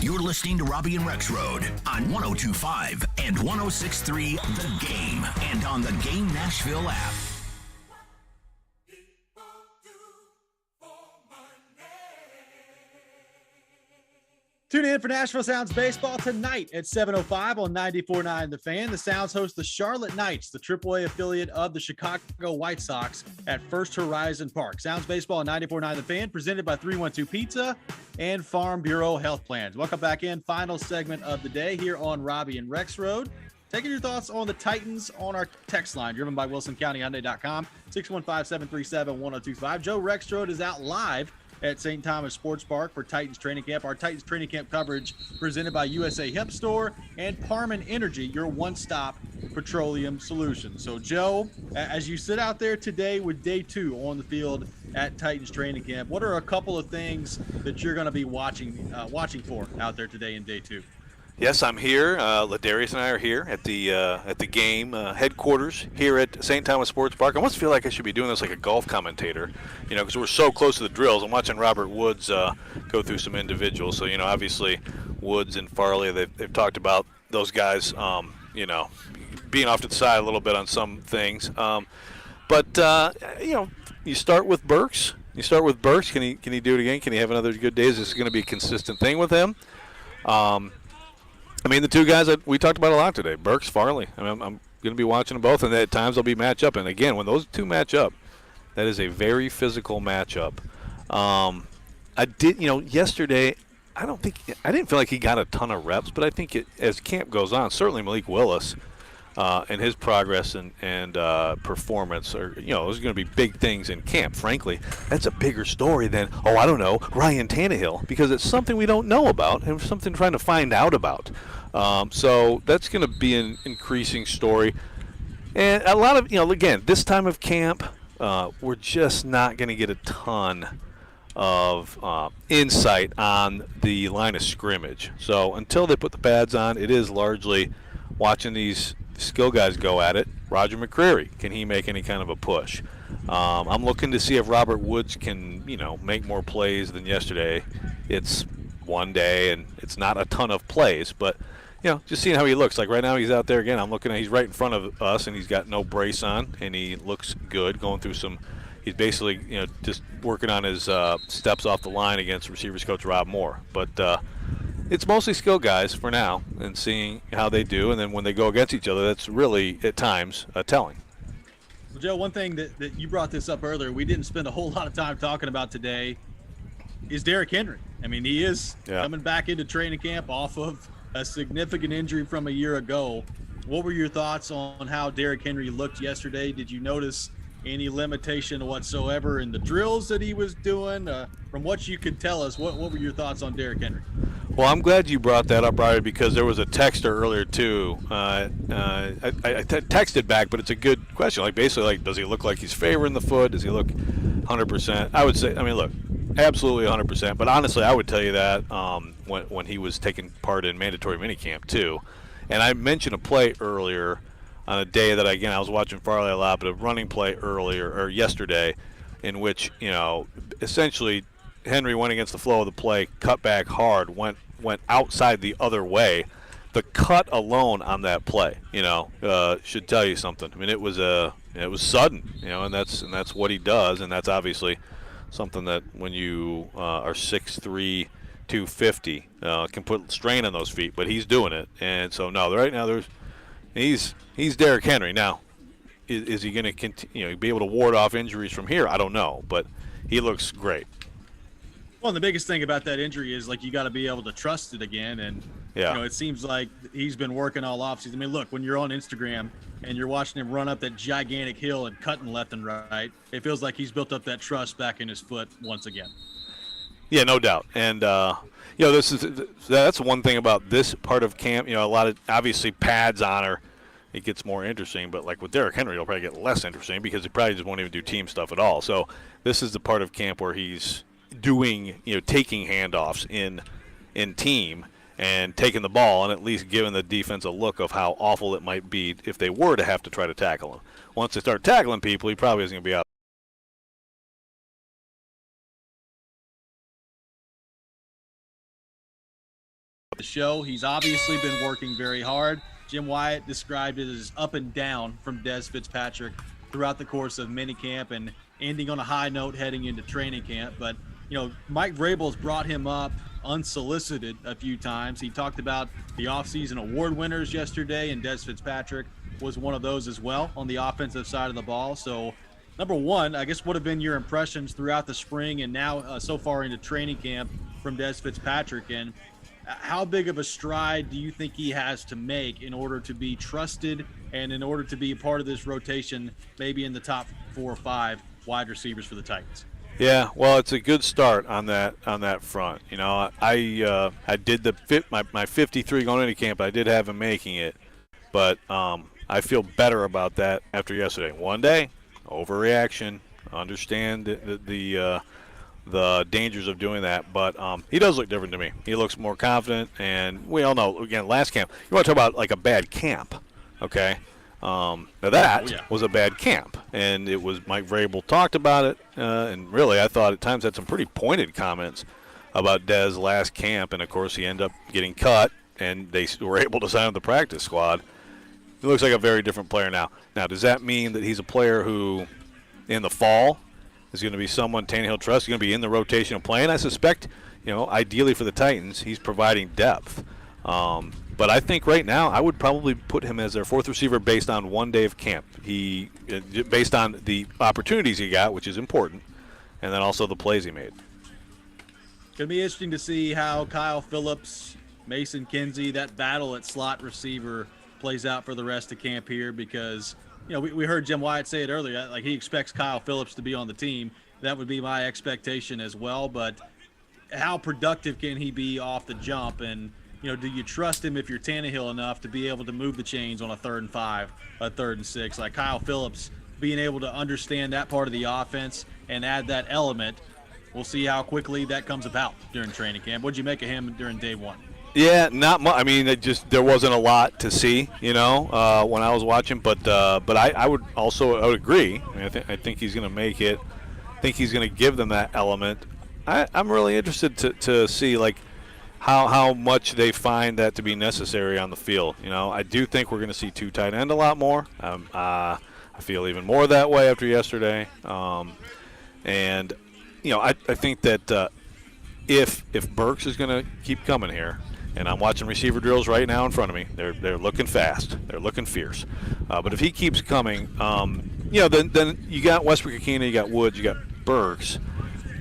You're listening to Robby and Rexrode on 102.5 and 106.3 The Game and on the Game Nashville app. Tune in for Nashville Sounds Baseball tonight at 7:05 on 94.9 The Fan. The Sounds host the Charlotte Knights, the AAA affiliate of the Chicago White Sox, at First Horizon Park. Sounds Baseball on 94.9 The Fan, presented by 312 Pizza and Farm Bureau Health Plans. Welcome back in. Final segment of the day here on Robby and Rexrode. Taking your thoughts on the Titans on our text line, driven by WilsonCountyHyundai.com, 615-737-1025. Joe Rexrode is out live at St. Thomas Sports Park for Titans training camp. Our Titans training camp coverage presented by USA Hemp Store and Parman Energy, your one-stop petroleum solution. So, Joe, as you sit out there today with day 2 on the field at Titans training camp, what are a couple of things that you're going to be watching for out there today in day 2? Yes, I'm here. Ladarius and I are here at the game headquarters here at St. Thomas Sports Park. I almost feel like I should be doing this like a golf commentator, because we're so close to the drills. I'm watching Robert Woods go through some individuals. So, obviously Woods and Farley, they've talked about those guys, being off to the side a little bit on some things. But you start with Burks. Can he do it again? Can he have another good day? Is this going to be a consistent thing with him? The two guys that we talked about a lot today, Burks, Farley. I'm going to be watching them both, and at times they'll be match up. And again, when those two match up, that is a very physical matchup. Yesterday, I didn't feel like he got a ton of reps, but I think as camp goes on, certainly Malik Willis and his progress and performance are, those are going to be big things in camp. Frankly, that's a bigger story than, Ryan Tannehill, because it's something we don't know about and something trying to find out about. So that's going to be an increasing story. And a lot of, again, this time of camp, we're just not going to get a ton of insight on the line of scrimmage. So until they put the pads on, it is largely watching these skill guys go at it. Roger McCreary, can he make any kind of a push? I'm looking to see if Robert Woods can, make more plays than yesterday. It's one day and it's not a ton of plays, but just seeing how he looks. Like right now he's out there again. I'm looking at, he's right in front of us and he's got no brace on and he looks good going through some. He's basically, just working on his steps off the line against receivers coach Rob Moore. But it's mostly skill guys for now and seeing how they do. And then when they go against each other, that's really, at times, telling. Well, Joe, one thing that you brought this up earlier, we didn't spend a whole lot of time talking about today, is Derrick Henry. He is coming back into training camp off of a significant injury from a year ago. What were your thoughts on how Derrick Henry looked yesterday? Did you notice any limitation whatsoever in the drills that he was doing? From what you could tell us, what were your thoughts on Derrick Henry? Well, I'm glad you brought that up, Robby, because there was a texter earlier too. I texted back, but it's a good question. Basically, does he look like he's favoring the foot? Does he look 100%? I would say, look, absolutely 100%. But honestly, I would tell you that when he was taking part in mandatory minicamp too. And I mentioned a play earlier on a day that, again, I was watching Farley a lot, but a running play yesterday in which, essentially Henry went against the flow of the play, cut back hard, went outside the other way. The cut alone on that play, should tell you something. it was sudden, and that's what he does, and that's obviously something that when you are 6'3", 250, can put strain on those feet, but he's doing it. And so, right now he's Derrick Henry. Now, is he going to continue, be able to ward off injuries from here? I don't know, but he looks great. Well, the biggest thing about that injury is you got to be able to trust it again. And, it seems like he's been working all offseason. Look, when you're on Instagram and you're watching him run up that gigantic hill and cutting left and right, it feels like he's built up that trust back in his foot once again. Yeah, no doubt. And, that's one thing about this part of camp. A lot of, obviously, pads on her. It gets more interesting, but with Derrick Henry, it'll probably get less interesting because he probably just won't even do team stuff at all. So this is the part of camp where he's doing, taking handoffs in team and taking the ball and at least giving the defense a look of how awful it might be if they were to have to try to tackle him. Once they start tackling people, he probably isn't going to be out. The show, he's obviously been working very hard. Jim Wyatt described it as up and down from Des Fitzpatrick throughout the course of minicamp and ending on a high note heading into training camp. But, Mike Vrabel's brought him up unsolicited a few times. He talked about the offseason award winners yesterday, and Des Fitzpatrick was one of those as well on the offensive side of the ball. So, number one, I guess, what have been your impressions throughout the spring and now so far into training camp from Des Fitzpatrick? And how big of a stride do you think he has to make in order to be trusted and in order to be a part of this rotation, maybe in the top 4 or 5 wide receivers for the Titans? Yeah, well, it's a good start on that front. I did my 53 going into camp. I did have him making it, but I feel better about that after yesterday. One day, overreaction. Understand the the dangers of doing that. But he does look different to me. He looks more confident, and we all know, again, last camp, you want to talk about like a bad camp, okay? Now that was a bad camp, and it was Mike Vrabel talked about it, and really I thought at times had some pretty pointed comments about Dez last camp, and of course he ended up getting cut, and they were able to sign him to the practice squad. He looks like a very different player now. Now, does that mean that he's a player who, in the fall, is going to be someone Tannehill trusts, going to be in the rotation and playing? I suspect, ideally for the Titans, he's providing depth. But I think right now I would probably put him as their fourth receiver based on one day of camp. Based on the opportunities he got, which is important, and then also the plays he made. It's going to be interesting to see how Kyle Phillips, Mason Kinsey, that battle at slot receiver plays out for the rest of camp here, because we heard Jim Wyatt say it earlier, like he expects Kyle Phillips to be on the team. That would be my expectation as well, but how productive can he be off the jump? And do you trust him if you're Tannehill enough to be able to move the chains on a 3rd and 5, a 3rd and 6? Like Kyle Phillips being able to understand that part of the offense and add that element. We'll see how quickly that comes about during training camp. What'd you make of him during day one? Yeah, not much. I mean, there wasn't a lot to see, when I was watching. But I would agree. I mean, I think he's going to make it. I think he's going to give them that element. I'm really interested to see how much they find that to be necessary on the field. I do think we're going to see 2 tight end a lot more. I feel even more that way after yesterday. And I think that if Burks is going to keep coming here, and I'm watching receiver drills right now in front of me, they're looking fast, they're looking fierce. But if he keeps coming, then you got Westbrook-Ikhine, you got Woods, you got Burks.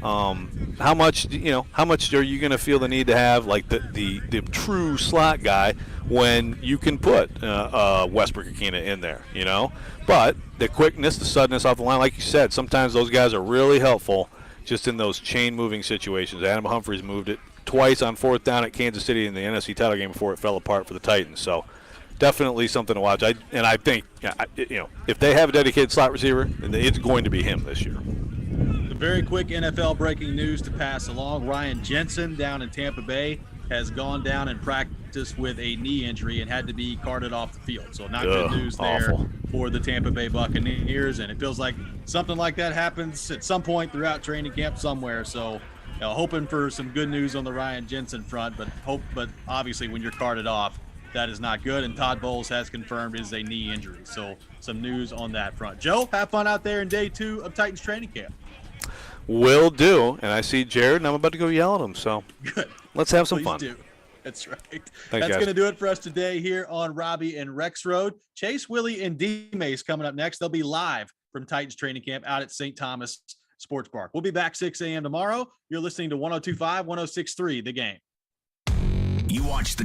How much are you going to feel the need to have the true slot guy when you can put Westbrook-Ikhine in there, But the quickness, the suddenness off the line, like you said, sometimes those guys are really helpful just in those chain-moving situations. Adam Humphries moved it twice on 4th down at Kansas City in the NFC title game before it fell apart for the Titans. So definitely something to watch. I think, if they have a dedicated slot receiver, it's going to be him this year. Very quick NFL breaking news to pass along. Ryan Jensen down in Tampa Bay has gone down in practice with a knee injury and had to be carted off the field. So not good news there for the Tampa Bay Buccaneers. And it feels like something like that happens at some point throughout training camp somewhere. So hoping for some good news on the Ryan Jensen front, but obviously when you're carted off, that is not good. And Todd Bowles has confirmed it is a knee injury. So some news on that front. Joe, have fun out there in day 2 of Titans training camp. Will do. And I see Jared, and I'm about to go yell at him. So good. Let's have some fun. Do. That's right. Thanks, That's going to do it for us today here on Robby and Rexrode. Chase, Willie, and D-Mace coming up next. They'll be live from Titans training camp out at St. Thomas Sports Park. We'll be back 6 a.m. tomorrow. You're listening to 102.5, 106.3, The Game. You watch the